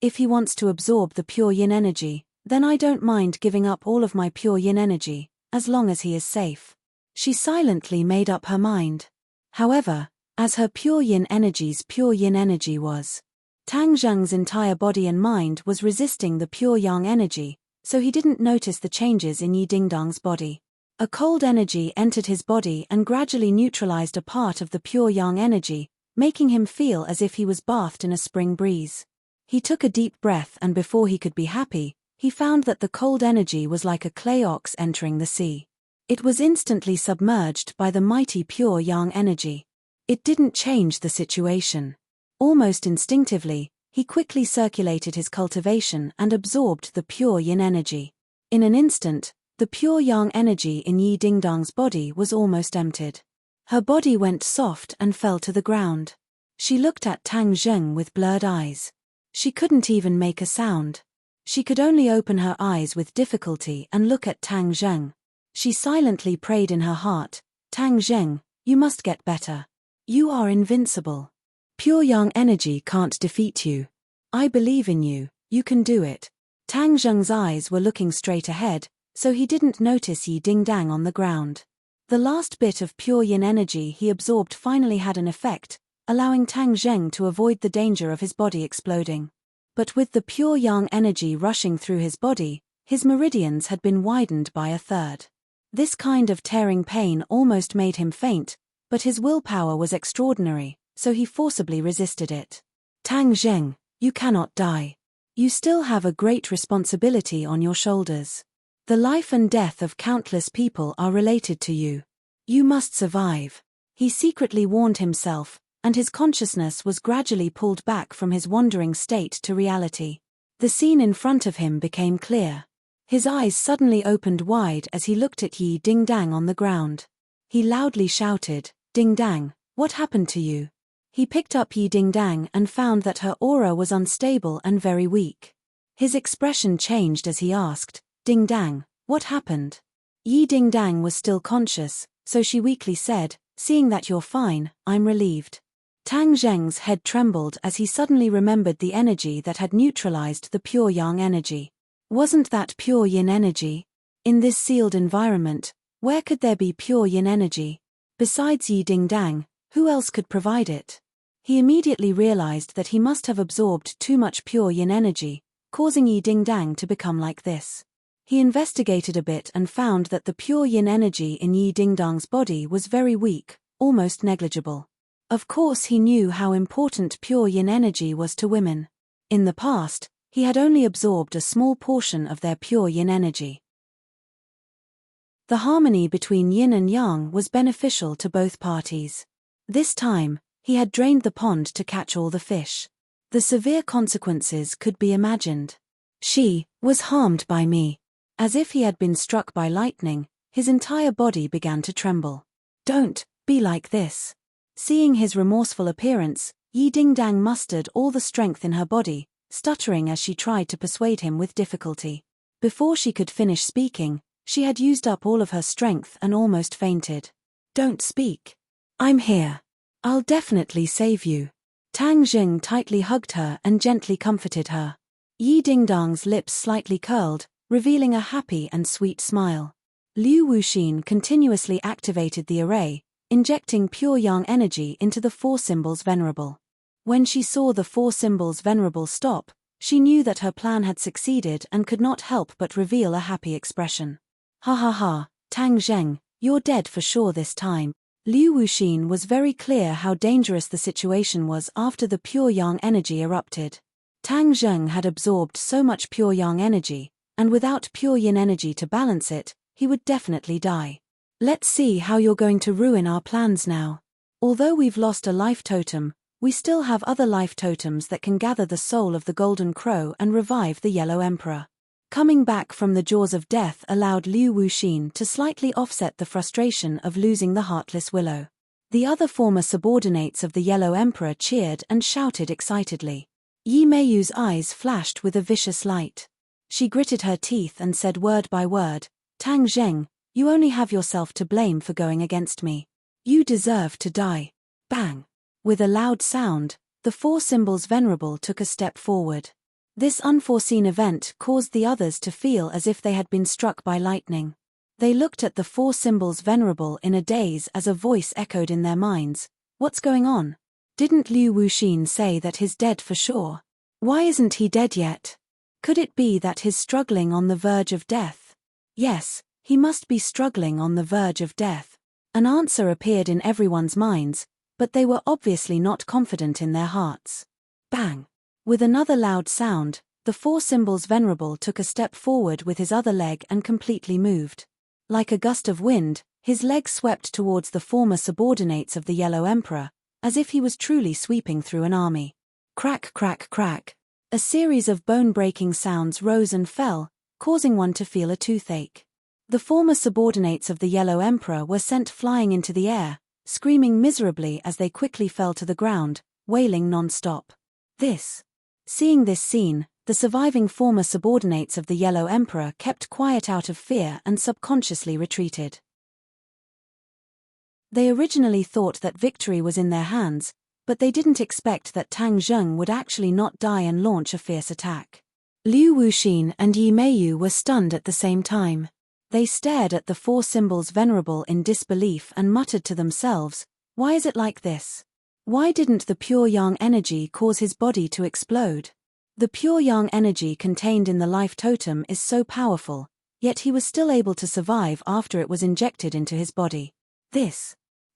If he wants to absorb the pure yin energy, then I don't mind giving up all of my pure yin energy, as long as he is safe. She silently made up her mind. However, as her pure yin energy was. Tang Zheng's entire body and mind was resisting the pure yang energy, so he didn't notice the changes in Yi Dingdang's body. A cold energy entered his body and gradually neutralized a part of the pure yang energy, making him feel as if he was bathed in a spring breeze. He took a deep breath and before he could be happy, he found that the cold energy was like a clay ox entering the sea. It was instantly submerged by the mighty pure yang energy. It didn't change the situation. Almost instinctively, he quickly circulated his cultivation and absorbed the pure yin energy. In an instant, the pure yang energy in Yi Dingdang's body was almost emptied. Her body went soft and fell to the ground. She looked at Tang Zheng with blurred eyes. She couldn't even make a sound. She could only open her eyes with difficulty and look at Tang Zheng. She silently prayed in her heart, Tang Zheng, you must get better. You are invincible. Pure yang energy can't defeat you. I believe in you, you can do it. Tang Zheng's eyes were looking straight ahead, so he didn't notice Yi Dingdang on the ground. The last bit of pure yin energy he absorbed finally had an effect, allowing Tang Zheng to avoid the danger of his body exploding. But with the pure yang energy rushing through his body, his meridians had been widened by a third. This kind of tearing pain almost made him faint, but his willpower was extraordinary, so he forcibly resisted it. Tang Zheng, you cannot die. You still have a great responsibility on your shoulders. The life and death of countless people are related to you. You must survive. He secretly warned himself, and his consciousness was gradually pulled back from his wandering state to reality. The scene in front of him became clear. His eyes suddenly opened wide as he looked at Yi Dingdang on the ground. He loudly shouted, Dingdang, what happened to you? He picked up Yi Dingdang and found that her aura was unstable and very weak. His expression changed as he asked, "Dingdang, what happened?" Yi Dingdang was still conscious, so she weakly said, "Seeing that you're fine, I'm relieved." Tang Zheng's head trembled as he suddenly remembered the energy that had neutralized the pure yang energy. Wasn't that pure yin energy? In this sealed environment, where could there be pure yin energy? Besides Yi Dingdang, who else could provide it? He immediately realized that he must have absorbed too much pure yin energy, causing Yi Dingdang to become like this. He investigated a bit and found that the pure yin energy in Yi Dingdang's body was very weak, almost negligible. Of course he knew how important pure yin energy was to women. In the past, he had only absorbed a small portion of their pure yin energy. The harmony between yin and yang was beneficial to both parties. This time, he had drained the pond to catch all the fish. The severe consequences could be imagined. She was harmed by me. As if he had been struck by lightning, his entire body began to tremble. "Don't be like this." Seeing his remorseful appearance, Yi Dingdang mustered all the strength in her body, stuttering as she tried to persuade him with difficulty. Before she could finish speaking, she had used up all of her strength and almost fainted. "Don't speak. I'm here. I'll definitely save you." Tang Jing tightly hugged her and gently comforted her. Yi Dingdang's lips slightly curled, revealing a happy and sweet smile. Liu Wuxin continuously activated the array, injecting pure yang energy into the four symbols venerable. When she saw the four symbols venerable stop, she knew that her plan had succeeded and could not help but reveal a happy expression. "Ha ha ha, Tang Zheng, you're dead for sure this time." Liu Wuxin was very clear how dangerous the situation was after the pure yang energy erupted. Tang Zheng had absorbed so much pure yang energy, and without pure yin energy to balance it, he would definitely die. "Let's see how you're going to ruin our plans now. Although we've lost a life totem, we still have other life totems that can gather the soul of the Golden Crow and revive the Yellow Emperor." Coming back from the jaws of death allowed Liu Wuxin to slightly offset the frustration of losing the heartless willow. The other former subordinates of the Yellow Emperor cheered and shouted excitedly. Yi Meiyu's eyes flashed with a vicious light. She gritted her teeth and said word by word, "Tang Zheng, you only have yourself to blame for going against me. You deserve to die." Bang! With a loud sound, the four symbols venerable took a step forward. This unforeseen event caused the others to feel as if they had been struck by lightning. They looked at the four symbols venerable in a daze as a voice echoed in their minds, "What's going on? Didn't Liu Wuxin say that he's dead for sure? Why isn't he dead yet? Could it be that he's struggling on the verge of death? Yes, he must be struggling on the verge of death." An answer appeared in everyone's minds, but they were obviously not confident in their hearts. Bang! With another loud sound, the four symbols venerable took a step forward with his other leg and completely moved. Like a gust of wind, his leg swept towards the former subordinates of the Yellow Emperor, as if he was truly sweeping through an army. Crack, crack, crack. A series of bone-breaking sounds rose and fell, causing one to feel a toothache. The former subordinates of the Yellow Emperor were sent flying into the air, screaming miserably as they quickly fell to the ground, wailing non-stop. Seeing this scene, the surviving former subordinates of the Yellow Emperor kept quiet out of fear and subconsciously retreated. They originally thought that victory was in their hands, but they didn't expect that Tang Zheng would actually not die and launch a fierce attack. Liu Wuxin and Yi Meiyu were stunned at the same time. They stared at the four symbols venerable in disbelief and muttered to themselves, "Why is it like this? Why didn't the pure yang energy cause his body to explode?" The pure yang energy contained in the life totem is so powerful, yet he was still able to survive after it was injected into his body.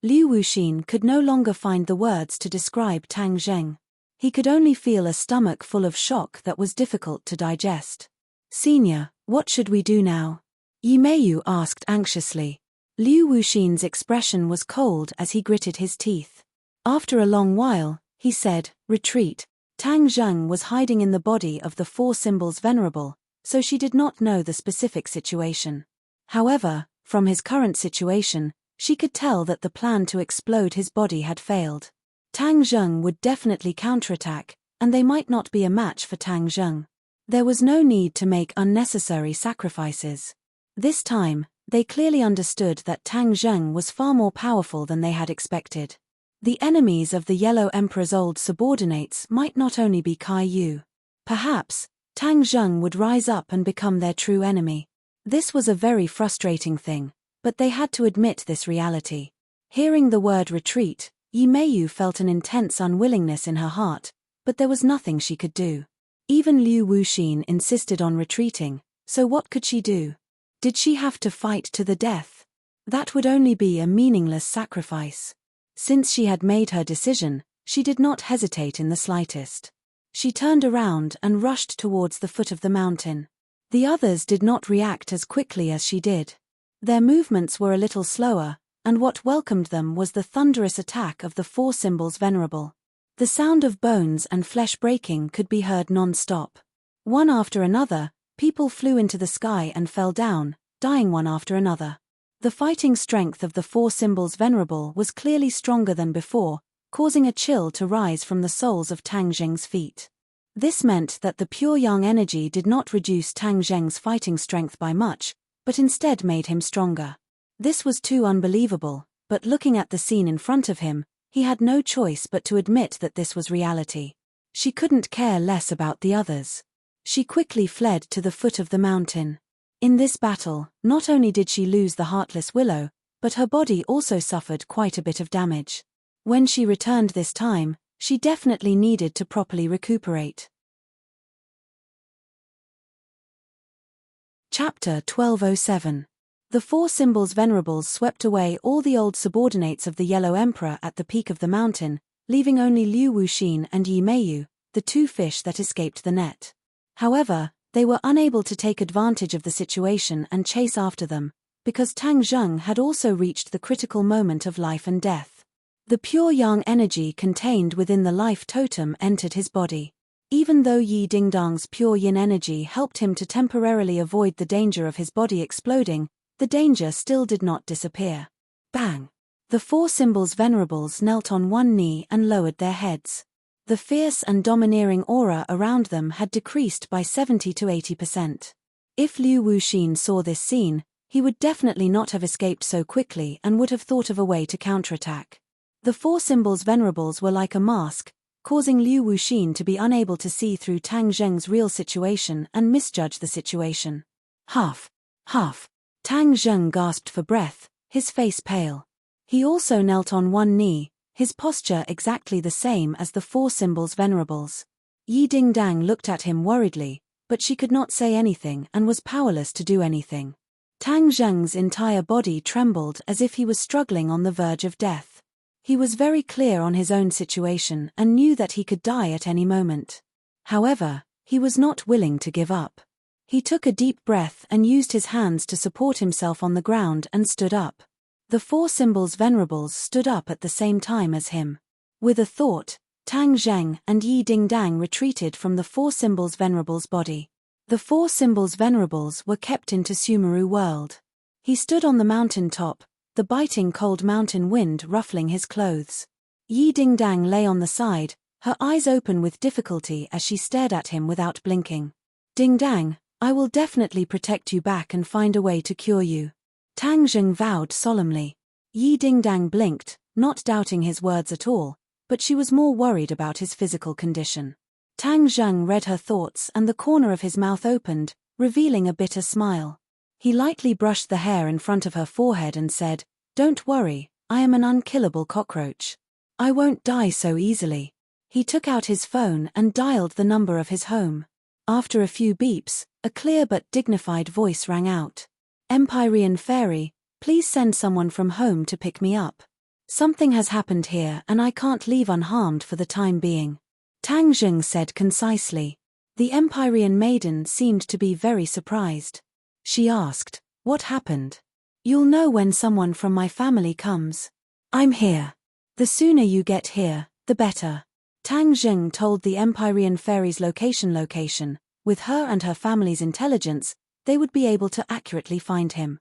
Liu Wuxin could no longer find the words to describe Tang Zheng. He could only feel a stomach full of shock that was difficult to digest. "Senior, what should we do now?" Yi Meiyu asked anxiously. Liu Wuxin's expression was cold as he gritted his teeth. After a long while, he said, "Retreat." Tang Zheng was hiding in the body of the four symbols venerable, so she did not know the specific situation. However, from his current situation, she could tell that the plan to explode his body had failed. Tang Zheng would definitely counterattack, and they might not be a match for Tang Zheng. There was no need to make unnecessary sacrifices. This time, they clearly understood that Tang Zheng was far more powerful than they had expected. The enemies of the Yellow Emperor's old subordinates might not only be Kai Yu. Perhaps, Tang Zheng would rise up and become their true enemy. This was a very frustrating thing, but they had to admit this reality. Hearing the word retreat, Yi Meiyu felt an intense unwillingness in her heart, but there was nothing she could do. Even Liu Wuxin insisted on retreating, so what could she do? Did she have to fight to the death? That would only be a meaningless sacrifice. Since she had made her decision, she did not hesitate in the slightest. She turned around and rushed towards the foot of the mountain. The others did not react as quickly as she did. Their movements were a little slower, and what welcomed them was the thunderous attack of the four symbols venerable. The sound of bones and flesh breaking could be heard non-stop. One after another, people flew into the sky and fell down, dying one after another. The fighting strength of the four symbols venerable was clearly stronger than before, causing a chill to rise from the soles of Tang Zheng's feet. This meant that the pure yang energy did not reduce Tang Zheng's fighting strength by much, but instead made him stronger. This was too unbelievable, but looking at the scene in front of him, he had no choice but to admit that this was reality. She couldn't care less about the others. She quickly fled to the foot of the mountain. In this battle, not only did she lose the Heartless Willow, but her body also suffered quite a bit of damage. When she returned this time, she definitely needed to properly recuperate. Chapter 1207. The four symbols venerables swept away all the old subordinates of the Yellow Emperor at the peak of the mountain, leaving only Liu Wuxin and Yi Meiyu, the two fish that escaped the net. However, they were unable to take advantage of the situation and chase after them, because Tang Zheng had also reached the critical moment of life and death. The pure yang energy contained within the life totem entered his body. Even though Yi Dingdang's pure yin energy helped him to temporarily avoid the danger of his body exploding, the danger still did not disappear. Bang! The four symbols venerables knelt on one knee and lowered their heads. The fierce and domineering aura around them had decreased by 70 to 80%. If Liu Wuxin saw this scene, he would definitely not have escaped so quickly and would have thought of a way to counterattack. The four symbols venerables were like a mask, causing Liu Wuxin to be unable to see through Tang Zheng's real situation and misjudge the situation. Half. Tang Zheng gasped for breath, his face pale. He also knelt on one knee, his posture exactly the same as the four symbols venerables. Yi Dingdang looked at him worriedly, but she could not say anything and was powerless to do anything. Tang Zheng's entire body trembled as if he was struggling on the verge of death. He was very clear on his own situation and knew that he could die at any moment. However, he was not willing to give up. He took a deep breath and used his hands to support himself on the ground and stood up. The four symbols venerables stood up at the same time as him. With a thought, Tang Zheng and Yi Dingdang retreated from the four symbols venerables' body. The four symbols venerables were kept into Sumeru world. He stood on the mountain top, the biting cold mountain wind ruffling his clothes. Yi Dingdang lay on the side, her eyes open with difficulty as she stared at him without blinking. Dingdang, I will definitely protect you back and find a way to cure you. Tang Zheng vowed solemnly. Yi Dingdang blinked, not doubting his words at all, but she was more worried about his physical condition. Tang Zheng read her thoughts and the corner of his mouth opened, revealing a bitter smile. He lightly brushed the hair in front of her forehead and said, "Don't worry, I am an unkillable cockroach. I won't die so easily." He took out his phone and dialed the number of his home. After a few beeps, a clear but dignified voice rang out. "Empyrean Fairy, please send someone from home to pick me up. Something has happened here and I can't leave unharmed for the time being." Tang Zheng said concisely. The Empyrean maiden seemed to be very surprised. She asked, "What happened?" "You'll know when someone from my family comes. I'm here. The sooner you get here, the better." Tang Zheng told the Empyrean Fairy's location. With her and her family's intelligence, they would be able to accurately find him.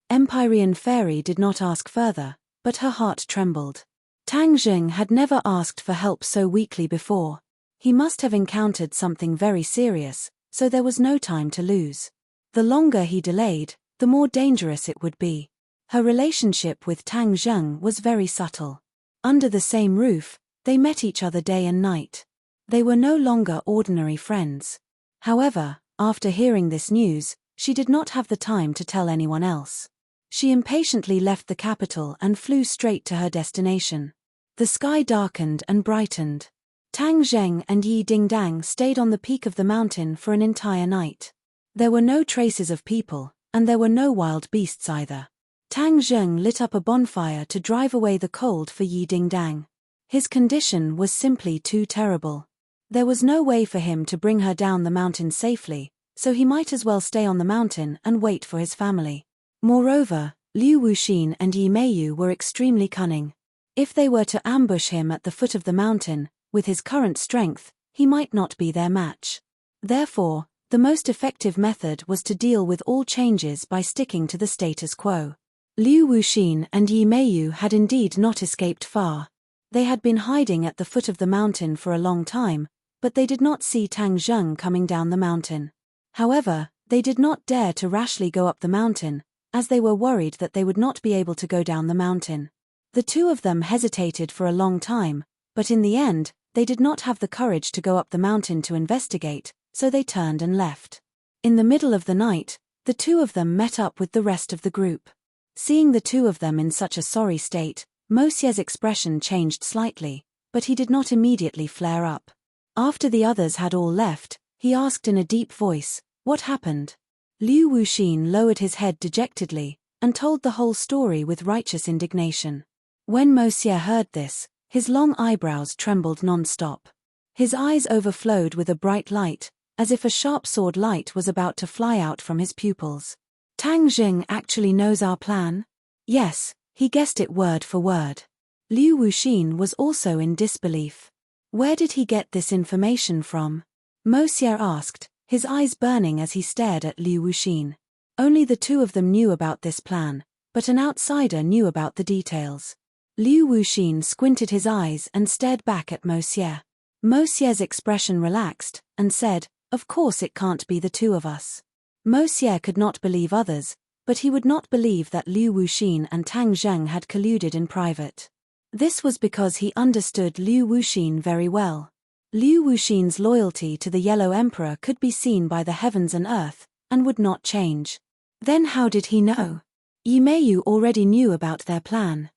Empyrean Fairy did not ask further, but her heart trembled. Tang Zheng had never asked for help so weakly before. He must have encountered something very serious, so there was no time to lose. The longer he delayed, the more dangerous it would be. Her relationship with Tang Zheng was very subtle. Under the same roof, they met each other day and night. They were no longer ordinary friends. However, after hearing this news, she did not have the time to tell anyone else. She impatiently left the capital and flew straight to her destination. The sky darkened and brightened. Tang Zheng and Yi Dingdang stayed on the peak of the mountain for an entire night. There were no traces of people, and there were no wild beasts either. Tang Zheng lit up a bonfire to drive away the cold for Yi Dingdang. His condition was simply too terrible. There was no way for him to bring her down the mountain safely, so he might as well stay on the mountain and wait for his family. Moreover, Liu Wuxin and Yi Meiyu were extremely cunning. If they were to ambush him at the foot of the mountain, with his current strength, he might not be their match. Therefore, the most effective method was to deal with all changes by sticking to the status quo. Liu Wuxin and Yi Meiyu had indeed not escaped far. They had been hiding at the foot of the mountain for a long time, but they did not see Tang Zheng coming down the mountain. However, they did not dare to rashly go up the mountain, as they were worried that they would not be able to go down the mountain. The two of them hesitated for a long time, but in the end, they did not have the courage to go up the mountain to investigate, so they turned and left. In the middle of the night, the two of them met up with the rest of the group. Seeing the two of them in such a sorry state, Mo Xie's expression changed slightly, but he did not immediately flare up. After the others had all left, he asked in a deep voice, "What happened?" Liu Wuxin lowered his head dejectedly, and told the whole story with righteous indignation. When Mo Xie heard this, his long eyebrows trembled non-stop. His eyes overflowed with a bright light, as if a sharp sword light was about to fly out from his pupils. Tang Zheng actually knows our plan? Yes, he guessed it word for word. Liu Wuxin was also in disbelief. Where did he get this information from? Mo Xie asked, his eyes burning as he stared at Liu Wuxin. Only the two of them knew about this plan, but an outsider knew about the details. Liu Wuxin squinted his eyes and stared back at Mo Xie. Mo Xie's expression relaxed, and said, "Of course it can't be the two of us." Mo Xie could not believe others, but he would not believe that Liu Wuxin and Tang Zheng had colluded in private. This was because he understood Liu Wuxin very well. Liu Wuxin's loyalty to the Yellow Emperor could be seen by the heavens and earth, and would not change. Then how did he know? Yi Meiyu already knew about their plan.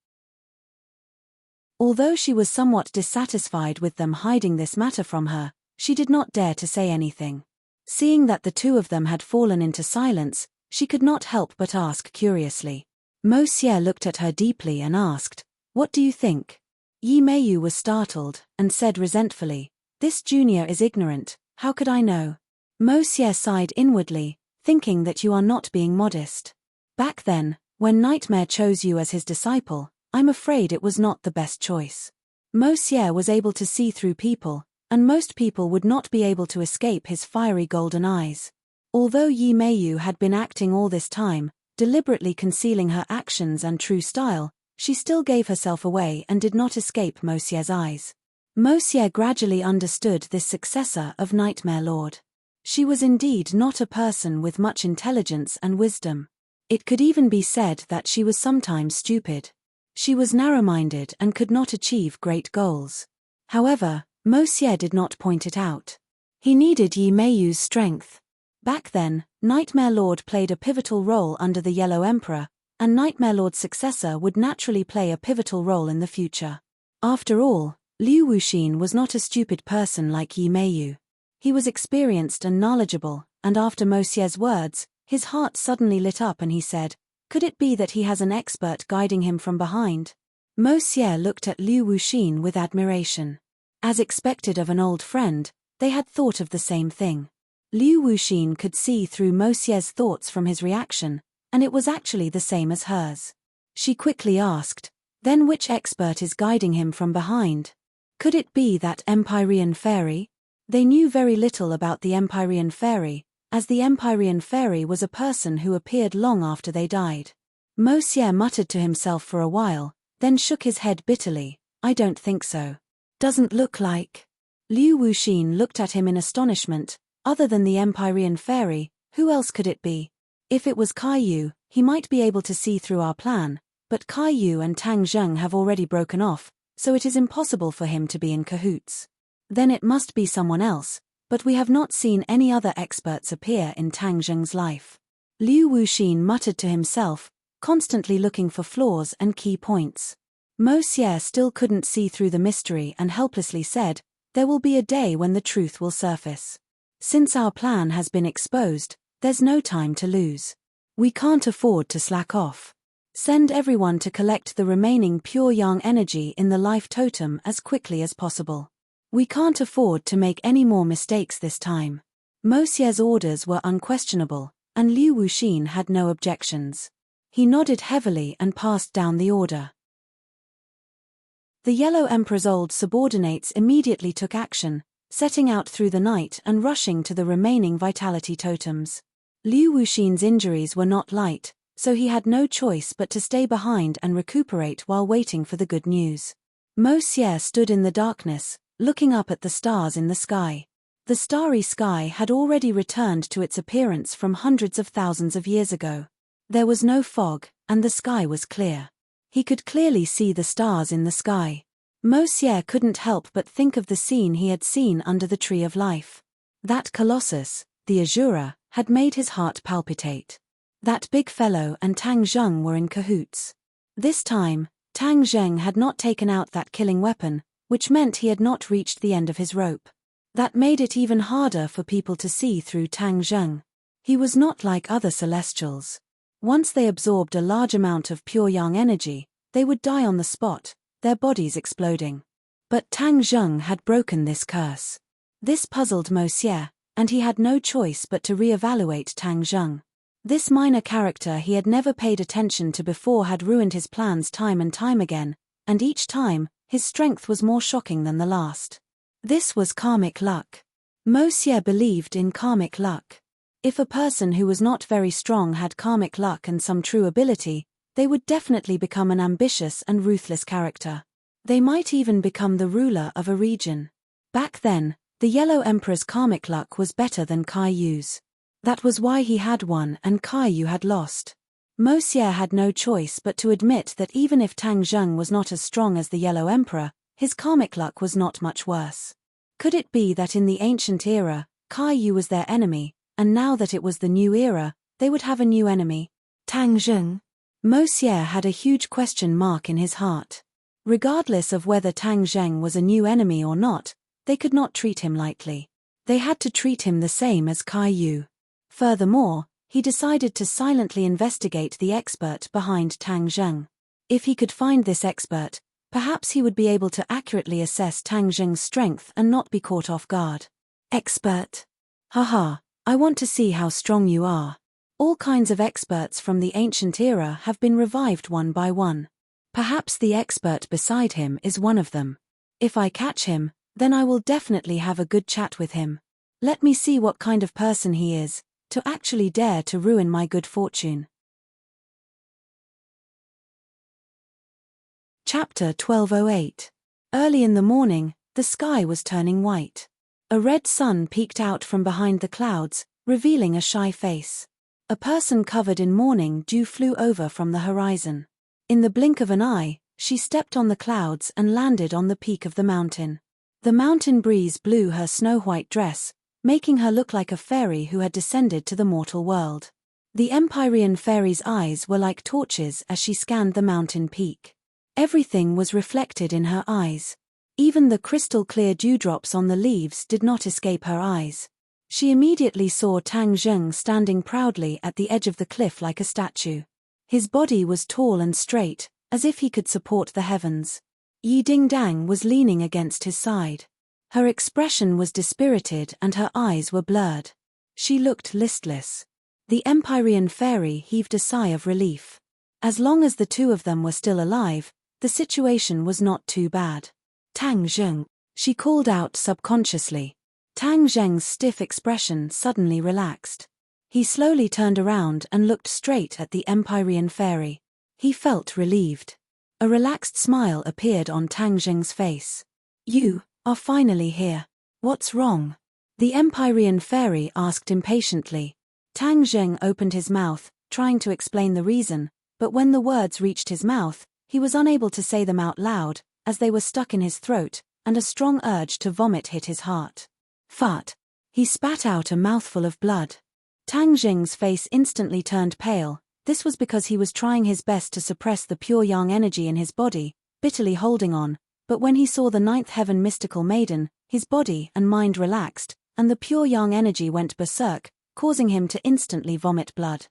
Although she was somewhat dissatisfied with them hiding this matter from her, she did not dare to say anything. Seeing that the two of them had fallen into silence, she could not help but ask curiously. Mo Xie looked at her deeply and asked, "What do you think?" Yi Meiyu was startled, and said resentfully, "This junior is ignorant, how could I know?" Mo Xie sighed inwardly, thinking that you are not being modest. Back then, when Nightmare chose you as his disciple, I'm afraid it was not the best choice. Mo Xie was able to see through people, and most people would not be able to escape his fiery golden eyes. Although Yi Meiyu had been acting all this time, deliberately concealing her actions and true style, she still gave herself away and did not escape Mo Xie's eyes. Mo Xie gradually understood this successor of Nightmare Lord. She was indeed not a person with much intelligence and wisdom. It could even be said that she was sometimes stupid. She was narrow-minded and could not achieve great goals. However, Mo Xie did not point it out. He needed Yi Meiyu's strength. Back then, Nightmare Lord played a pivotal role under the Yellow Emperor, and Nightmare Lord's successor would naturally play a pivotal role in the future. After all, Liu Wuxin was not a stupid person like Yi Meiyu. He was experienced and knowledgeable, and after Mo Xie's words, his heart suddenly lit up and he said, "Could it be that he has an expert guiding him from behind?" Mo Xie looked at Liu Wuxin with admiration. As expected of an old friend, they had thought of the same thing. Liu Wuxin could see through Mo Xie's thoughts from his reaction, and it was actually the same as hers. She quickly asked, "Then which expert is guiding him from behind? Could it be that Empyrean fairy?" They knew very little about the Empyrean fairy, as the Empyrean fairy was a person who appeared long after they died. Mo Xie muttered to himself for a while, then shook his head bitterly, I don't think so. Doesn't look like. Liu Wuxin looked at him in astonishment. Other than the Empyrean fairy, who else could it be? If it was Kaiyu, he might be able to see through our plan, but Kaiyu and Tang Zheng have already broken off, so it is impossible for him to be in cahoots. Then it must be someone else, but we have not seen any other experts appear in Tang Zheng's life. Liu Wuxin muttered to himself, constantly looking for flaws and key points. Mo Xie still couldn't see through the mystery and helplessly said, "There will be a day when the truth will surface. Since our plan has been exposed, there's no time to lose. We can't afford to slack off. Send everyone to collect the remaining pure yang energy in the life totem as quickly as possible. We can't afford to make any more mistakes this time." Mo Xie's orders were unquestionable, and Liu Wuxin had no objections. He nodded heavily and passed down the order. The Yellow Emperor's old subordinates immediately took action, setting out through the night and rushing to the remaining vitality totems. Liu Wuxin's injuries were not light, so he had no choice but to stay behind and recuperate while waiting for the good news. Mo Xie stood in the darkness, looking up at the stars in the sky. The starry sky had already returned to its appearance from hundreds of thousands of years ago. There was no fog, and the sky was clear. He could clearly see the stars in the sky. Mo Xie couldn't help but think of the scene he had seen under the Tree of Life. That colossus, the Azura, had made his heart palpitate. That big fellow and Tang Zheng were in cahoots. This time, Tang Zheng had not taken out that killing weapon, which meant he had not reached the end of his rope. That made it even harder for people to see through Tang Zheng. He was not like other celestials. Once they absorbed a large amount of pure yang energy, they would die on the spot, their bodies exploding. But Tang Zheng had broken this curse. This puzzled Mo Xie, and he had no choice but to re-evaluate Tang Zheng. This minor character he had never paid attention to before had ruined his plans time and time again, and each time, his strength was more shocking than the last. This was karmic luck. Mo Xie believed in karmic luck. If a person who was not very strong had karmic luck and some true ability, they would definitely become an ambitious and ruthless character. They might even become the ruler of a region. Back then, the Yellow Emperor's karmic luck was better than Kaiyu's. That was why he had won and Kaiyu had lost. Mo Xie had no choice but to admit that even if Tang Zheng was not as strong as the Yellow Emperor, his karmic luck was not much worse. Could it be that in the ancient era, Kaiyu was their enemy, and now that it was the new era, they would have a new enemy? Tang Zheng? Mo Xie had a huge question mark in his heart. Regardless of whether Tang Zheng was a new enemy or not, they could not treat him lightly. They had to treat him the same as Kaiyu. Furthermore, he decided to silently investigate the expert behind Tang Zheng. If he could find this expert, perhaps he would be able to accurately assess Tang Zheng's strength and not be caught off guard. Expert? Haha, I want to see how strong you are. All kinds of experts from the ancient era have been revived one by one. Perhaps the expert beside him is one of them. If I catch him, then I will definitely have a good chat with him. Let me see what kind of person he is, to actually dare to ruin my good fortune. Chapter 1208. Early in the morning, the sky was turning white. A red sun peeked out from behind the clouds, revealing a shy face. A person covered in morning dew flew over from the horizon. In the blink of an eye, she stepped on the clouds and landed on the peak of the mountain. The mountain breeze blew her snow-white dress, making her look like a fairy who had descended to the mortal world. The Empyrean fairy's eyes were like torches as she scanned the mountain peak. Everything was reflected in her eyes. Even the crystal-clear dewdrops on the leaves did not escape her eyes. She immediately saw Tang Zheng standing proudly at the edge of the cliff like a statue. His body was tall and straight, as if he could support the heavens. Yi Dingdang was leaning against his side. Her expression was dispirited and her eyes were blurred. She looked listless. The Empyrean fairy heaved a sigh of relief. As long as the two of them were still alive, the situation was not too bad. Tang Zheng, she called out subconsciously. Tang Zheng's stiff expression suddenly relaxed. He slowly turned around and looked straight at the Empyrean fairy. He felt relieved. A relaxed smile appeared on Tang Zheng's face. You are finally here. What's wrong? The Empyrean fairy asked impatiently. Tang Zheng opened his mouth, trying to explain the reason, but when the words reached his mouth, he was unable to say them out loud, as they were stuck in his throat, and a strong urge to vomit hit his heart. Fart. He spat out a mouthful of blood. Tang Zheng's face instantly turned pale. This was because he was trying his best to suppress the pure yang energy in his body, bitterly holding on, but when he saw the ninth heaven mystical maiden, his body and mind relaxed, and the pure yang energy went berserk, causing him to instantly vomit blood.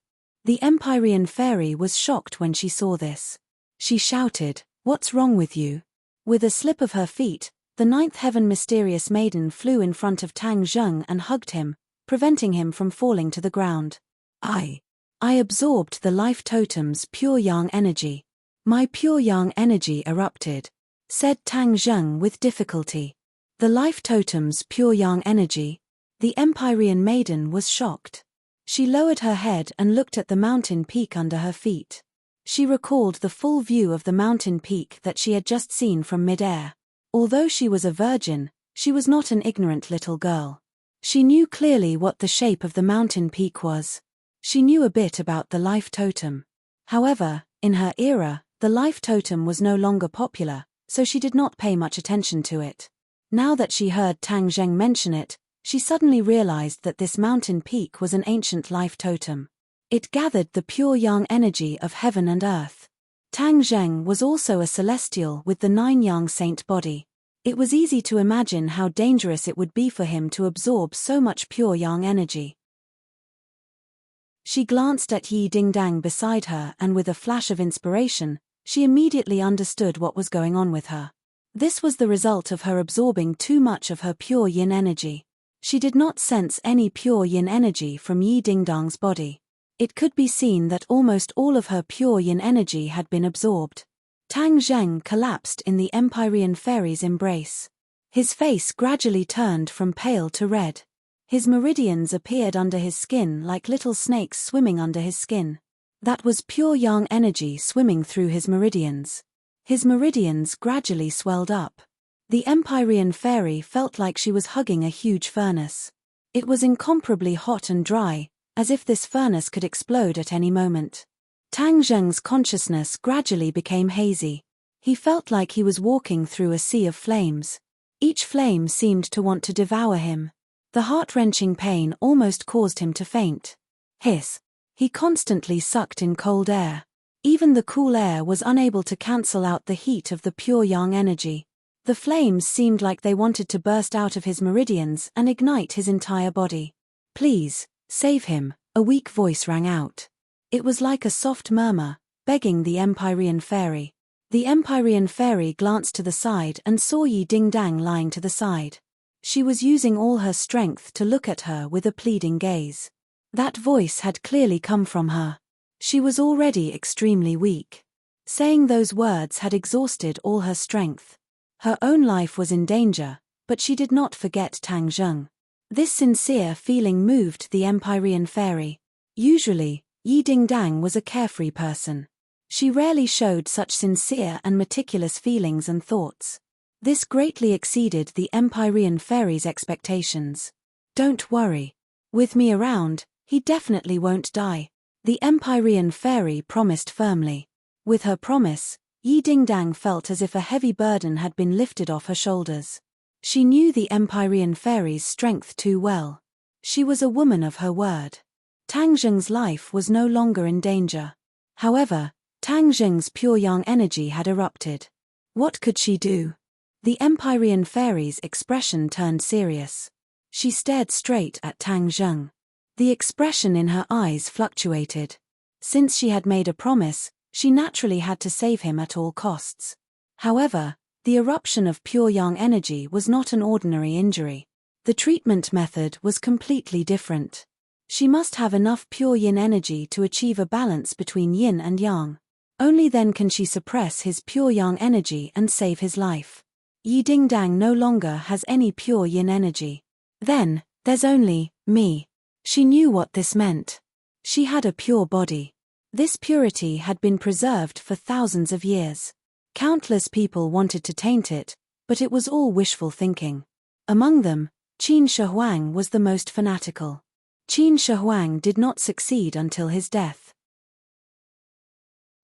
The Empyrean fairy was shocked when she saw this. She shouted, "What's wrong with you?" With a slip of her feet, the ninth heaven mysterious maiden flew in front of Tang Zheng and hugged him, preventing him from falling to the ground. I absorbed the life totem's pure yang energy. My pure yang energy erupted," said Tang Zheng with difficulty. The life totem's pure yang energy? The Empyrean maiden was shocked. She lowered her head and looked at the mountain peak under her feet. She recalled the full view of the mountain peak that she had just seen from mid-air. Although she was a virgin, she was not an ignorant little girl. She knew clearly what the shape of the mountain peak was. She knew a bit about the life totem. However, in her era, the life totem was no longer popular, so she did not pay much attention to it. Now that she heard Tang Zheng mention it, she suddenly realized that this mountain peak was an ancient life totem. It gathered the pure yang energy of heaven and earth. Tang Zheng was also a celestial with the 9 yang saint body. It was easy to imagine how dangerous it would be for him to absorb so much pure yang energy. She glanced at Yi Dingdang beside her and with a flash of inspiration, she immediately understood what was going on with her. This was the result of her absorbing too much of her pure yin energy. She did not sense any pure yin energy from Yi Dingdang's body. It could be seen that almost all of her pure yin energy had been absorbed. Tang Zheng collapsed in the Empyrean fairy's embrace. His face gradually turned from pale to red. His meridians appeared under his skin like little snakes swimming under his skin. That was pure yang energy swimming through his meridians. His meridians gradually swelled up. The Empyrean fairy felt like she was hugging a huge furnace. It was incomparably hot and dry, as if this furnace could explode at any moment. Tang Zheng's consciousness gradually became hazy. He felt like he was walking through a sea of flames. Each flame seemed to want to devour him. The heart-wrenching pain almost caused him to faint. Hiss. He constantly sucked in cold air. Even the cool air was unable to cancel out the heat of the pure yang energy. The flames seemed like they wanted to burst out of his meridians and ignite his entire body. "Please, save him," a weak voice rang out. It was like a soft murmur, begging the Empyrean fairy. The Empyrean fairy glanced to the side and saw Yi Dingdang lying to the side. She was using all her strength to look at her with a pleading gaze. That voice had clearly come from her. She was already extremely weak. Saying those words had exhausted all her strength. Her own life was in danger, but she did not forget Tang Zheng. This sincere feeling moved the Empyrean fairy. Usually, Yi Dingdang was a carefree person. She rarely showed such sincere and meticulous feelings and thoughts. This greatly exceeded the Empyrean fairy's expectations. "Don't worry. With me around, he definitely won't die," the Empyrean fairy promised firmly. With her promise, Yi Dingdang felt as if a heavy burden had been lifted off her shoulders. She knew the Empyrean fairy's strength too well. She was a woman of her word. Tang Zheng's life was no longer in danger. However, Tang Zheng's pure yang energy had erupted. What could she do? The Empyrean fairy's expression turned serious. She stared straight at Tang Zheng. The expression in her eyes fluctuated. Since she had made a promise, she naturally had to save him at all costs. However, the eruption of pure yang energy was not an ordinary injury. The treatment method was completely different. She must have enough pure yin energy to achieve a balance between yin and yang. Only then can she suppress his pure yang energy and save his life. Yi Dingdang no longer has any pure yin energy. Then, there's only me. She knew what this meant. She had a pure body. This purity had been preserved for thousands of years. Countless people wanted to taint it, but it was all wishful thinking. Among them, Qin Shi Huang was the most fanatical. Qin Shi Huang did not succeed until his death.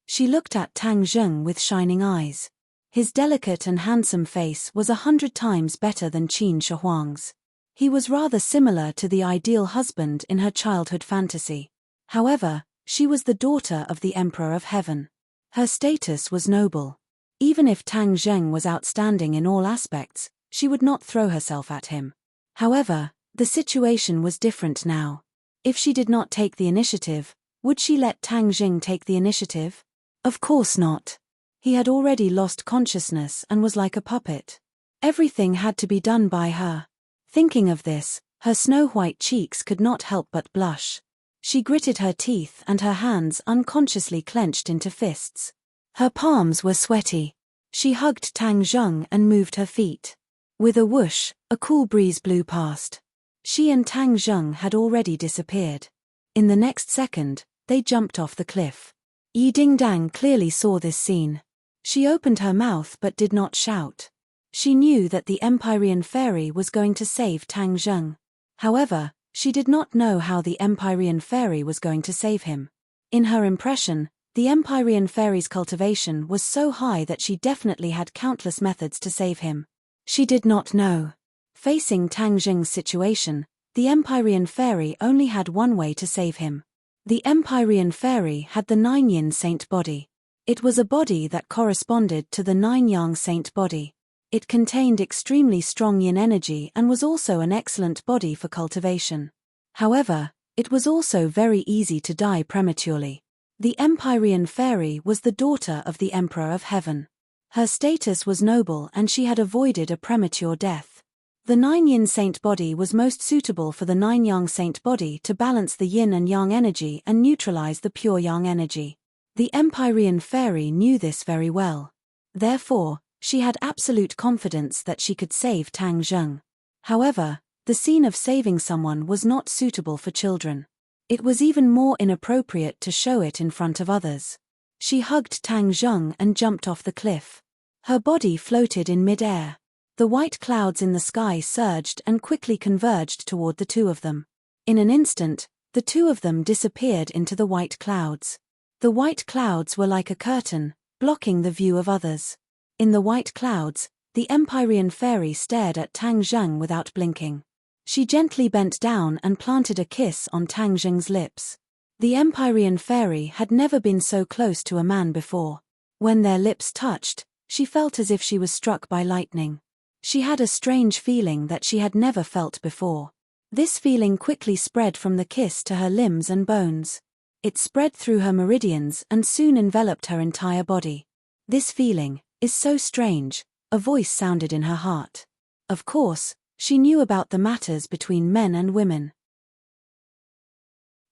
She looked at Tang Zheng with shining eyes. His delicate and handsome face was 100 times better than Qin Shi Huang's. He was rather similar to the ideal husband in her childhood fantasy. However, she was the daughter of the Emperor of Heaven. Her status was noble. Even if Tang Zheng was outstanding in all aspects, she would not throw herself at him. However, the situation was different now. If she did not take the initiative, would she let Tang Zheng take the initiative? Of course not. He had already lost consciousness and was like a puppet. Everything had to be done by her. Thinking of this, her snow-white cheeks could not help but blush. She gritted her teeth and her hands unconsciously clenched into fists. Her palms were sweaty. She hugged Tang Zheng and moved her feet. With a whoosh, a cool breeze blew past. She and Tang Zheng had already disappeared. In the next second, they jumped off the cliff. Yi Dingdang clearly saw this scene. She opened her mouth but did not shout. She knew that the Empyrean fairy was going to save Tang Zheng. However, she did not know how the Empyrean fairy was going to save him. In her impression, the Empyrean fairy's cultivation was so high that she definitely had countless methods to save him. She did not know. Facing Tang Zheng's situation, the Empyrean fairy only had one way to save him. The Empyrean fairy had the 9 yin saint body. It was a body that corresponded to the 9 yang saint body. It contained extremely strong yin energy and was also an excellent body for cultivation. However, it was also very easy to die prematurely. The Empyrean fairy was the daughter of the Emperor of Heaven. Her status was noble and she had avoided a premature death. The 9 yin saint body was most suitable for the 9 yang saint body to balance the yin and yang energy and neutralize the pure yang energy. The Empyrean fairy knew this very well. Therefore, she had absolute confidence that she could save Tang Zheng. However, the scene of saving someone was not suitable for children. It was even more inappropriate to show it in front of others. She hugged Tang Zheng and jumped off the cliff. Her body floated in mid-air. The white clouds in the sky surged and quickly converged toward the two of them. In an instant, the two of them disappeared into the white clouds. The white clouds were like a curtain, blocking the view of others. In the white clouds, the Empyrean fairy stared at Tang Zheng without blinking. She gently bent down and planted a kiss on Tang Zheng's lips. The Empyrean fairy had never been so close to a man before. When their lips touched, she felt as if she was struck by lightning. She had a strange feeling that she had never felt before. This feeling quickly spread from the kiss to her limbs and bones. It spread through her meridians and soon enveloped her entire body. This feeling is so strange, a voice sounded in her heart. Of course, she knew about the matters between men and women.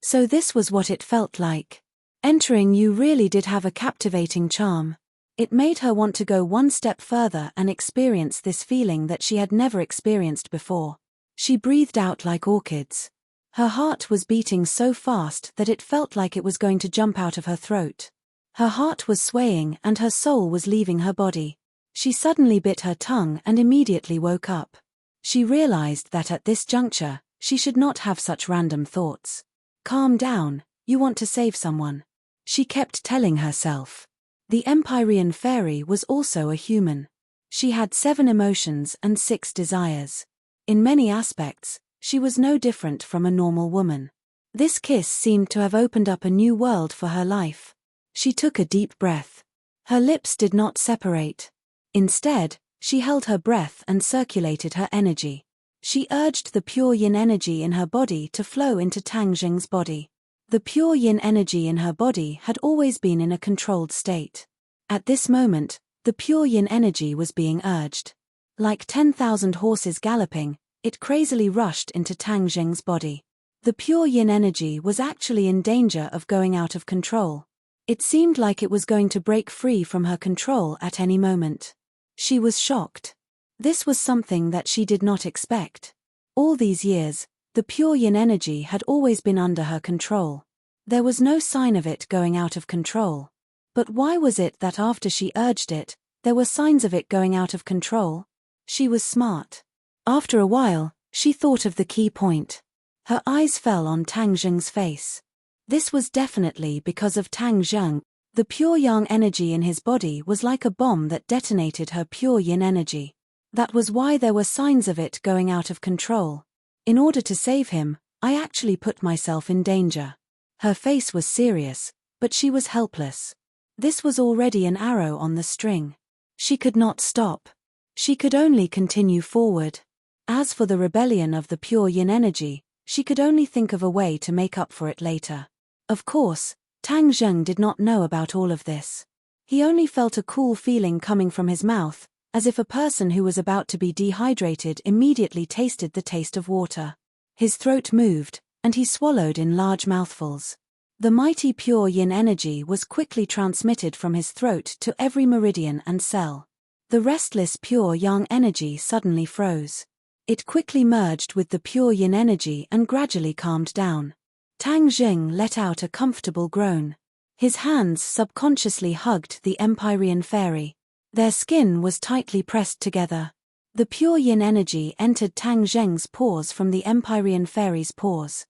So this was what it felt like. Entering you really did have a captivating charm. It made her want to go one step further and experience this feeling that she had never experienced before. She breathed out like orchids. Her heart was beating so fast that it felt like it was going to jump out of her throat. Her heart was swaying and her soul was leaving her body. She suddenly bit her tongue and immediately woke up. She realized that at this juncture, she should not have such random thoughts. Calm down, you want to save someone. She kept telling herself. The Empyrean fairy was also a human. She had 7 emotions and 6 desires. In many aspects, she was no different from a normal woman. This kiss seemed to have opened up a new world for her life. She took a deep breath. Her lips did not separate. Instead, she held her breath and circulated her energy. She urged the pure yin energy in her body to flow into Tang Zheng's body. The pure yin energy in her body had always been in a controlled state. At this moment, the pure yin energy was being urged. Like 10,000 horses galloping, it crazily rushed into Tang Zheng's body. The pure yin energy was actually in danger of going out of control. It seemed like it was going to break free from her control at any moment. She was shocked. This was something that she did not expect. All these years, the pure yin energy had always been under her control. There was no sign of it going out of control. But why was it that after she urged it, There were signs of it going out of control. She was smart. After a while, she thought of the key point. Her eyes fell on Tang Zheng's face. This was definitely because of Tang Zheng. The pure yang energy in his body was like a bomb that detonated her pure yin energy. That was why there were signs of it going out of control. In order to save him, I actually put myself in danger. Her face was serious, but she was helpless. This was already an arrow on the string. She could not stop. She could only continue forward. As for the rebellion of the pure yin energy, she could only think of a way to make up for it later. Of course, Tang Zheng did not know about all of this. He only felt a cool feeling coming from his mouth, as if a person who was about to be dehydrated immediately tasted the taste of water. His throat moved, and he swallowed in large mouthfuls. The mighty pure yin energy was quickly transmitted from his throat to every meridian and cell. The restless pure yang energy suddenly froze. It quickly merged with the pure yin energy and gradually calmed down. Tang Zheng let out a comfortable groan. His hands subconsciously hugged the Empyrean fairy. Their skin was tightly pressed together. The pure yin energy entered Tang Zheng's pores from the Empyrean fairy's pores.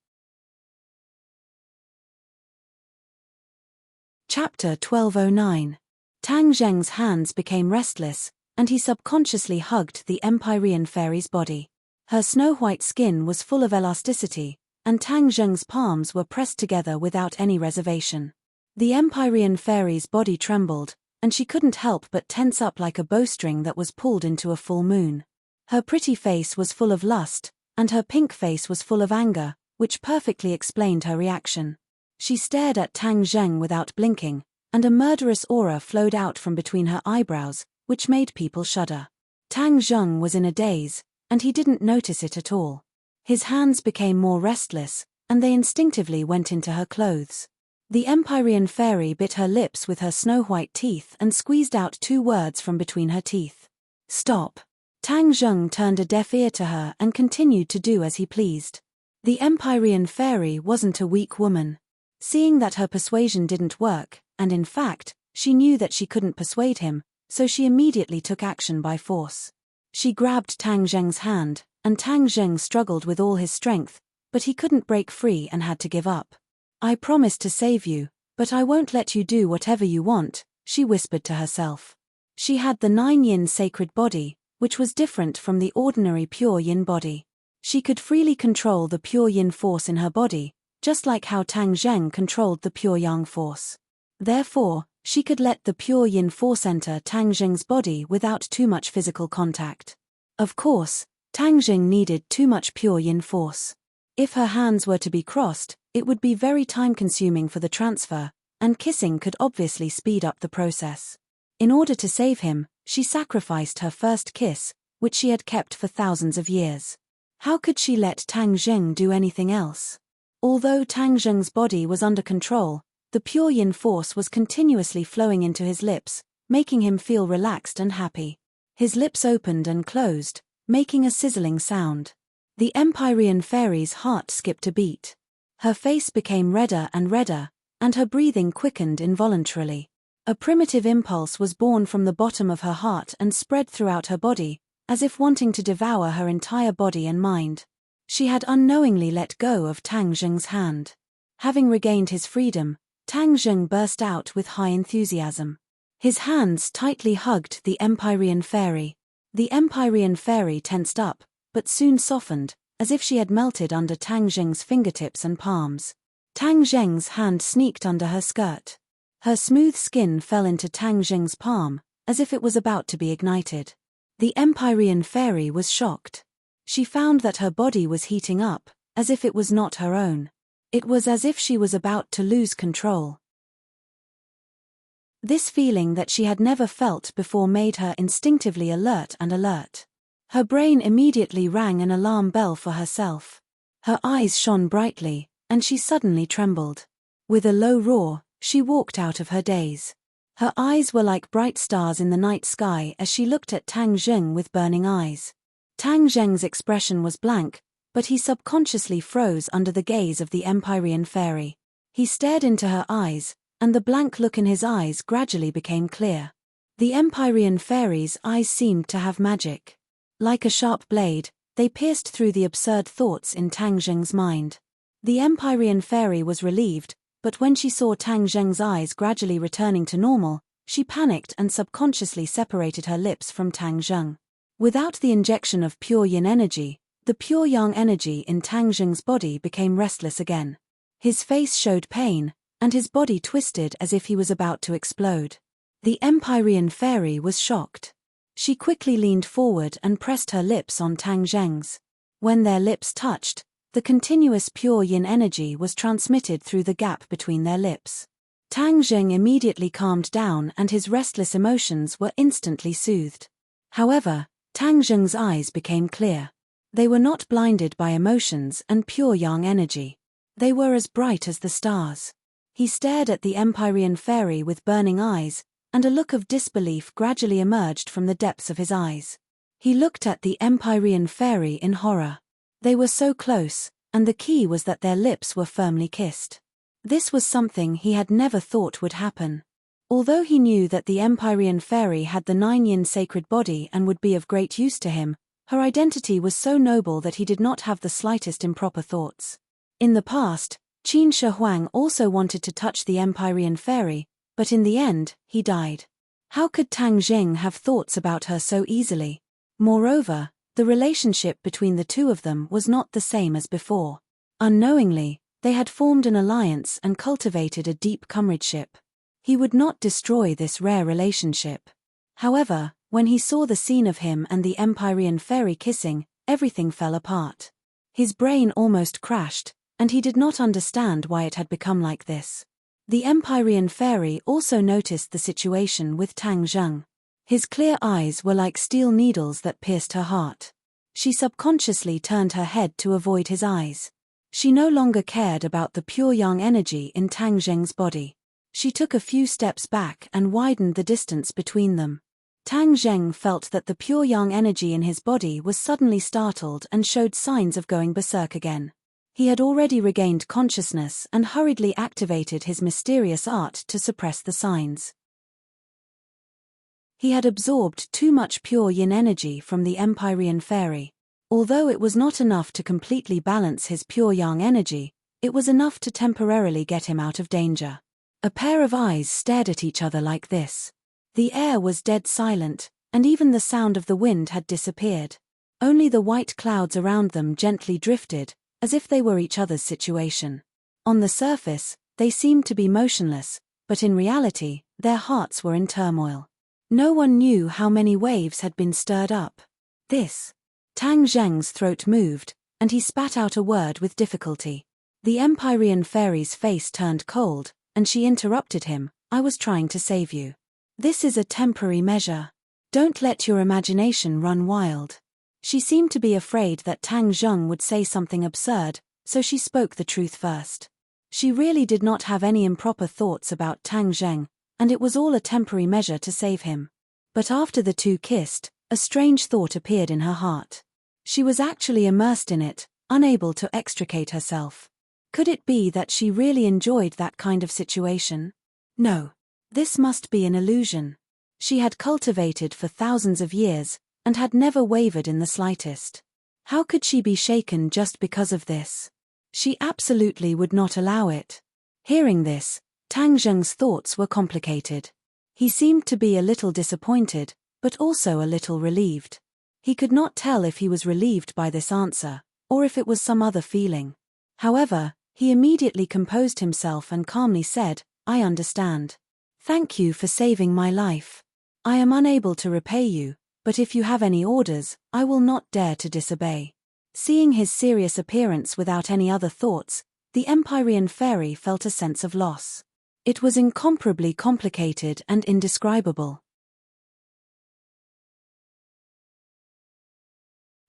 Chapter 1209. Tang Zheng's hands became restless, and he subconsciously hugged the Empyrean fairy's body. Her snow-white skin was full of elasticity, and Tang Zheng's palms were pressed together without any reservation. The Empyrean fairy's body trembled, and she couldn't help but tense up like a bowstring that was pulled into a full moon. Her pretty face was full of lust, and her pink face was full of anger, which perfectly explained her reaction. She stared at Tang Zheng without blinking, and a murderous aura flowed out from between her eyebrows, which made people shudder. Tang Zheng was in a daze, and he didn't notice it at all. His hands became more restless, and they instinctively went into her clothes. The Empyrean fairy bit her lips with her snow-white teeth and squeezed out 2 words from between her teeth. Stop. Tang Zheng turned a deaf ear to her and continued to do as he pleased. The Empyrean fairy wasn't a weak woman. Seeing that her persuasion didn't work, and in fact, she knew that she couldn't persuade him, so she immediately took action by force. She grabbed Tang Zheng's hand, and Tang Zheng struggled with all his strength, but he couldn't break free and had to give up. I promised to save you, but I won't let you do whatever you want, she whispered to herself. She had the 9 yin sacred body, which was different from the ordinary pure yin body. She could freely control the pure yin force in her body, just like how Tang Zheng controlled the pure yang force. Therefore, she could let the pure yin force enter Tang Zheng's body without too much physical contact. Of course, Tang Zheng needed too much pure yin force. If her hands were to be crossed, it would be very time-consuming for the transfer, and kissing could obviously speed up the process. In order to save him, she sacrificed her first kiss, which she had kept for thousands of years. How could she let Tang Zheng do anything else? Although Tang Zheng's body was under control, the pure yin force was continuously flowing into his lips, making him feel relaxed and happy. His lips opened and closed, making a sizzling sound. The Empyrean fairy's heart skipped a beat. Her face became redder and redder, and her breathing quickened involuntarily. A primitive impulse was born from the bottom of her heart and spread throughout her body, as if wanting to devour her entire body and mind. She had unknowingly let go of Tang Zheng's hand. Having regained his freedom, Tang Zheng burst out with high enthusiasm. His hands tightly hugged the Empyrean fairy. The Empyrean fairy tensed up, but soon softened, as if she had melted under Tang Zheng's fingertips and palms. Tang Zheng's hand sneaked under her skirt. Her smooth skin fell into Tang Zheng's palm, as if it was about to be ignited. The Empyrean fairy was shocked. She found that her body was heating up, as if it was not her own. It was as if she was about to lose control. This feeling that she had never felt before made her instinctively alert. Her brain immediately rang an alarm bell for herself. Her eyes shone brightly, and she suddenly trembled. With a low roar, she walked out of her daze. Her eyes were like bright stars in the night sky as she looked at Tang Zheng with burning eyes. Tang Zheng's expression was blank, but he subconsciously froze under the gaze of the Empyrean fairy. He stared into her eyes, and the blank look in his eyes gradually became clear. The Empyrean fairy's eyes seemed to have magic. Like a sharp blade, they pierced through the absurd thoughts in Tang Zheng's mind. The Empyrean fairy was relieved, but when she saw Tang Zheng's eyes gradually returning to normal, she panicked and subconsciously separated her lips from Tang Zheng. Without the injection of pure yin energy, the pure yang energy in Tang Zheng's body became restless again. His face showed pain, and his body twisted as if he was about to explode. The Empyrean fairy was shocked. She quickly leaned forward and pressed her lips on Tang Zheng's. When their lips touched, the continuous pure yin energy was transmitted through the gap between their lips. Tang Zheng immediately calmed down and his restless emotions were instantly soothed. However, Tang Zheng's eyes became clear. They were not blinded by emotions and pure yang energy. They were as bright as the stars. He stared at the Empyrean fairy with burning eyes, and a look of disbelief gradually emerged from the depths of his eyes. He looked at the Empyrean fairy in horror. They were so close, and the key was that their lips were firmly kissed. This was something he had never thought would happen. Although he knew that the Empyrean fairy had the 9 yin sacred body and would be of great use to him, her identity was so noble that he did not have the slightest improper thoughts. In the past, Qin Shi Huang also wanted to touch the Empyrean fairy, but in the end, he died. How could Tang Zheng have thoughts about her so easily? Moreover, the relationship between the two of them was not the same as before. Unknowingly, they had formed an alliance and cultivated a deep comradeship. He would not destroy this rare relationship. However, when he saw the scene of him and the Empyrean fairy kissing, everything fell apart. His brain almost crashed, and he did not understand why it had become like this. The Empyrean fairy also noticed the situation with Tang Zheng. His clear eyes were like steel needles that pierced her heart. She subconsciously turned her head to avoid his eyes. She no longer cared about the pure yang energy in Tang Zheng's body. She took a few steps back and widened the distance between them. Tang Zheng felt that the pure yang energy in his body was suddenly startled and showed signs of going berserk again. He had already regained consciousness and hurriedly activated his mysterious art to suppress the signs. He had absorbed too much pure yin energy from the Empyrean fairy. Although it was not enough to completely balance his pure yang energy, it was enough to temporarily get him out of danger. A pair of eyes stared at each other like this. The air was dead silent, and even the sound of the wind had disappeared. Only the white clouds around them gently drifted, as if they were each other's situation. On the surface, they seemed to be motionless, but in reality, their hearts were in turmoil. No one knew how many waves had been stirred up. Tang Zheng's throat moved, and he spat out a word with difficulty. The Empyrean fairy's face turned cold, and she interrupted him. "I was trying to save you. This is a temporary measure. Don't let your imagination run wild." She seemed to be afraid that Tang Zheng would say something absurd, so she spoke the truth first. She really did not have any improper thoughts about Tang Zheng, and it was all a temporary measure to save him. But after the two kissed, a strange thought appeared in her heart. She was actually immersed in it, unable to extricate herself. Could it be that she really enjoyed that kind of situation? No. This must be an illusion. She had cultivated for thousands of years, and had never wavered in the slightest. How could she be shaken just because of this? She absolutely would not allow it. Hearing this, Tang Zheng's thoughts were complicated. He seemed to be a little disappointed, but also a little relieved. He could not tell if he was relieved by this answer, or if it was some other feeling. However, he immediately composed himself and calmly said, "I understand. Thank you for saving my life. I am unable to repay you, but if you have any orders, I will not dare to disobey." Seeing his serious appearance without any other thoughts, the Empyrean fairy felt a sense of loss. It was incomparably complicated and indescribable.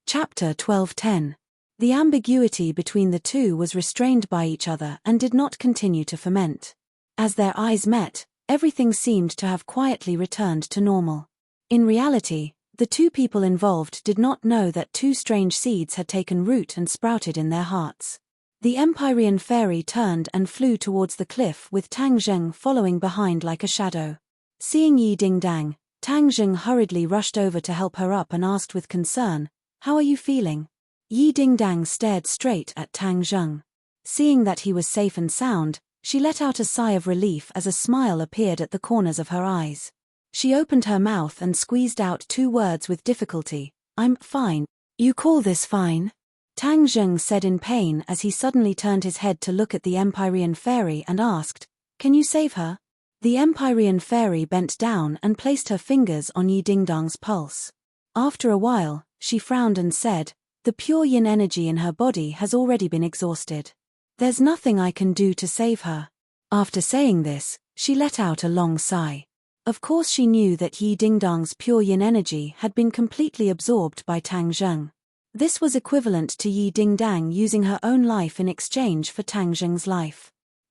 Chapter 12:10. The ambiguity between the two was restrained by each other and did not continue to ferment. As their eyes met, everything seemed to have quietly returned to normal. In reality, the two people involved did not know that two strange seeds had taken root and sprouted in their hearts. The Empyrean fairy turned and flew towards the cliff with Tang Zheng following behind like a shadow. Seeing Yi Dingdang, Tang Zheng hurriedly rushed over to help her up and asked with concern, "How are you feeling?" Yi Dingdang stared straight at Tang Zheng. Seeing that he was safe and sound, she let out a sigh of relief as a smile appeared at the corners of her eyes. She opened her mouth and squeezed out 2 words with difficulty, "I'm fine." "You call this fine?" Tang Zheng said in pain as he suddenly turned his head to look at the Empyrean fairy and asked, "Can you save her?" The Empyrean fairy bent down and placed her fingers on Yi Dingdang's pulse. After a while, she frowned and said, "The pure yin energy in her body has already been exhausted. There's nothing I can do to save her." After saying this, she let out a long sigh. Of course she knew that Yi Dingdang's pure yin energy had been completely absorbed by Tang Zheng. This was equivalent to Yi Dingdang using her own life in exchange for Tang Zheng's life.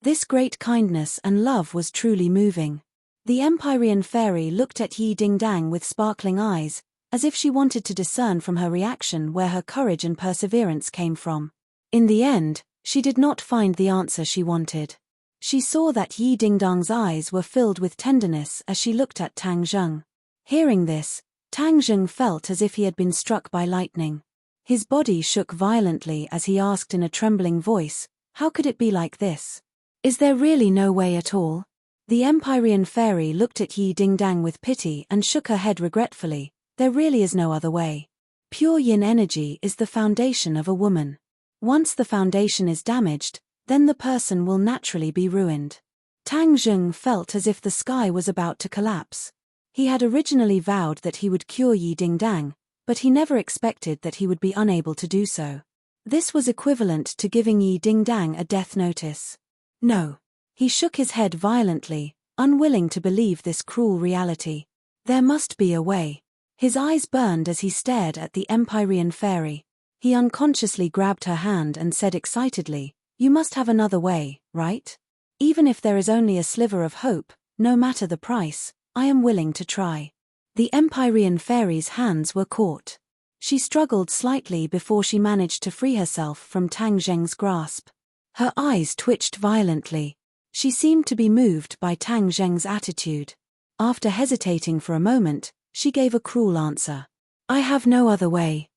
This great kindness and love was truly moving. The Empyrean fairy looked at Yi Dingdang with sparkling eyes, as if she wanted to discern from her reaction where her courage and perseverance came from. In the end, she did not find the answer she wanted. She saw that Yi Dingdang's eyes were filled with tenderness as she looked at Tang Zheng. Hearing this, Tang Zheng felt as if he had been struck by lightning. His body shook violently as he asked in a trembling voice, "How could it be like this? Is there really no way at all?" The Empyrean fairy looked at Yi Dingdang with pity and shook her head regretfully. "There really is no other way. Pure yin energy is the foundation of a woman. Once the foundation is damaged, then the person will naturally be ruined." Tang Zheng felt as if the sky was about to collapse. He had originally vowed that he would cure Yi Dingdang, but he never expected that he would be unable to do so. This was equivalent to giving Yi Dingdang a death notice. No. He shook his head violently, unwilling to believe this cruel reality. There must be a way. His eyes burned as he stared at the Empyrean fairy. He unconsciously grabbed her hand and said excitedly, "You must have another way, right? Even if there is only a sliver of hope, no matter the price, I am willing to try." The Empyrean fairy's hands were caught. She struggled slightly before she managed to free herself from Tang Zheng's grasp. Her eyes twitched violently. She seemed to be moved by Tang Zheng's attitude. After hesitating for a moment, she gave a cruel answer. "I have no other way."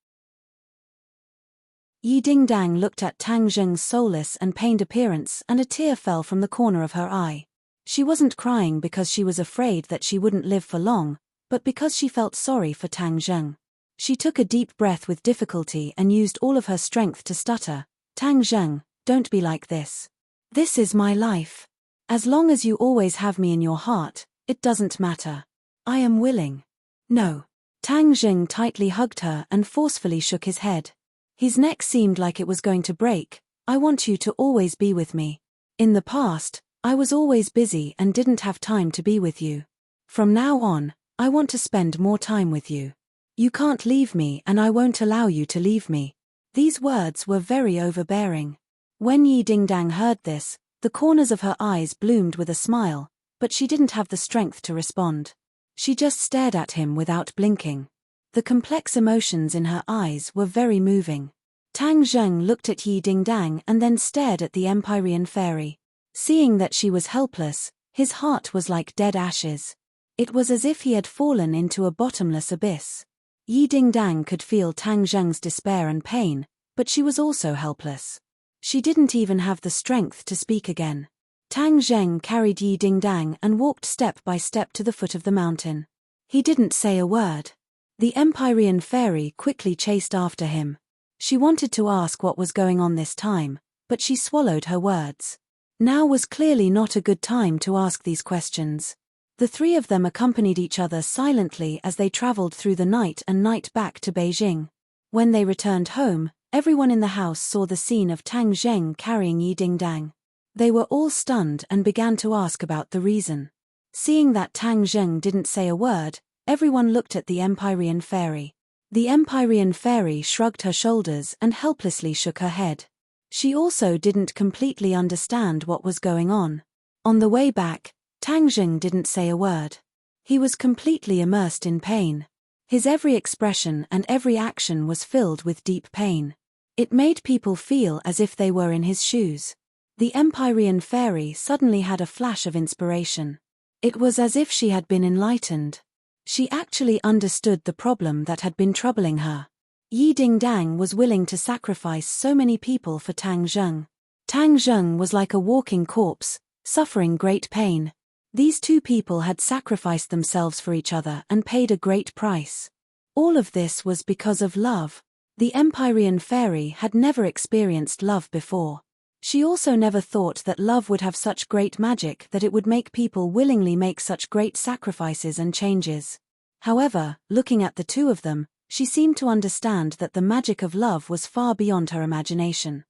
Yi Dingdang looked at Tang Zheng's soulless and pained appearance and a tear fell from the corner of her eye. She wasn't crying because she was afraid that she wouldn't live for long, but because she felt sorry for Tang Zheng. She took a deep breath with difficulty and used all of her strength to stutter, "Tang Zheng, don't be like this. This is my life. As long as you always have me in your heart, it doesn't matter. I am willing." "No." Tang Zheng tightly hugged her and forcefully shook his head. His neck seemed like it was going to break. "I want you to always be with me. In the past, I was always busy and didn't have time to be with you. From now on, I want to spend more time with you. You can't leave me and I won't allow you to leave me." These words were very overbearing. When Yi Dingdang heard this, the corners of her eyes bloomed with a smile, but she didn't have the strength to respond. She just stared at him without blinking. The complex emotions in her eyes were very moving. Tang Zheng looked at Yi Dingdang and then stared at the Empyrean fairy. Seeing that she was helpless, his heart was like dead ashes. It was as if he had fallen into a bottomless abyss. Yi Dingdang could feel Tang Zheng's despair and pain, but she was also helpless. She didn't even have the strength to speak again. Tang Zheng carried Yi Dingdang and walked step by step to the foot of the mountain. He didn't say a word. The Empyrean fairy quickly chased after him. She wanted to ask what was going on this time, but she swallowed her words. Now was clearly not a good time to ask these questions. The 3 of them accompanied each other silently as they traveled through the night and night back to Beijing. When they returned home, everyone in the house saw the scene of Tang Zheng carrying Yi Dingdang. They were all stunned and began to ask about the reason. Seeing that Tang Zheng didn't say a word, everyone looked at the Empyrean fairy. The Empyrean fairy shrugged her shoulders and helplessly shook her head. She also didn't completely understand what was going on. On the way back, Tang Zheng didn't say a word. He was completely immersed in pain. His every expression and every action was filled with deep pain. It made people feel as if they were in his shoes. The Empyrean fairy suddenly had a flash of inspiration. It was as if she had been enlightened. She actually understood the problem that had been troubling her. Yi Dingdang was willing to sacrifice so many people for Tang Zheng. Tang Zheng was like a walking corpse, suffering great pain. These two people had sacrificed themselves for each other and paid a great price. All of this was because of love. The Empyrean fairy had never experienced love before. She also never thought that love would have such great magic that it would make people willingly make such great sacrifices and changes. However, looking at the two of them, she seemed to understand that the magic of love was far beyond her imagination.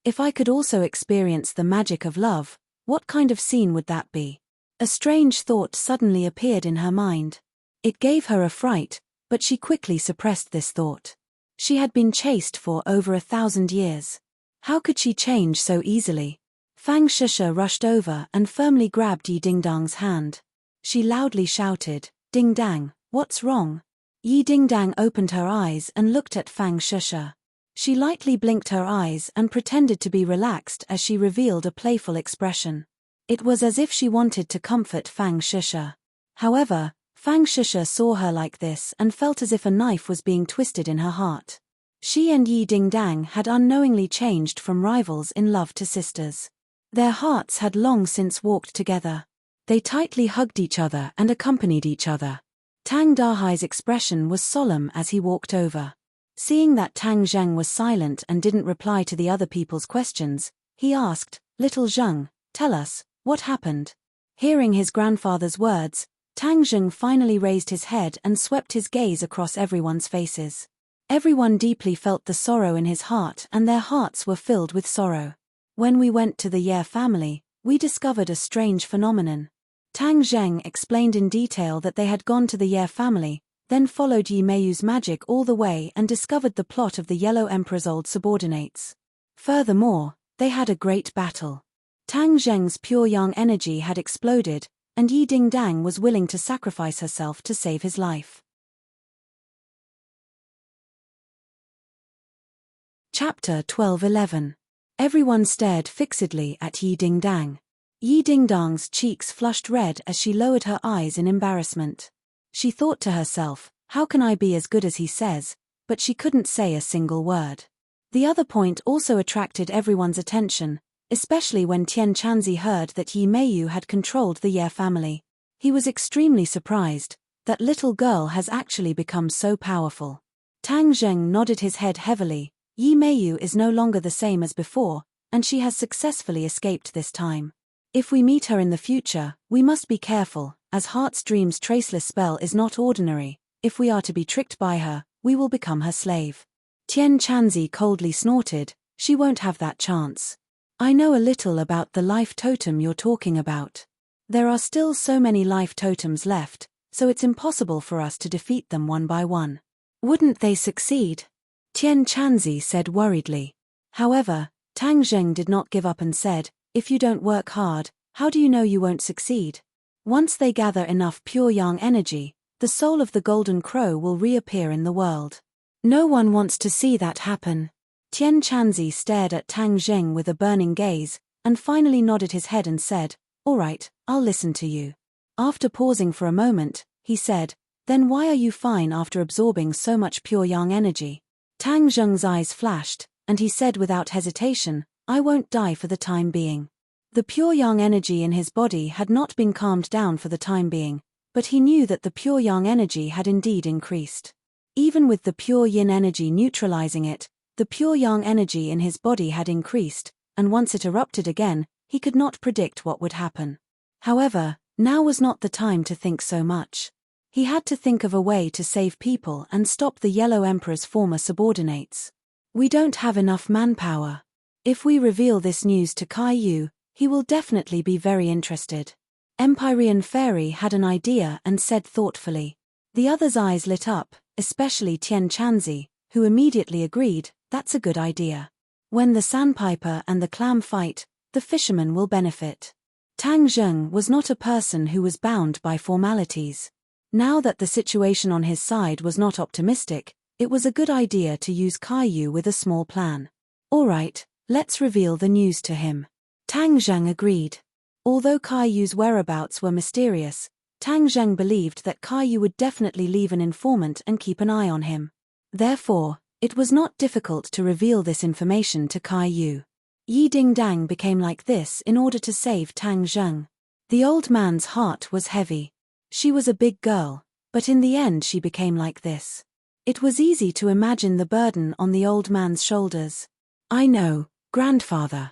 If I could also experience the magic of love, what kind of scene would that be? A strange thought suddenly appeared in her mind. It gave her a fright, but she quickly suppressed this thought. She had been chaste for over 1,000 years. How could she change so easily? Fang Shisha rushed over and firmly grabbed Yi Dingdang's hand. She loudly shouted, "Dingdang, what's wrong?" Yi Dingdang opened her eyes and looked at Fang Shisha. She lightly blinked her eyes and pretended to be relaxed as she revealed a playful expression. It was as if she wanted to comfort Fang Shisha. However, Fang Shisha saw her like this and felt as if a knife was being twisted in her heart. She and Yi Dingdang had unknowingly changed from rivals in love to sisters. Their hearts had long since walked together. They tightly hugged each other and accompanied each other. Tang Dahai's expression was solemn as he walked over. Seeing that Tang Zheng was silent and didn't reply to the other people's questions, he asked, "Little Zheng, tell us, what happened?" Hearing his grandfather's words, Tang Zheng finally raised his head and swept his gaze across everyone's faces. Everyone deeply felt the sorrow in his heart and their hearts were filled with sorrow. When we went to the Ye family, we discovered a strange phenomenon. Tang Zheng explained in detail that they had gone to the Ye family, then followed Yi Meiyu's magic all the way and discovered the plot of the Yellow Emperor's old subordinates. Furthermore, they had a great battle. Tang Zheng's pure yang energy had exploded, and Yi Dingdang was willing to sacrifice herself to save his life. Chapter 12:11. Everyone stared fixedly at Yi Dingdang. Yi Dingdang's cheeks flushed red as she lowered her eyes in embarrassment. She thought to herself, how can I be as good as he says, but she couldn't say a single word. The other point also attracted everyone's attention, especially when Tian Chanzi heard that Yi Meiyu had controlled the Ye family. He was extremely surprised. That little girl has actually become so powerful. Tang Zheng nodded his head heavily. Yi Meiyu is no longer the same as before, and she has successfully escaped this time. If we meet her in the future, we must be careful, as Heart's Dream's traceless spell is not ordinary. If we are to be tricked by her, we will become her slave. Tian Chanzi coldly snorted, she won't have that chance. I know a little about the life totem you're talking about. There are still so many life totems left, so it's impossible for us to defeat them one by one. Wouldn't they succeed? Tian Chanzi said worriedly. However, Tang Zheng did not give up and said, if you don't work hard, how do you know you won't succeed? Once they gather enough pure yang energy, the soul of the golden crow will reappear in the world. No one wants to see that happen. Tian Chanzi stared at Tang Zheng with a burning gaze, and finally nodded his head and said, all right, I'll listen to you. After pausing for a moment, he said, then why are you fine after absorbing so much pure yang energy? Tang Zheng's eyes flashed, and he said without hesitation, I won't die for the time being. The pure yang energy in his body had not been calmed down for the time being, but he knew that the pure yang energy had indeed increased. Even with the pure yin energy neutralizing it, the pure yang energy in his body had increased, and once it erupted again, he could not predict what would happen. However, now was not the time to think so much. He had to think of a way to save people and stop the Yellow Emperor's former subordinates. We don't have enough manpower. If we reveal this news to Kai Yu, he will definitely be very interested. Empyrean Fairy had an idea and said thoughtfully. The others' eyes lit up, especially Tian Chanzi, who immediately agreed, that's a good idea. When the sandpiper and the clam fight, the fisherman will benefit. Tang Zheng was not a person who was bound by formalities. Now that the situation on his side was not optimistic, it was a good idea to use Kai Yu with a small plan. All right, let's reveal the news to him. Tang Zheng agreed. Although Kai Yu's whereabouts were mysterious, Tang Zheng believed that Kai would definitely leave an informant and keep an eye on him. Therefore, it was not difficult to reveal this information to Kai Yu. Yi Dingdang became like this in order to save Tang Zheng. The old man's heart was heavy. She was a big girl, but in the end she became like this. It was easy to imagine the burden on the old man's shoulders. I know, grandfather.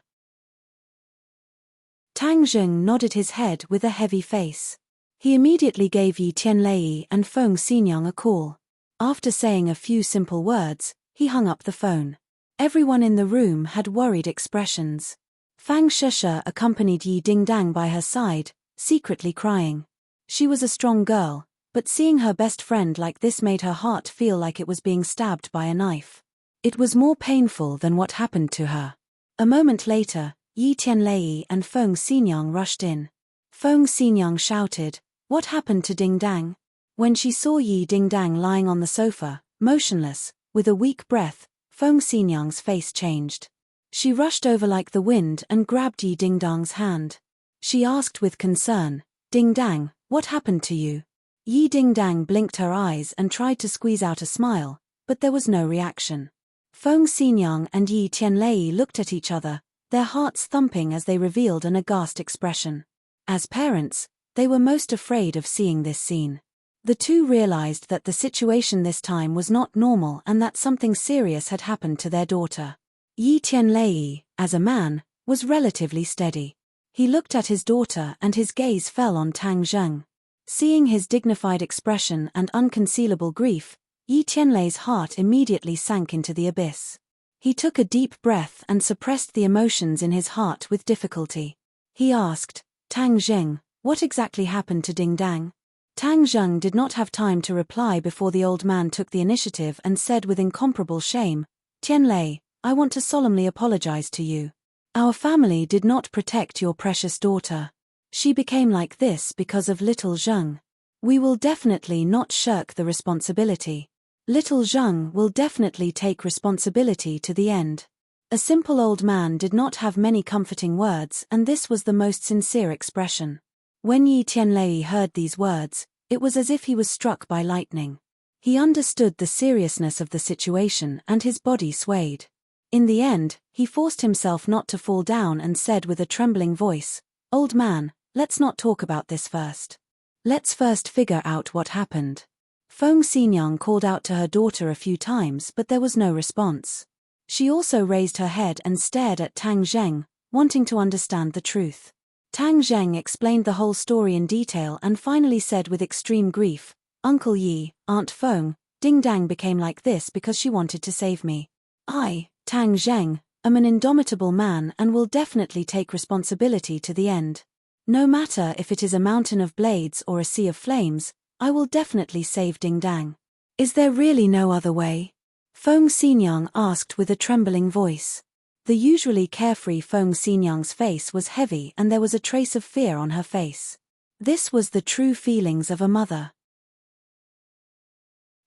Tang Zheng nodded his head with a heavy face. He immediately gave Yi Tianlei and Feng Xinyang a call. After saying a few simple words, he hung up the phone. Everyone in the room had worried expressions. Fang Sheshe accompanied Yi Dingdang by her side, secretly crying. She was a strong girl, but seeing her best friend like this made her heart feel like it was being stabbed by a knife. It was more painful than what happened to her. A moment later, Yi Tianlei and Feng Xinyang rushed in. Feng Xinyang shouted, "What happened to Dingdang?" When she saw Yi Dingdang lying on the sofa, motionless, with a weak breath, Feng Xinyang's face changed. She rushed over like the wind and grabbed Yi Dingdang's hand. She asked with concern, "Dingdang, what happened to you?" Yi Dingdang blinked her eyes and tried to squeeze out a smile, but there was no reaction. Feng Xinyang and Yi Tianlei looked at each other, their hearts thumping as they revealed an aghast expression. As parents, they were most afraid of seeing this scene. The two realized that the situation this time was not normal and that something serious had happened to their daughter. Yi Tianlei, as a man, was relatively steady. He looked at his daughter and his gaze fell on Tang Zheng. Seeing his dignified expression and unconcealable grief, Yi Tianlei's heart immediately sank into the abyss. He took a deep breath and suppressed the emotions in his heart with difficulty. He asked, "Tang Zheng, what exactly happened to Dingdang?" Tang Zheng did not have time to reply before the old man took the initiative and said with incomparable shame, "Tianlei, I want to solemnly apologize to you. Our family did not protect your precious daughter. She became like this because of little Zheng. We will definitely not shirk the responsibility. Little Zheng will definitely take responsibility to the end." A simple old man did not have many comforting words, and this was the most sincere expression. When Yi Tianlei heard these words, it was as if he was struck by lightning. He understood the seriousness of the situation and his body swayed. In the end, he forced himself not to fall down and said with a trembling voice, "Old man, let's not talk about this first. Let's first figure out what happened." Feng Xinyang called out to her daughter a few times but there was no response. She also raised her head and stared at Tang Zheng, wanting to understand the truth. Tang Zheng explained the whole story in detail and finally said with extreme grief, "Uncle Yi, Aunt Feng, Dingdang became like this because she wanted to save me. I, Tang Zheng, am an indomitable man and will definitely take responsibility to the end. No matter if it is a mountain of blades or a sea of flames, I will definitely save Dingdang." "Is there really no other way?" Feng Xinyang asked with a trembling voice. The usually carefree Feng Xinyang's face was heavy and there was a trace of fear on her face. This was the true feelings of a mother.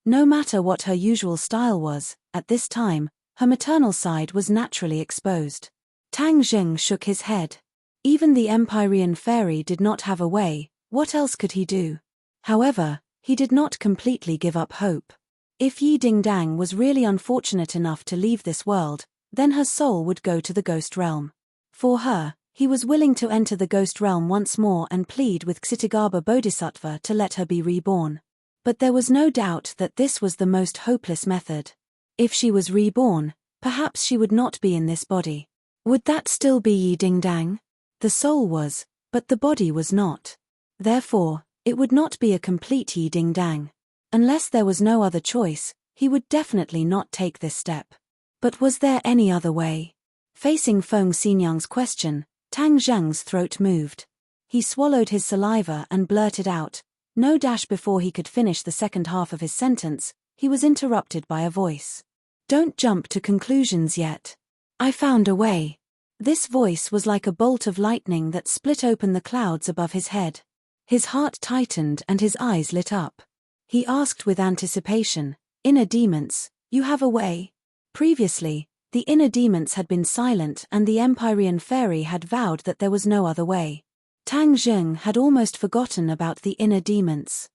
No matter what her usual style was, at this time, her maternal side was naturally exposed. Tang Zheng shook his head. Even the Empyrean fairy did not have a way, what else could he do? However, he did not completely give up hope. If Yi Dingdang was really unfortunate enough to leave this world, then her soul would go to the ghost realm. For her, he was willing to enter the ghost realm once more and plead with Ksitagarbha Bodhisattva to let her be reborn. But there was no doubt that this was the most hopeless method. If she was reborn, perhaps she would not be in this body. Would that still be Yi Dingdang? The soul was, but the body was not. Therefore, it would not be a complete Yi Dingdang. Unless there was no other choice, he would definitely not take this step. But was there any other way? Facing Feng Xinyang's question, Tang Zheng's throat moved. He swallowed his saliva and blurted out, "No." Before he could finish the second half of his sentence, he was interrupted by a voice. "Don't jump to conclusions yet. I found a way." This voice was like a bolt of lightning that split open the clouds above his head. His heart tightened and his eyes lit up. He asked with anticipation, "Inner demons, you have a way?" Previously, the inner demons had been silent and the Empyrean fairy had vowed that there was no other way. Tang Zheng had almost forgotten about the inner demons.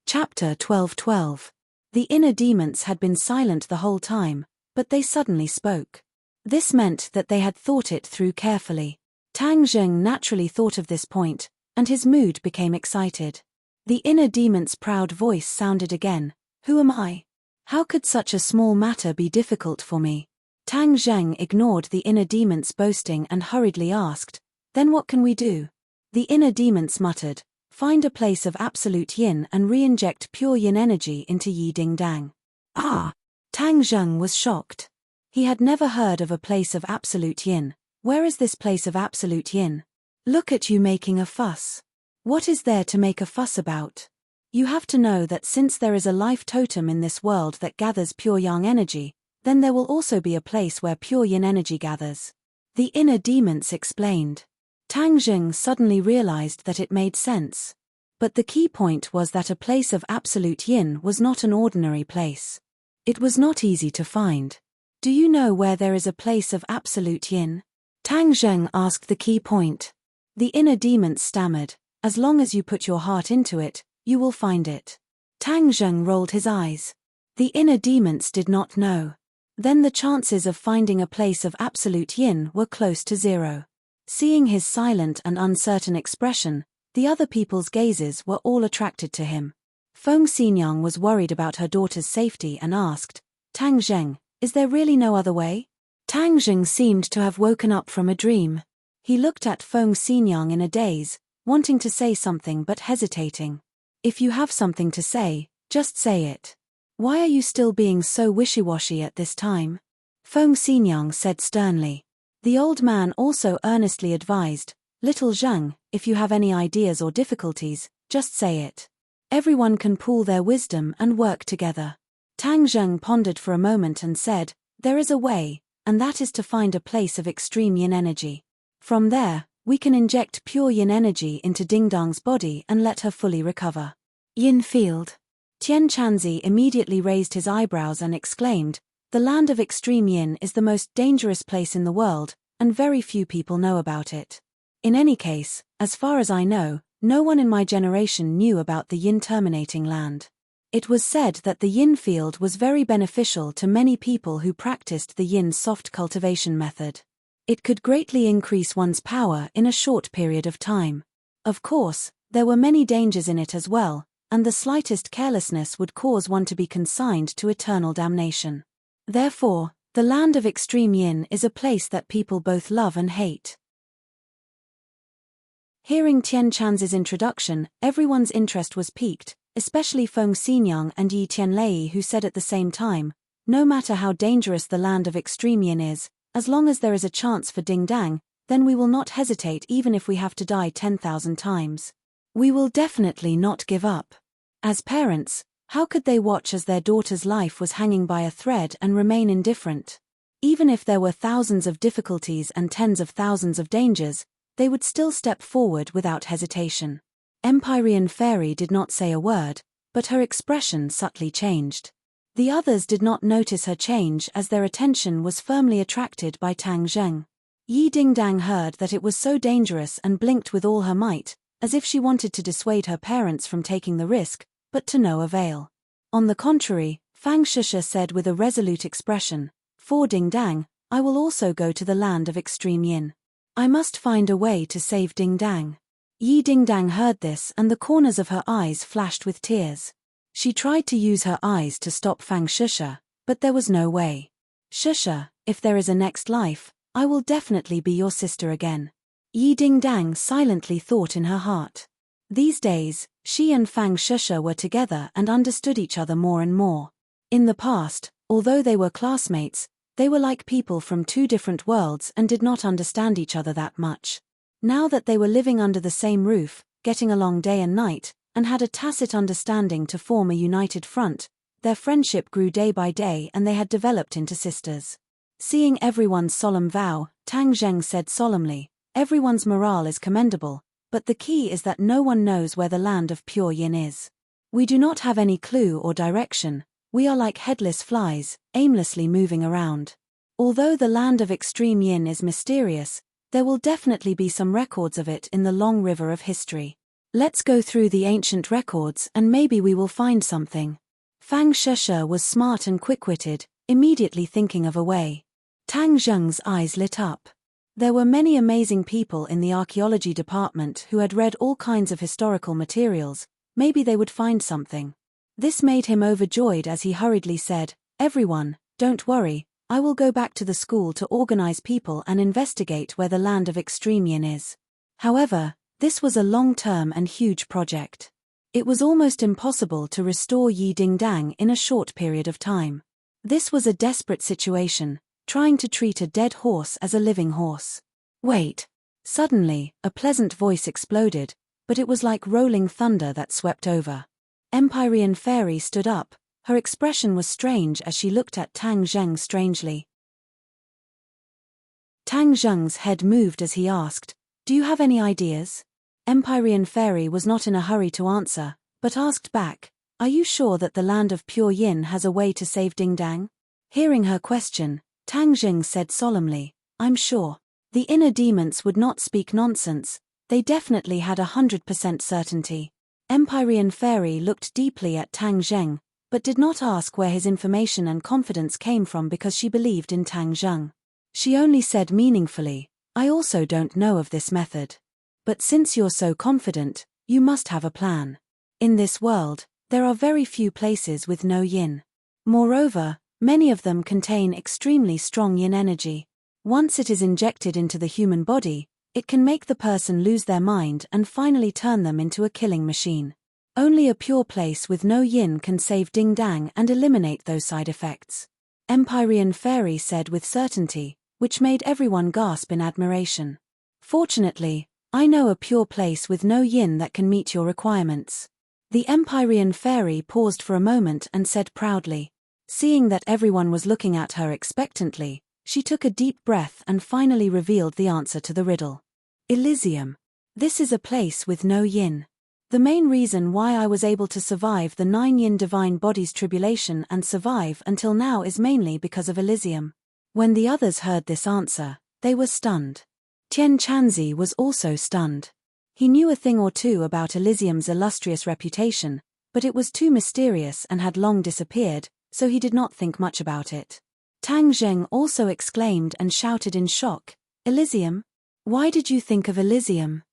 Chapter 12:12. The inner demons had been silent the whole time, but they suddenly spoke. This meant that they had thought it through carefully. Tang Zheng naturally thought of this point, and his mood became excited. The inner demon's proud voice sounded again. Who am I? How could such a small matter be difficult for me? Tang Zheng ignored the inner demon's boasting and hurriedly asked, then what can we do? The inner demons muttered, find a place of absolute yin and re-inject pure yin energy into Yi Ding Dang. Ah! Tang Zheng was shocked. He had never heard of a place of absolute yin. Where is this place of absolute yin? Look at you making a fuss. What is there to make a fuss about? You have to know that since there is a life totem in this world that gathers pure yang energy, then there will also be a place where pure yin energy gathers. The inner demons explained. Tang Zheng suddenly realized that it made sense. But the key point was that a place of absolute yin was not an ordinary place. It was not easy to find. Do you know where there is a place of absolute yin? Tang Zheng asked the key point. The inner demons stammered, as long as you put your heart into it, you will find it. Tang Zheng rolled his eyes. The inner demons did not know. Then the chances of finding a place of absolute yin were close to zero. Seeing his silent and uncertain expression, the other people's gazes were all attracted to him. Feng Xinyang was worried about her daughter's safety and asked, Tang Zheng, is there really no other way? Tang Zheng seemed to have woken up from a dream. He looked at Feng Xinyang in a daze, wanting to say something but hesitating. If you have something to say, just say it. Why are you still being so wishy-washy at this time? Feng Xinyang said sternly. The old man also earnestly advised, Little Zhang, if you have any ideas or difficulties, just say it. Everyone can pool their wisdom and work together. Tang Zheng pondered for a moment and said, there is a way, and that is to find a place of extreme yin energy. From there, we can inject pure yin energy into Ding Dong's body and let her fully recover. Yin field. Tian Chanzi immediately raised his eyebrows and exclaimed, the land of extreme yin is the most dangerous place in the world, and very few people know about it. In any case, as far as I know, no one in my generation knew about the yin terminating land. It was said that the yin field was very beneficial to many people who practiced the yin soft cultivation method. It could greatly increase one's power in a short period of time. Of course, there were many dangers in it as well, and the slightest carelessness would cause one to be consigned to eternal damnation. Therefore, the land of extreme yin is a place that people both love and hate. Hearing Tian Chanzi's introduction, everyone's interest was piqued, especially Feng Xinyang and Yi Tianlei, who said at the same time, no matter how dangerous the land of extreme yin is, as long as there is a chance for Ding Dang, then we will not hesitate even if we have to die 10,000 times. We will definitely not give up. As parents, how could they watch as their daughter's life was hanging by a thread and remain indifferent? Even if there were thousands of difficulties and tens of thousands of dangers, they would still step forward without hesitation. Empyrean Fairy did not say a word, but her expression subtly changed. The others did not notice her change as their attention was firmly attracted by Tang Zheng. Yi Ding Dang heard that it was so dangerous and blinked with all her might, as if she wanted to dissuade her parents from taking the risk, but to no avail. On the contrary, Fang Shusha said with a resolute expression, for Ding Dang, I will also go to the land of extreme yin. I must find a way to save Ding Dang. Yi Ding Dang heard this and the corners of her eyes flashed with tears. She tried to use her eyes to stop Fang Shusha, but there was no way. Shusha, if there is a next life, I will definitely be your sister again. Yi Ding Dang silently thought in her heart. These days, she and Fang Shusha were together and understood each other more and more. In the past, although they were classmates, they were like people from two different worlds and did not understand each other that much. Now that they were living under the same roof, getting along day and night, and had a tacit understanding to form a united front, their friendship grew day by day and they had developed into sisters. Seeing everyone's solemn vow, Tang Zheng said solemnly, everyone's morale is commendable, but the key is that no one knows where the land of pure yin is. We do not have any clue or direction, we are like headless flies, aimlessly moving around. Although the land of extreme yin is mysterious, there will definitely be some records of it in the long river of history. Let's go through the ancient records and maybe we will find something. Fang Sheshe was smart and quick-witted, immediately thinking of a way. Tang Zheng's eyes lit up. There were many amazing people in the archaeology department who had read all kinds of historical materials, maybe they would find something. This made him overjoyed as he hurriedly said, "Everyone, don't worry, I will go back to the school to organize people and investigate where the land of extreme yin is." However, this was a long-term and huge project. It was almost impossible to restore Yi Dingdang in a short period of time. This was a desperate situation, trying to treat a dead horse as a living horse. Wait. Suddenly, a pleasant voice exploded, but it was like rolling thunder that swept over. Empyrean Fairy stood up. Her expression was strange as she looked at Tang Zheng strangely. Tang Zheng's head moved as he asked, "Do you have any ideas?" Empyrean Fairy was not in a hurry to answer, but asked back, "Are you sure that the land of pure yin has a way to save Dingdang?" Hearing her question, Tang Zheng said solemnly, "I'm sure. The inner demons would not speak nonsense, they definitely had 100% certainty." Empyrean Fairy looked deeply at Tang Zheng, but did not ask where his information and confidence came from because she believed in Tang Zheng. She only said meaningfully, "I also don't know of this method. But since you're so confident, you must have a plan. In this world, there are very few places with no yin. Moreover, many of them contain extremely strong yin energy. Once it is injected into the human body, it can make the person lose their mind and finally turn them into a killing machine. Only a pure place with no yin can save Dingdang and eliminate those side effects." Empyrean Fairy said with certainty, which made everyone gasp in admiration. "Fortunately, I know a pure place with no yin that can meet your requirements." The Empyrean Fairy paused for a moment and said proudly. Seeing that everyone was looking at her expectantly, she took a deep breath and finally revealed the answer to the riddle. "Elysium. This is a place with no yin. The main reason why I was able to survive the 9 yin divine bodies tribulation and survive until now is mainly because of Elysium." When the others heard this answer, they were stunned. Tian Chanzi was also stunned. He knew a thing or two about Elysium's illustrious reputation, but it was too mysterious and had long disappeared, so he did not think much about it. Tang Zheng also exclaimed and shouted in shock, "Elysium? Why did you think of Elysium?"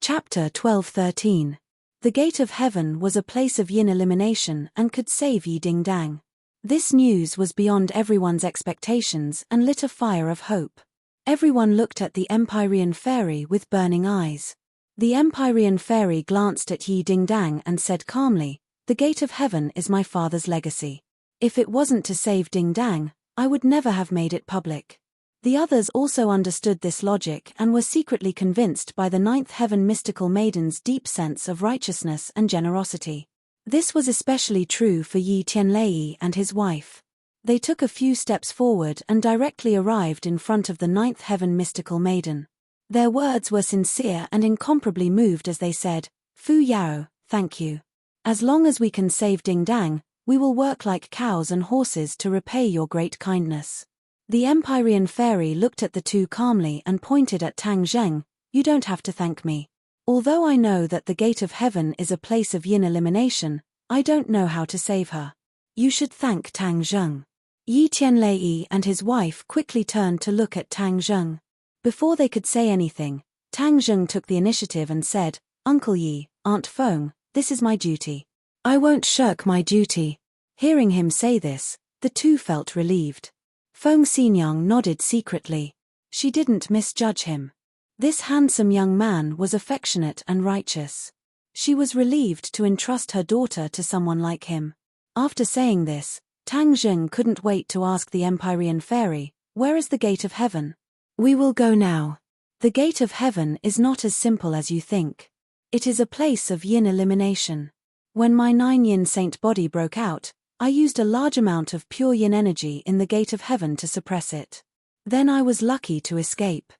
Chapter 12-13. The Gate of Heaven was a place of yin elimination and could save Yi Dingdang. This news was beyond everyone's expectations and lit a fire of hope. Everyone looked at the Empyrean Fairy with burning eyes. The Empyrean Fairy glanced at Yi Dingdang and said calmly, "The Gate of Heaven is my father's legacy. If it wasn't to save Dingdang, I would never have made it public." The others also understood this logic and were secretly convinced by the 9th Heaven mystical maiden's deep sense of righteousness and generosity. This was especially true for Yi Tianlei and his wife. They took a few steps forward and directly arrived in front of the 9th Heaven mystical maiden. Their words were sincere and incomparably moved as they said, "Fu Yao, thank you. As long as we can save Dingdang, we will work like cows and horses to repay your great kindness." The Empyrean Fairy looked at the two calmly and pointed at Tang Zheng, "You don't have to thank me. Although I know that the Gate of Heaven is a place of yin elimination, I don't know how to save her. You should thank Tang Zheng." Yi Tianlei and his wife quickly turned to look at Tang Zheng. Before they could say anything, Tang Zheng took the initiative and said, "Uncle Yi, Aunt Feng, this is my duty. I won't shirk my duty." Hearing him say this, the two felt relieved. Feng Xinyang nodded secretly. She didn't misjudge him. This handsome young man was affectionate and righteous. She was relieved to entrust her daughter to someone like him. After saying this, Tang Zheng couldn't wait to ask the Empyrean Fairy, "Where is the Gate of Heaven?" "We will go now. The Gate of Heaven is not as simple as you think. It is a place of yin elimination. When my 9 yin saint body broke out, I used a large amount of pure yin energy in the Gate of Heaven to suppress it. Then I was lucky to escape."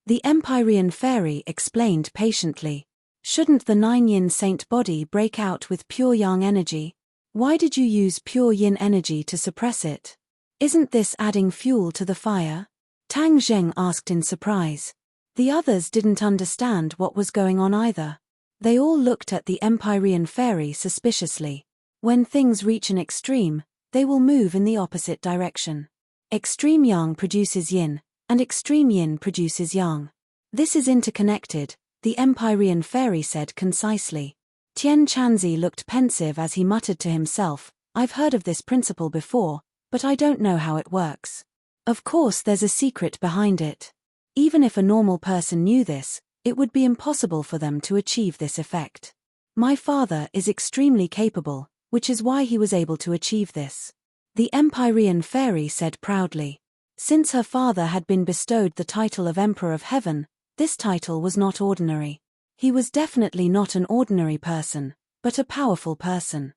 The Empyrean Fairy explained patiently. "Shouldn't the 9 yin saint body break out with pure yang energy?" Why did you use pure yin energy to suppress it? Isn't this adding fuel to the fire? Tang Zheng asked in surprise. The others didn't understand what was going on either. They all looked at the Empyrean fairy suspiciously. When things reach an extreme, they will move in the opposite direction. Extreme yang produces yin, and extreme yin produces yang. This is interconnected, the Empyrean fairy said concisely. Tian Chanzi looked pensive as he muttered to himself, I've heard of this principle before, but I don't know how it works. Of course there's a secret behind it. Even if a normal person knew this, it would be impossible for them to achieve this effect. My father is extremely capable, which is why he was able to achieve this. The Empyrean fairy said proudly. Since her father had been bestowed the title of Emperor of Heaven, this title was not ordinary. He was definitely not an ordinary person, but a powerful person.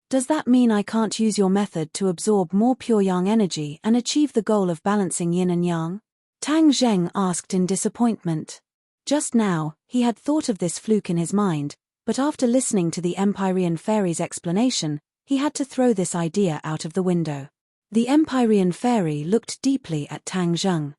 Does that mean I can't use your method to absorb more pure yang energy and achieve the goal of balancing yin and yang? Tang Zheng asked in disappointment. Just now, he had thought of this fluke in his mind, but after listening to the Empyrean fairy's explanation, he had to throw this idea out of the window. The Empyrean fairy looked deeply at Tang Zheng.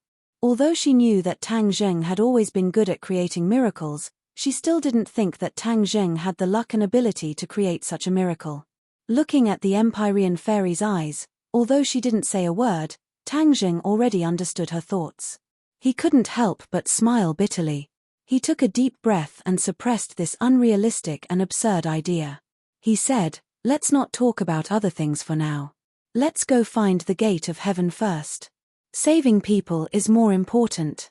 Although she knew that Tang Zheng had always been good at creating miracles, she still didn't think that Tang Zheng had the luck and ability to create such a miracle. Looking at the Empyrean fairy's eyes, although she didn't say a word, Tang Zheng already understood her thoughts. He couldn't help but smile bitterly. He took a deep breath and suppressed this unrealistic and absurd idea. He said, let's not talk about other things for now. Let's go find the gate of heaven first. Saving people is more important.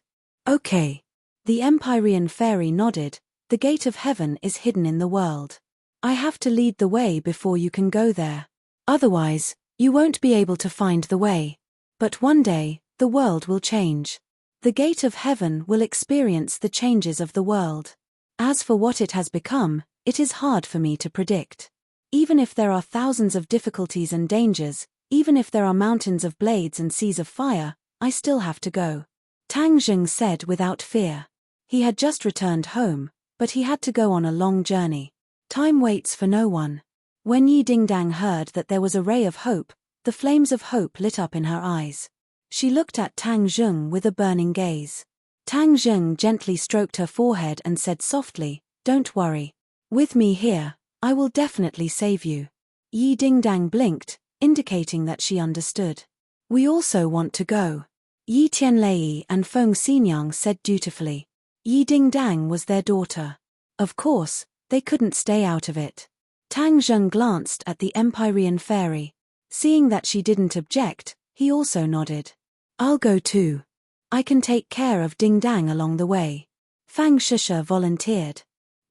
Okay. The Empyrean fairy nodded. The gate of heaven is hidden in the world. I have to lead the way before you can go there. Otherwise, you won't be able to find the way. But one day, the world will change. The gate of heaven will experience the changes of the world. As for what it has become, it is hard for me to predict. Even if there are thousands of difficulties and dangers, even if there are mountains of blades and seas of fire, I still have to go. Tang Zheng said without fear. He had just returned home, but he had to go on a long journey. Time waits for no one. When Yi Dingdang heard that there was a ray of hope, the flames of hope lit up in her eyes. She looked at Tang Zheng with a burning gaze. Tang Zheng gently stroked her forehead and said softly, don't worry. With me here, I will definitely save you. Yi Dingdang blinked, indicating that she understood. We also want to go. Yi Tianlei and Feng Xinyang said dutifully. Yi Dingdang was their daughter. Of course, they couldn't stay out of it. Tang Zheng glanced at the Empyrean fairy. Seeing that she didn't object, he also nodded. I'll go too. I can take care of Dingdang along the way. Fang Shisha volunteered.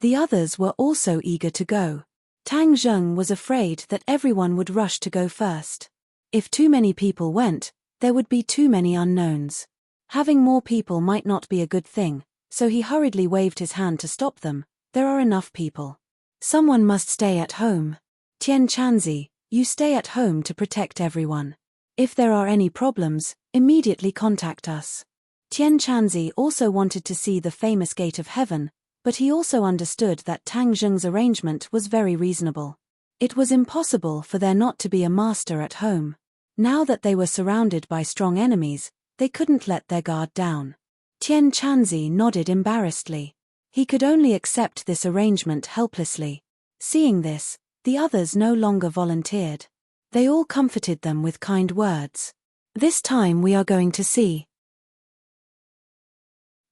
The others were also eager to go. Tang Zheng was afraid that everyone would rush to go first. If too many people went, there would be too many unknowns. Having more people might not be a good thing, so he hurriedly waved his hand to stop them. There are enough people. Someone must stay at home. Tian Chanzi, you stay at home to protect everyone. If there are any problems, immediately contact us. Tian Chanzi also wanted to see the famous gate of heaven, but he also understood that Tang Zheng's arrangement was very reasonable. It was impossible for there not to be a master at home. Now that they were surrounded by strong enemies, they couldn't let their guard down. Tian Chanzi nodded embarrassedly. He could only accept this arrangement helplessly. Seeing this, the others no longer volunteered. They all comforted them with kind words. This time we are going to see.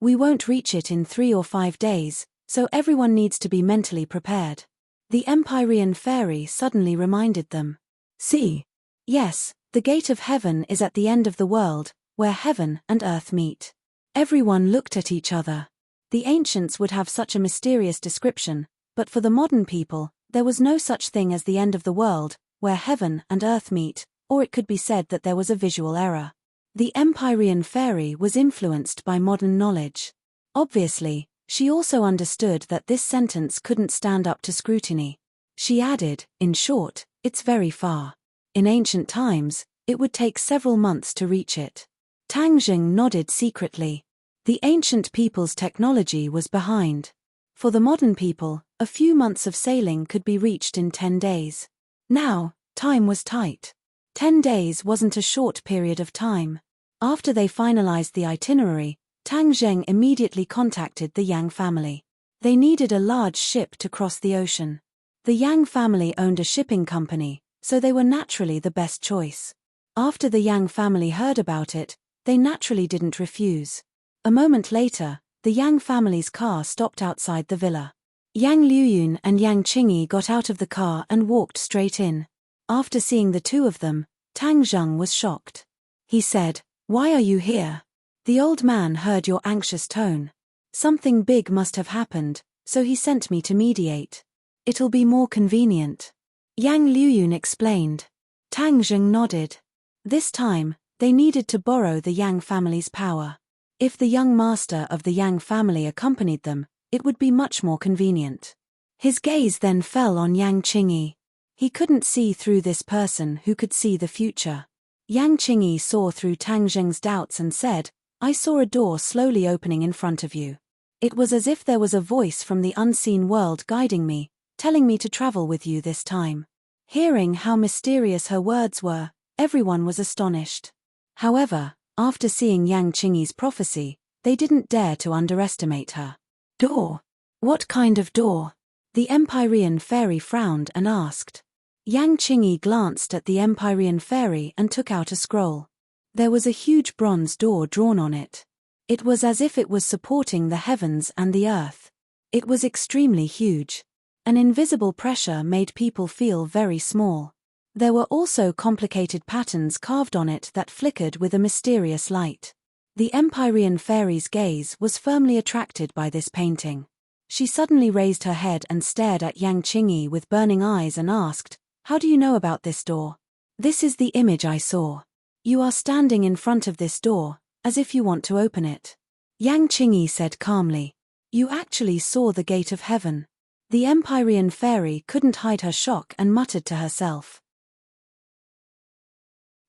We won't reach it in 3 or 5 days, so everyone needs to be mentally prepared. The Empyrean fairy suddenly reminded them. See? Yes, the gate of heaven is at the end of the world, where heaven and earth meet. Everyone looked at each other. The ancients would have such a mysterious description, but for the modern people, there was no such thing as the end of the world, where heaven and earth meet, or it could be said that there was a visual error. The Empyrean fairy was influenced by modern knowledge. Obviously, she also understood that this sentence couldn't stand up to scrutiny. She added, in short, it's very far. In ancient times, it would take several months to reach it. Tang Zheng nodded secretly. The ancient people's technology was behind. For the modern people, a few months of sailing could be reached in 10 days. Now, time was tight. 10 days wasn't a short period of time. After they finalized the itinerary, Tang Zheng immediately contacted the Yang family. They needed a large ship to cross the ocean. The Yang family owned a shipping company, so they were naturally the best choice. After the Yang family heard about it, they naturally didn't refuse. A moment later, the Yang family's car stopped outside the villa. Yang Liuyun and Yang Qingyi got out of the car and walked straight in. After seeing the two of them, Tang Zheng was shocked. He said, "Why are you here?" The old man heard your anxious tone. "Something big must have happened, so he sent me to mediate. It'll be more convenient." Yang Liuyun explained. Tang Zheng nodded. This time, they needed to borrow the Yang family's power. If the young master of the Yang family accompanied them, it would be much more convenient. His gaze then fell on Yang Qingyi. He couldn't see through this person who could see the future. Yang Qingyi saw through Tang Zheng's doubts and said, "I saw a door slowly opening in front of you. It was as if there was a voice from the unseen world guiding me, telling me to travel with you this time." Hearing how mysterious her words were, everyone was astonished. However, after seeing Yang Qingyi's prophecy, they didn't dare to underestimate her. "Door? What kind of door?" The Empyrean fairy frowned and asked. Yang Qingyi glanced at the Empyrean fairy and took out a scroll. There was a huge bronze door drawn on it. It was as if it was supporting the heavens and the earth. It was extremely huge. An invisible pressure made people feel very small. There were also complicated patterns carved on it that flickered with a mysterious light. The Empyrean fairy's gaze was firmly attracted by this painting. She suddenly raised her head and stared at Yang Qingyi with burning eyes and asked, "How do you know about this door?" "This is the image I saw. You are standing in front of this door, as if you want to open it." Yang Qingyi said calmly, "You actually saw the gate of heaven." The Empyrean fairy couldn't hide her shock and muttered to herself.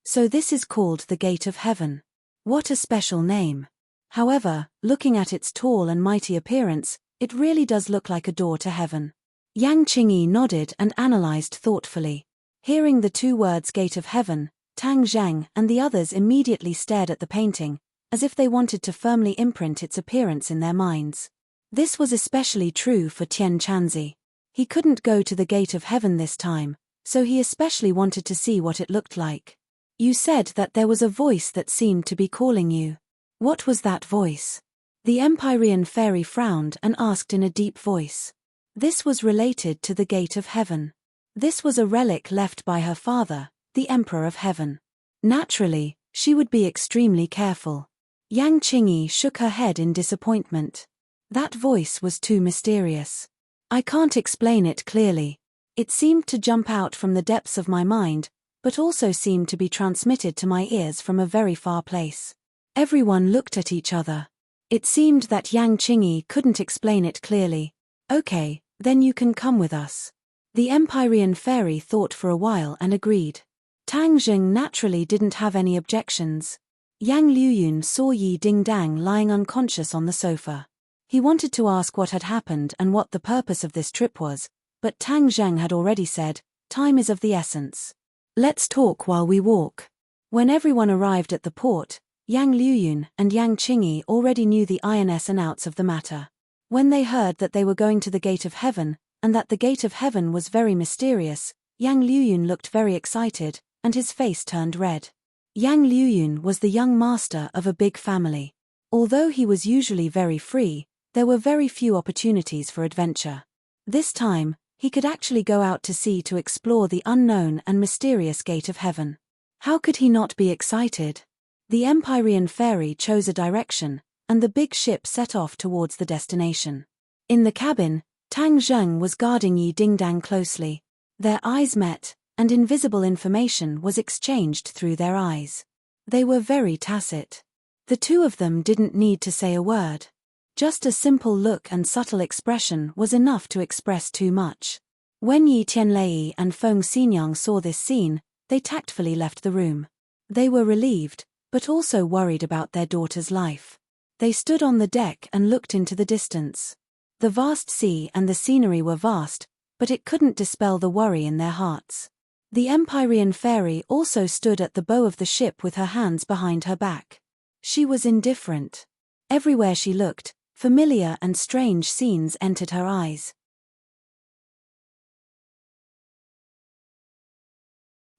"So this is called the Gate of Heaven. What a special name." However, looking at its tall and mighty appearance, it really does look like a door to heaven. Yang Qingyi nodded and analyzed thoughtfully. Hearing the two words Gate of Heaven, Tang Zheng and the others immediately stared at the painting, as if they wanted to firmly imprint its appearance in their minds. This was especially true for Tian Chanzi. He couldn't go to the Gate of Heaven this time, so he especially wanted to see what it looked like. "You said that there was a voice that seemed to be calling you. What was that voice?" The Empyrean fairy frowned and asked in a deep voice. This was related to the Gate of Heaven. This was a relic left by her father, the Emperor of Heaven. Naturally, she would be extremely careful. Yang Qingyi shook her head in disappointment. That voice was too mysterious. "I can't explain it clearly. It seemed to jump out from the depths of my mind, but also seemed to be transmitted to my ears from a very far place." Everyone looked at each other. It seemed that Yang Qingyi couldn't explain it clearly. "Okay, then you can come with us." The Empyrean fairy thought for a while and agreed. Tang Zheng naturally didn't have any objections. Yang Liuyun saw Yi Dingdang lying unconscious on the sofa. He wanted to ask what had happened and what the purpose of this trip was, but Tang Zheng had already said, "Time is of the essence. Let's talk while we walk." When everyone arrived at the port, Yang Liuyun and Yang Qingyi already knew the ins and outs of the matter. When they heard that they were going to the Gate of Heaven, and that the Gate of Heaven was very mysterious, Yang Liuyun looked very excited, and his face turned red. Yang Liuyun was the young master of a big family. Although he was usually very free, there were very few opportunities for adventure. This time, he could actually go out to sea to explore the unknown and mysterious Gate of Heaven. How could he not be excited? The Empyrean fairy chose a direction, and the big ship set off towards the destination. In the cabin, Tang Zheng was guarding Yi Dingdang closely. Their eyes met, and invisible information was exchanged through their eyes. They were very tacit. The two of them didn't need to say a word. Just a simple look and subtle expression was enough to express too much. When Yi Tianlei and Feng Xinyang saw this scene, they tactfully left the room. They were relieved, but also worried about their daughter's life. They stood on the deck and looked into the distance. The vast sea and the scenery were vast, but it couldn't dispel the worry in their hearts. The Empyrean fairy also stood at the bow of the ship with her hands behind her back. She was indifferent. Everywhere she looked, familiar and strange scenes entered her eyes.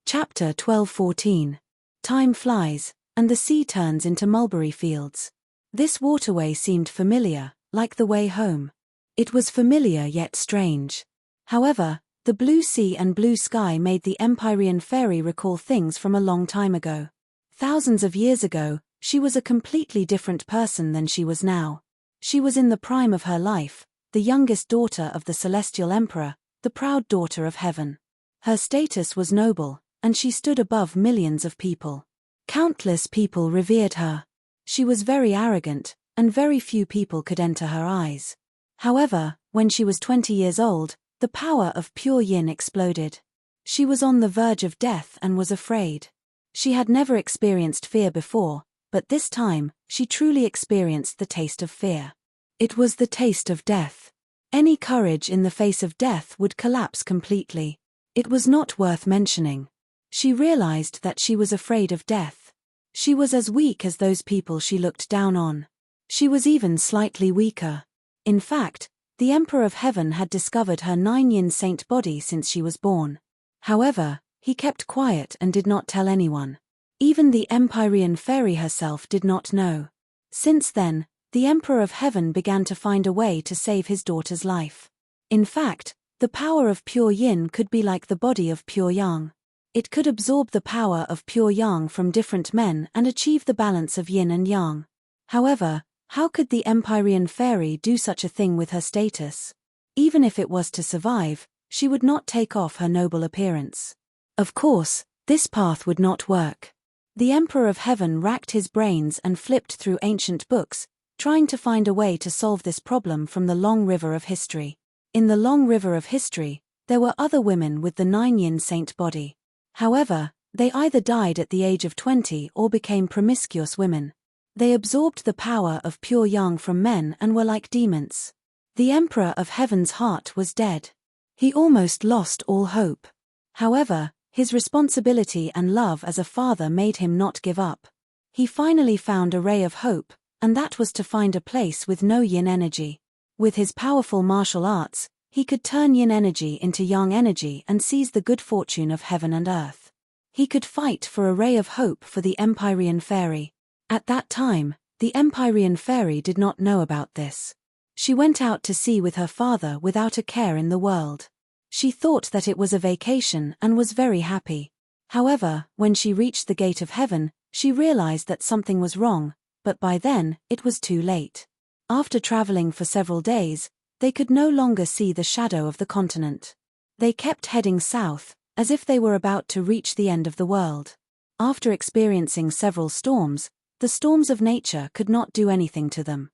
Chapter 12:14. Time flies, and the sea turns into mulberry fields. This waterway seemed familiar, like the way home. It was familiar yet strange. However, the blue sea and blue sky made the Empyrean fairy recall things from a long time ago. Thousands of years ago, she was a completely different person than she was now. She was in the prime of her life, the youngest daughter of the celestial emperor, the proud daughter of heaven. Her status was noble, and she stood above millions of people. Countless people revered her. She was very arrogant, and very few people could enter her eyes. However, when she was 20 years old, the power of pure yin exploded. She was on the verge of death and was afraid. She had never experienced fear before, but this time, she truly experienced the taste of fear. It was the taste of death. Any courage in the face of death would collapse completely. It was not worth mentioning. She realized that she was afraid of death. She was as weak as those people she looked down on. She was even slightly weaker. In fact, the Emperor of Heaven had discovered her 9-yin saint body since she was born. However, he kept quiet and did not tell anyone. Even the Empyrean fairy herself did not know. Since then, the Emperor of Heaven began to find a way to save his daughter's life. In fact, the power of pure yin could be like the body of pure yang. It could absorb the power of pure yang from different men and achieve the balance of yin and yang. However, how could the Empyrean fairy do such a thing with her status? Even if it was to survive, she would not take off her noble appearance. Of course, this path would not work. The Emperor of Heaven racked his brains and flipped through ancient books, trying to find a way to solve this problem from the long river of history. In the long river of history, there were other women with the 9-yin saint body. However, they either died at the age of 20 or became promiscuous women. They absorbed the power of pure yang from men and were like demons. The Emperor of Heaven's heart was dead. He almost lost all hope. However, his responsibility and love as a father made him not give up. He finally found a ray of hope, and that was to find a place with no yin energy. With his powerful martial arts, he could turn yin energy into yang energy and seize the good fortune of heaven and earth. He could fight for a ray of hope for the Empyrean fairy. At that time, the Empyrean fairy did not know about this. She went out to sea with her father without a care in the world. She thought that it was a vacation and was very happy. However, when she reached the gate of heaven, she realized that something was wrong, but by then, it was too late. After traveling for several days, they could no longer see the shadow of the continent. They kept heading south, as if they were about to reach the end of the world. After experiencing several storms, the storms of nature could not do anything to them.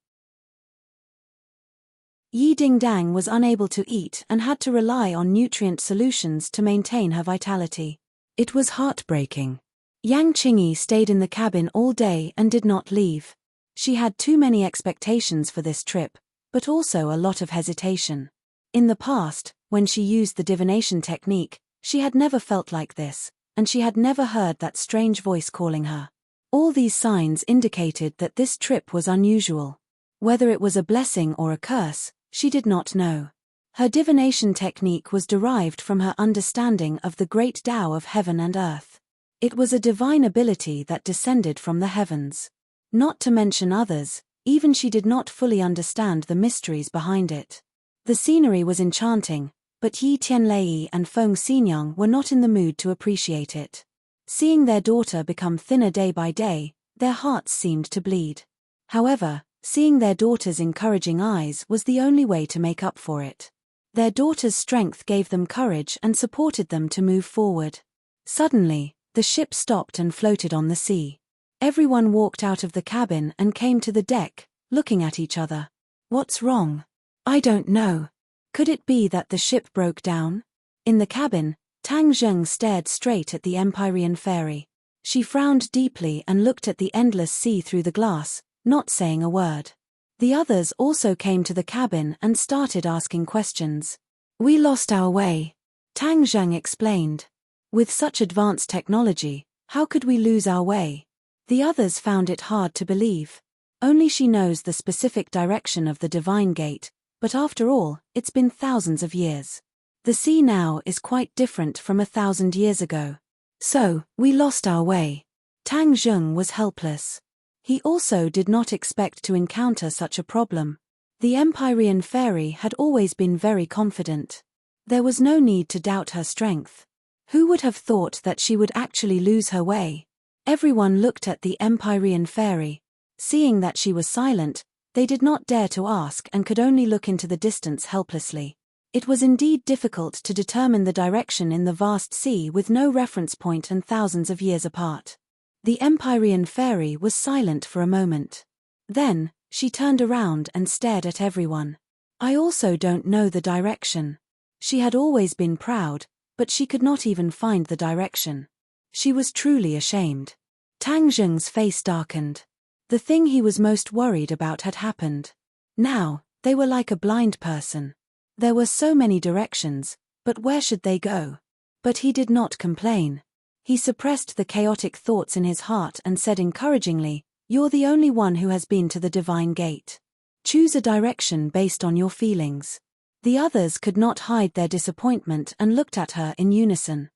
Yi Dingdang was unable to eat and had to rely on nutrient solutions to maintain her vitality. It was heartbreaking. Yang Qingyi stayed in the cabin all day and did not leave. She had too many expectations for this trip, but also a lot of hesitation. In the past, when she used the divination technique, she had never felt like this, and she had never heard that strange voice calling her. All these signs indicated that this trip was unusual. Whether it was a blessing or a curse, she did not know. Her divination technique was derived from her understanding of the great Tao of heaven and earth. It was a divine ability that descended from the heavens. Not to mention others, even she did not fully understand the mysteries behind it. The scenery was enchanting, but Yi Tianlei and Feng Xinyang were not in the mood to appreciate it. Seeing their daughter become thinner day by day, their hearts seemed to bleed. However, seeing their daughter's encouraging eyes was the only way to make up for it. Their daughter's strength gave them courage and supported them to move forward. Suddenly, the ship stopped and floated on the sea. Everyone walked out of the cabin and came to the deck, looking at each other. What's wrong? I don't know. Could it be that the ship broke down? In the cabin, Tang Zheng stared straight at the Empyrean fairy. She frowned deeply and looked at the endless sea through the glass, not saying a word. The others also came to the cabin and started asking questions. We lost our way, Tang Zheng explained. With such advanced technology, how could we lose our way? The others found it hard to believe. Only she knows the specific direction of the divine gate, but after all, it's been thousands of years. The sea now is quite different from 1,000 years ago. So, we lost our way. Tang Zheng was helpless. He also did not expect to encounter such a problem. The Empyrean fairy had always been very confident. There was no need to doubt her strength. Who would have thought that she would actually lose her way? Everyone looked at the Empyrean fairy. Seeing that she was silent, they did not dare to ask and could only look into the distance helplessly. It was indeed difficult to determine the direction in the vast sea with no reference point and thousands of years apart. The Empyrean fairy was silent for a moment. Then, she turned around and stared at everyone. I also don't know the direction. She had always been proud, but she could not even find the direction. She was truly ashamed. Tang Zheng's face darkened. The thing he was most worried about had happened. Now, they were like a blind person. There were so many directions, but where should they go? But he did not complain. He suppressed the chaotic thoughts in his heart and said encouragingly, "You're the only one who has been to the divine gate. Choose a direction based on your feelings." The others could not hide their disappointment and looked at her in unison.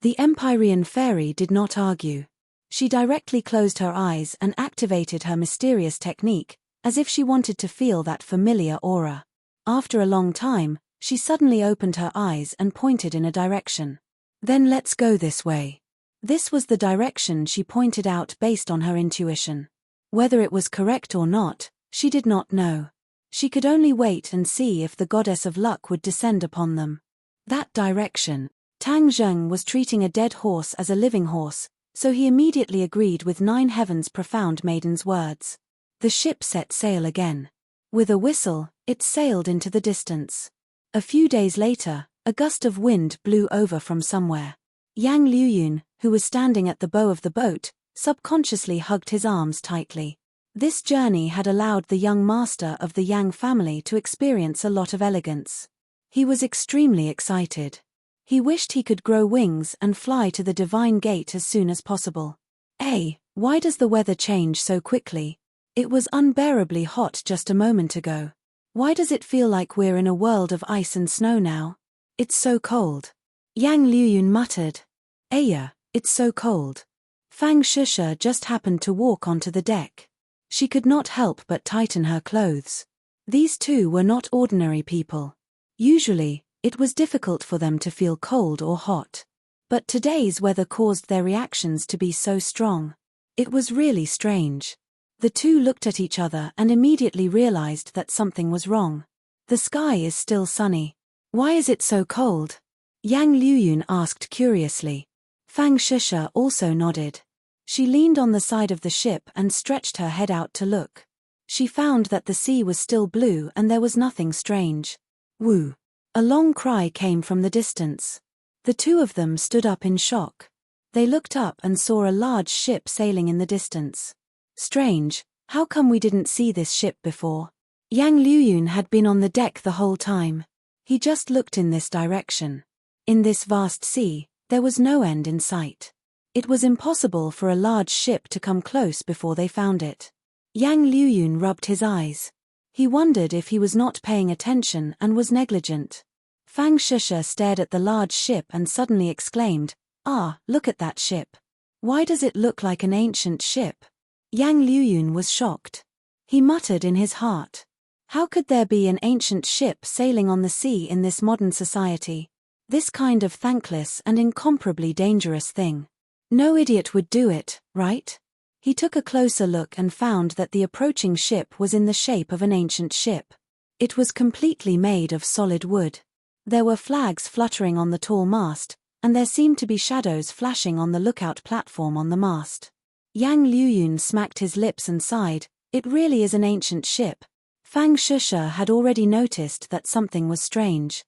The Empyrean fairy did not argue. She directly closed her eyes and activated her mysterious technique, as if she wanted to feel that familiar aura. After a long time, she suddenly opened her eyes and pointed in a direction. Then let's go this way. This was the direction she pointed out based on her intuition. Whether it was correct or not, she did not know. She could only wait and see if the goddess of luck would descend upon them. That direction. Tang Zheng was treating a dead horse as a living horse, so he immediately agreed with Nine Heavens' profound maiden's words. The ship set sail again. With a whistle, it sailed into the distance. A few days later, a gust of wind blew over from somewhere. Yang Liuyun, who was standing at the bow of the boat, subconsciously hugged his arms tightly. This journey had allowed the young master of the Yang family to experience a lot of elegance. He was extremely excited. He wished he could grow wings and fly to the divine gate as soon as possible. Why does the weather change so quickly? It was unbearably hot just a moment ago. Why does it feel like we're in a world of ice and snow now? It's so cold. Yang Liuyun muttered. It's so cold. Fang Shusha just happened to walk onto the deck. She could not help but tighten her clothes. These two were not ordinary people. Usually, it was difficult for them to feel cold or hot. But today's weather caused their reactions to be so strong. It was really strange. The two looked at each other and immediately realized that something was wrong. The sky is still sunny. Why is it so cold? Yang Liuyun asked curiously. Fang Shusha also nodded. She leaned on the side of the ship and stretched her head out to look. She found that the sea was still blue and there was nothing strange. Woo! A long cry came from the distance. The two of them stood up in shock. They looked up and saw a large ship sailing in the distance. Strange, how come we didn't see this ship before? Yang Liuyun had been on the deck the whole time. He just looked in this direction. In this vast sea, there was no end in sight. It was impossible for a large ship to come close before they found it. Yang Liuyun rubbed his eyes. He wondered if he was not paying attention and was negligent. Fang Shusha stared at the large ship and suddenly exclaimed, look at that ship. Why does it look like an ancient ship? Yang Liuyun was shocked. He muttered in his heart. How could there be an ancient ship sailing on the sea in this modern society? This kind of thankless and incomparably dangerous thing. No idiot would do it, right? He took a closer look and found that the approaching ship was in the shape of an ancient ship. It was completely made of solid wood. There were flags fluttering on the tall mast, and there seemed to be shadows flashing on the lookout platform on the mast. Yang Liuyun smacked his lips and sighed, it really is an ancient ship. Fang Shusha had already noticed that something was strange.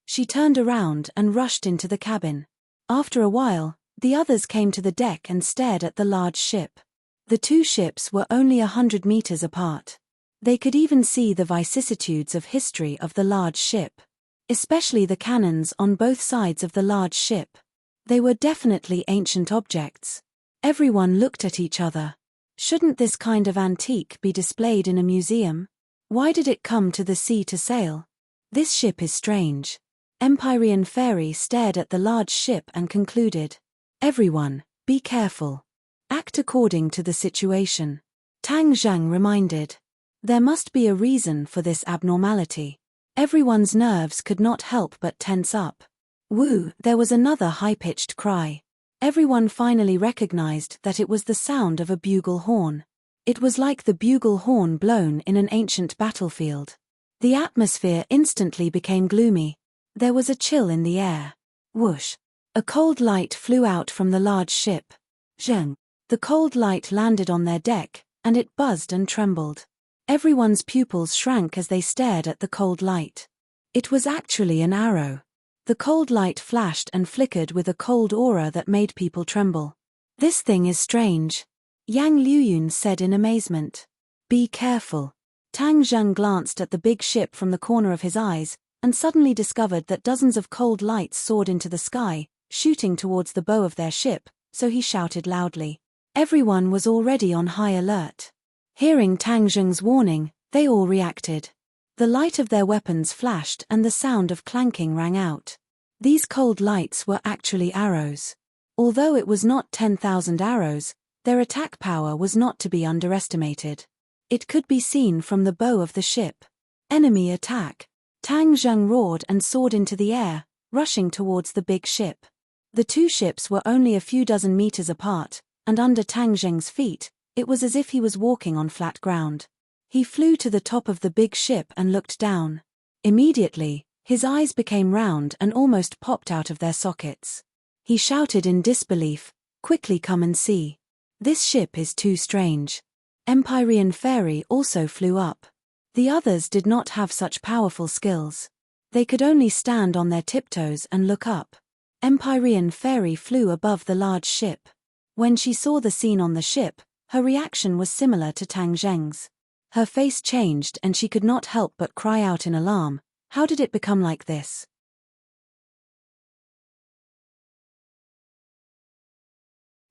She turned around and rushed into the cabin. After a while, the others came to the deck and stared at the large ship. The two ships were only 100 meters apart. They could even see the vicissitudes of history of the large ship. Especially the cannons on both sides of the large ship. They were definitely ancient objects. Everyone looked at each other. Shouldn't this kind of antique be displayed in a museum? Why did it come to the sea to sail? This ship is strange. Empyrean Fairy stared at the large ship and concluded. Everyone, be careful. Act according to the situation. Tang Zheng reminded. There must be a reason for this abnormality. Everyone's nerves could not help but tense up. Woo! There was another high-pitched cry. Everyone finally recognized that it was the sound of a bugle horn. It was like the bugle horn blown in an ancient battlefield. The atmosphere instantly became gloomy. There was a chill in the air. Whoosh! A cold light flew out from the large ship. Zheng! The cold light landed on their deck, and it buzzed and trembled. Everyone's pupils shrank as they stared at the cold light. It was actually an arrow. The cold light flashed and flickered with a cold aura that made people tremble. This thing is strange. Yang Liuyun said in amazement. Be careful. Tang Zheng glanced at the big ship from the corner of his eyes, and suddenly discovered that dozens of cold lights soared into the sky, shooting towards the bow of their ship, so he shouted loudly. Everyone was already on high alert. Hearing Tang Zheng's warning, they all reacted. The light of their weapons flashed and the sound of clanking rang out. These cold lights were actually arrows. Although it was not 10,000 arrows, their attack power was not to be underestimated. It could be seen from the bow of the ship. Enemy attack! Tang Zheng roared and soared into the air, rushing towards the big ship. The two ships were only a few dozen meters apart, and under Tang Zheng's feet, it was as if he was walking on flat ground. He flew to the top of the big ship and looked down. Immediately, his eyes became round and almost popped out of their sockets. He shouted in disbelief, "Quickly come and see. This ship is too strange." Empyrean Fairy also flew up. The others did not have such powerful skills. They could only stand on their tiptoes and look up. Empyrean Fairy flew above the large ship. When she saw the scene on the ship, her reaction was similar to Tang Zheng's. Her face changed and she could not help but cry out in alarm. How did it become like this?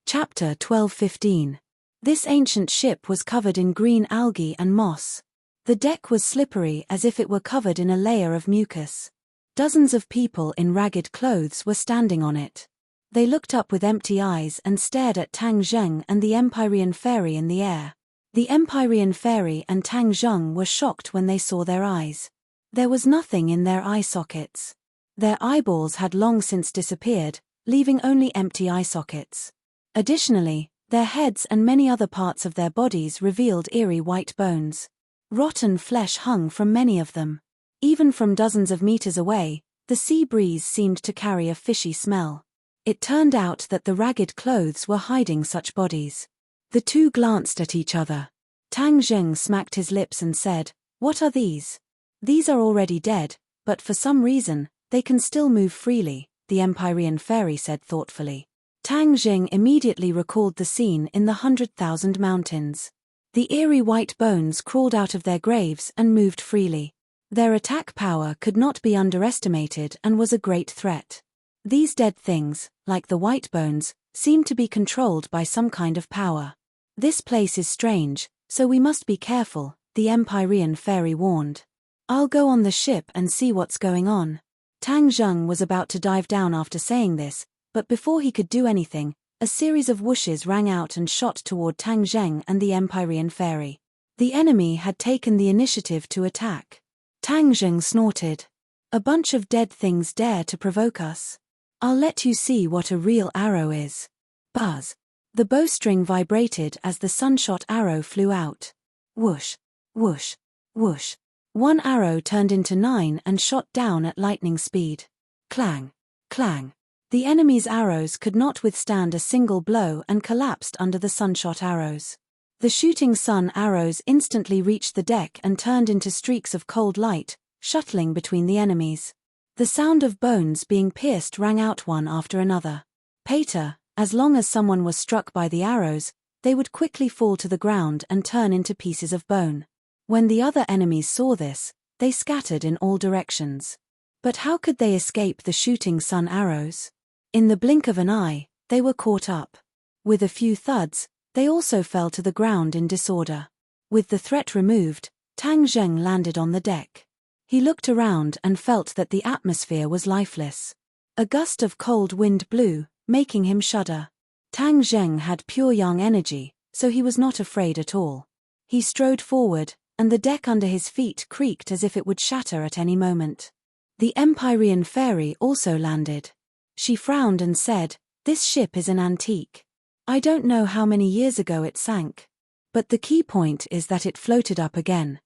Chapter 12:15. This ancient ship was covered in green algae and moss. The deck was slippery as if it were covered in a layer of mucus. Dozens of people in ragged clothes were standing on it. They looked up with empty eyes and stared at Tang Zheng and the Empyrean Fairy in the air. The Empyrean Fairy and Tang Zheng were shocked when they saw their eyes. There was nothing in their eye sockets. Their eyeballs had long since disappeared, leaving only empty eye sockets. Additionally, their heads and many other parts of their bodies revealed eerie white bones. Rotten flesh hung from many of them. Even from dozens of meters away, the sea breeze seemed to carry a fishy smell. It turned out that the ragged clothes were hiding such bodies. The two glanced at each other. Tang Zheng smacked his lips and said, "What are these?" "These are already dead, but for some reason, they can still move freely," the Empyrean Fairy said thoughtfully. Tang Zheng immediately recalled the scene in the 100,000 Mountains. The eerie white bones crawled out of their graves and moved freely. Their attack power could not be underestimated and was a great threat. These dead things, like the white bones, seemed to be controlled by some kind of power. "This place is strange, so we must be careful," the Empyrean Fairy warned. "I'll go on the ship and see what's going on." Tang Zheng was about to dive down after saying this, but before he could do anything, a series of whooshes rang out and shot toward Tang Zheng and the Empyrean Fairy. The enemy had taken the initiative to attack. Tang Zheng snorted. "A bunch of dead things dare to provoke us. I'll let you see what a real arrow is." Buzz. The bowstring vibrated as the sunshot arrow flew out. Whoosh, whoosh, whoosh. One arrow turned into 9 and shot down at lightning speed. Clang, clang. The enemy's arrows could not withstand a single blow and collapsed under the sunshot arrows. The shooting sun arrows instantly reached the deck and turned into streaks of cold light, shuttling between the enemies. The sound of bones being pierced rang out one after another. Pater, as long as someone was struck by the arrows, they would quickly fall to the ground and turn into pieces of bone. When the other enemies saw this, they scattered in all directions. But how could they escape the shooting sun arrows? In the blink of an eye, they were caught up. With a few thuds, they also fell to the ground in disorder. With the threat removed, Tang Zheng landed on the deck. He looked around and felt that the atmosphere was lifeless. A gust of cold wind blew, making him shudder. Tang Zheng had pure yang energy, so he was not afraid at all. He strode forward, and the deck under his feet creaked as if it would shatter at any moment. The Empyrean fairy also landed. She frowned and said, "This ship is an antique. I don't know how many years ago it sank. But the key point is that it floated up again.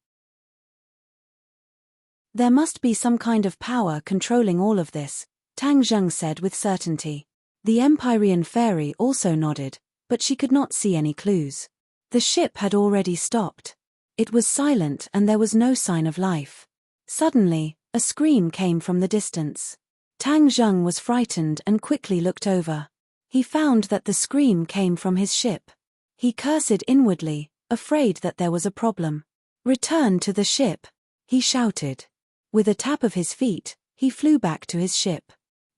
There must be some kind of power controlling all of this," Tang Zheng said with certainty. The Empyrean fairy also nodded, but she could not see any clues. The ship had already stopped. It was silent and there was no sign of life. Suddenly, a scream came from the distance. Tang Zheng was frightened and quickly looked over. He found that the scream came from his ship. He cursed inwardly, afraid that there was a problem. "Return to the ship," he shouted. With a tap of his feet, he flew back to his ship.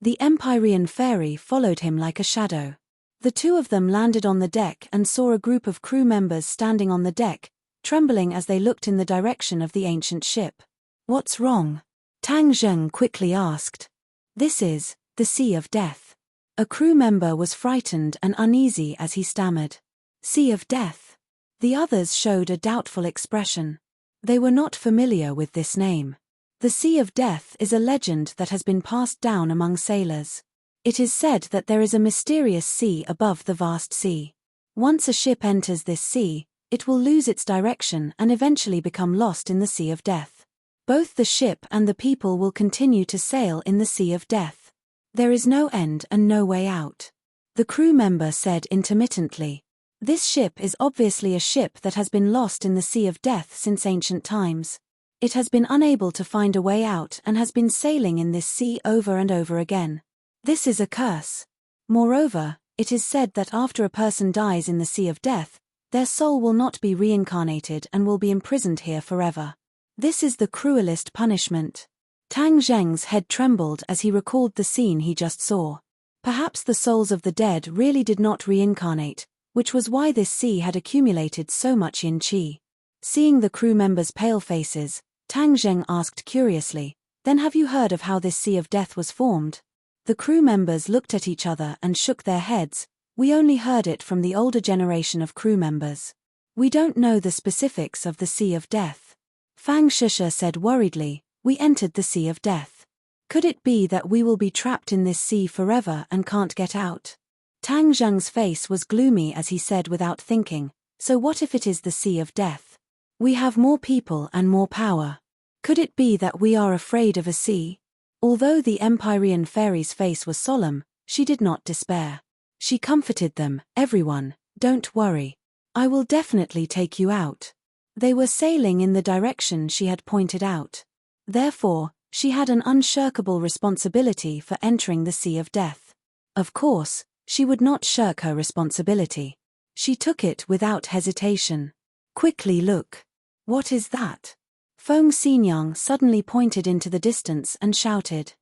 The Empyrean fairy followed him like a shadow. The two of them landed on the deck and saw a group of crew members standing on the deck, trembling as they looked in the direction of the ancient ship. "What's wrong?" Tang Zheng quickly asked. "This is the Sea of Death." A crew member was frightened and uneasy as he stammered. "Sea of Death?" The others showed a doubtful expression. They were not familiar with this name. The Sea of Death is a legend that has been passed down among sailors. It is said that there is a mysterious sea above the vast sea. Once a ship enters this sea, it will lose its direction and eventually become lost in the Sea of Death. Both the ship and the people will continue to sail in the Sea of Death. There is no end and no way out. The crew member said intermittently. This ship is obviously a ship that has been lost in the Sea of Death since ancient times. It has been unable to find a way out and has been sailing in this sea over and over again. This is a curse. Moreover, it is said that after a person dies in the Sea of Death, their soul will not be reincarnated and will be imprisoned here forever. This is the cruelest punishment. Tang Zheng's head trembled as he recalled the scene he just saw. Perhaps the souls of the dead really did not reincarnate, which was why this sea had accumulated so much yin qi. Seeing the crew members' pale faces, Tang Zheng asked curiously, "Then have you heard of how this Sea of Death was formed?" The crew members looked at each other and shook their heads. "We only heard it from the older generation of crew members. We don't know the specifics of the Sea of Death." Fang Shisha said worriedly, "We entered the Sea of Death. Could it be that we will be trapped in this sea forever and can't get out?" Tang Zheng's face was gloomy as he said without thinking, "So what if it is the Sea of Death? We have more people and more power. Could it be that we are afraid of a sea?" Although the Empyrean fairy's face was solemn, she did not despair. She comforted them, "Everyone, don't worry. I will definitely take you out." They were sailing in the direction she had pointed out. Therefore, she had an unshirkable responsibility for entering the Sea of Death. Of course, she would not shirk her responsibility. She took it without hesitation. "Quickly look. What is that?" Feng Xinyang suddenly pointed into the distance and shouted.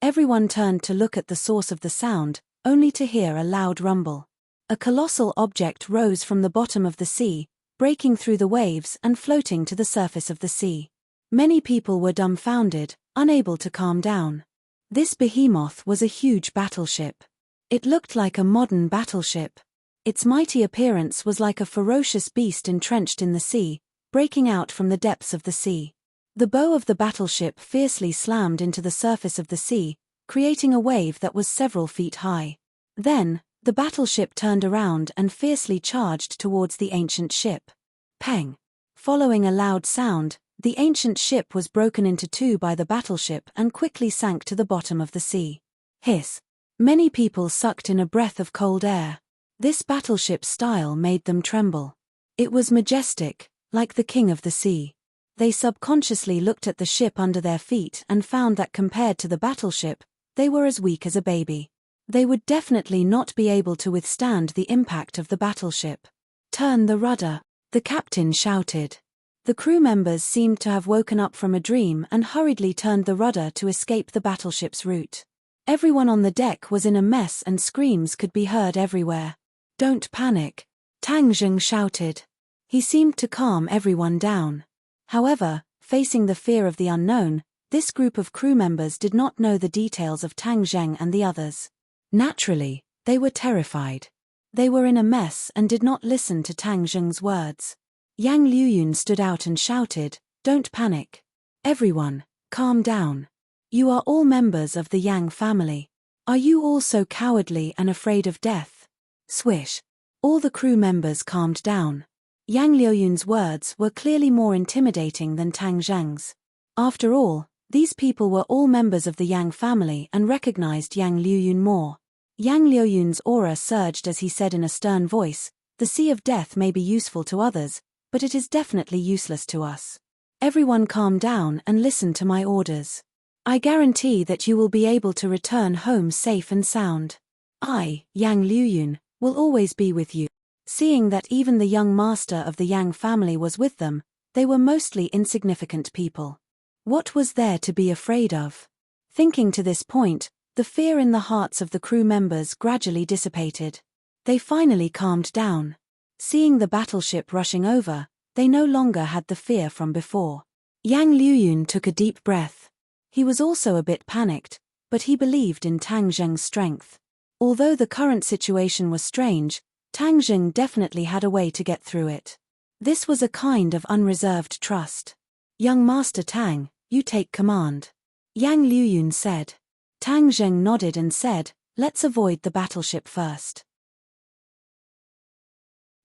Everyone turned to look at the source of the sound, only to hear a loud rumble. A colossal object rose from the bottom of the sea, breaking through the waves and floating to the surface of the sea. Many people were dumbfounded, unable to calm down. This behemoth was a huge battleship. It looked like a modern battleship. Its mighty appearance was like a ferocious beast entrenched in the sea, breaking out from the depths of the sea. The bow of the battleship fiercely slammed into the surface of the sea, creating a wave that was several feet high. Then, the battleship turned around and fiercely charged towards the ancient ship. Peng! Following a loud sound, the ancient ship was broken into two by the battleship and quickly sank to the bottom of the sea. Hiss! Many people sucked in a breath of cold air. This battleship's style made them tremble. It was majestic, like the king of the sea. They subconsciously looked at the ship under their feet and found that compared to the battleship, they were as weak as a baby. They would definitely not be able to withstand the impact of the battleship. "Turn the rudder," the captain shouted. The crew members seemed to have woken up from a dream and hurriedly turned the rudder to escape the battleship's route. Everyone on the deck was in a mess and screams could be heard everywhere. "Don't panic," Tang Zheng shouted. He seemed to calm everyone down. However, facing the fear of the unknown, this group of crew members did not know the details of Tang Zheng and the others. Naturally, they were terrified. They were in a mess and did not listen to Tang Zheng's words. Yang Liuyun stood out and shouted, "Don't panic. Everyone, calm down. You are all members of the Yang family. Are you all so cowardly and afraid of death?" Swish. All the crew members calmed down. Yang Liuyun's words were clearly more intimidating than Tang Zheng's. After all, these people were all members of the Yang family and recognized Yang Liuyun more. Yang Liuyun's aura surged as he said in a stern voice, "The Sea of Death may be useful to others, but it is definitely useless to us. Everyone calm down and listen to my orders. I guarantee that you will be able to return home safe and sound. I, Yang Liuyun, will always be with you." Seeing that even the young master of the Yang family was with them, they were mostly insignificant people. What was there to be afraid of? Thinking to this point, the fear in the hearts of the crew members gradually dissipated. They finally calmed down. Seeing the battleship rushing over, they no longer had the fear from before. Yang Liuyun took a deep breath. He was also a bit panicked, but he believed in Tang Zheng's strength. Although the current situation was strange, Tang Zheng definitely had a way to get through it. This was a kind of unreserved trust. "Young Master Tang, you take command," Yang Liuyun said. Tang Zheng nodded and said, "Let's avoid the battleship first.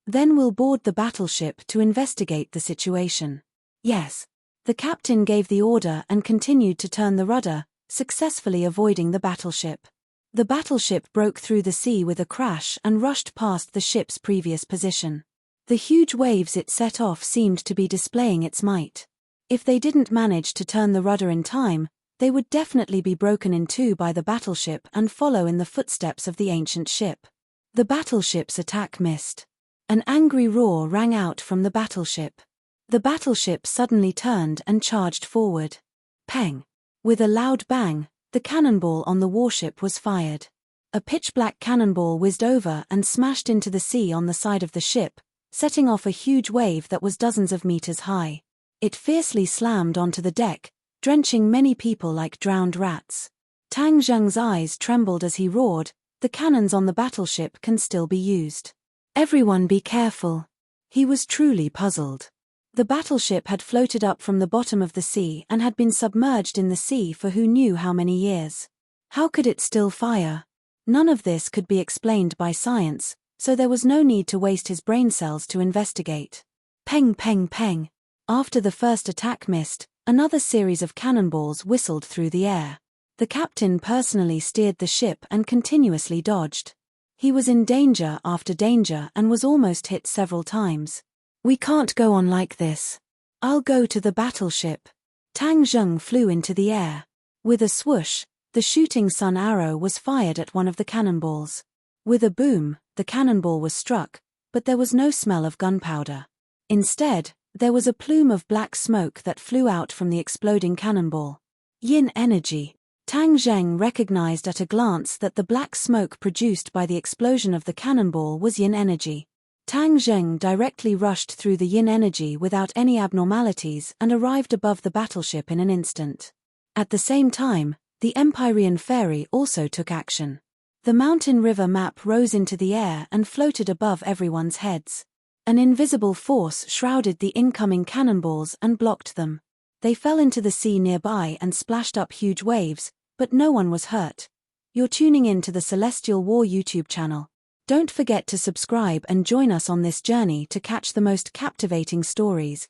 Then we'll board the battleship to investigate the situation." "Yes." The captain gave the order and continued to turn the rudder, successfully avoiding the battleship. The battleship broke through the sea with a crash and rushed past the ship's previous position. The huge waves it set off seemed to be displaying its might. If they didn't manage to turn the rudder in time, they would definitely be broken in two by the battleship and follow in the footsteps of the ancient ship. The battleship's attack missed. An angry roar rang out from the battleship. The battleship suddenly turned and charged forward. Peng! With a loud bang, the cannonball on the warship was fired. A pitch-black cannonball whizzed over and smashed into the sea on the side of the ship, setting off a huge wave that was dozens of meters high. It fiercely slammed onto the deck, drenching many people like drowned rats. Tang Zheng's eyes trembled as he roared, "The cannons on the battleship can still be used. Everyone be careful." He was truly puzzled. The battleship had floated up from the bottom of the sea and had been submerged in the sea for who knew how many years. How could it still fire? None of this could be explained by science, so there was no need to waste his brain cells to investigate. Peng peng peng. After the first attack missed, another series of cannonballs whistled through the air. The captain personally steered the ship and continuously dodged. He was in danger after danger and was almost hit several times. "We can't go on like this. I'll go to the battleship." Tang Zheng flew into the air. With a swoosh, the shooting sun arrow was fired at one of the cannonballs. With a boom, the cannonball was struck, but there was no smell of gunpowder. Instead, there was a plume of black smoke that flew out from the exploding cannonball. Yin energy. Tang Zheng recognized at a glance that the black smoke produced by the explosion of the cannonball was yin energy. Tang Zheng directly rushed through the yin energy without any abnormalities and arrived above the battleship in an instant. At the same time, the Empyrean Fairy also took action. The mountain river map rose into the air and floated above everyone's heads. An invisible force shrouded the incoming cannonballs and blocked them. They fell into the sea nearby and splashed up huge waves, but no one was hurt. You're tuning in to the Celestial War YouTube channel. Don't forget to subscribe and join us on this journey to catch the most captivating stories.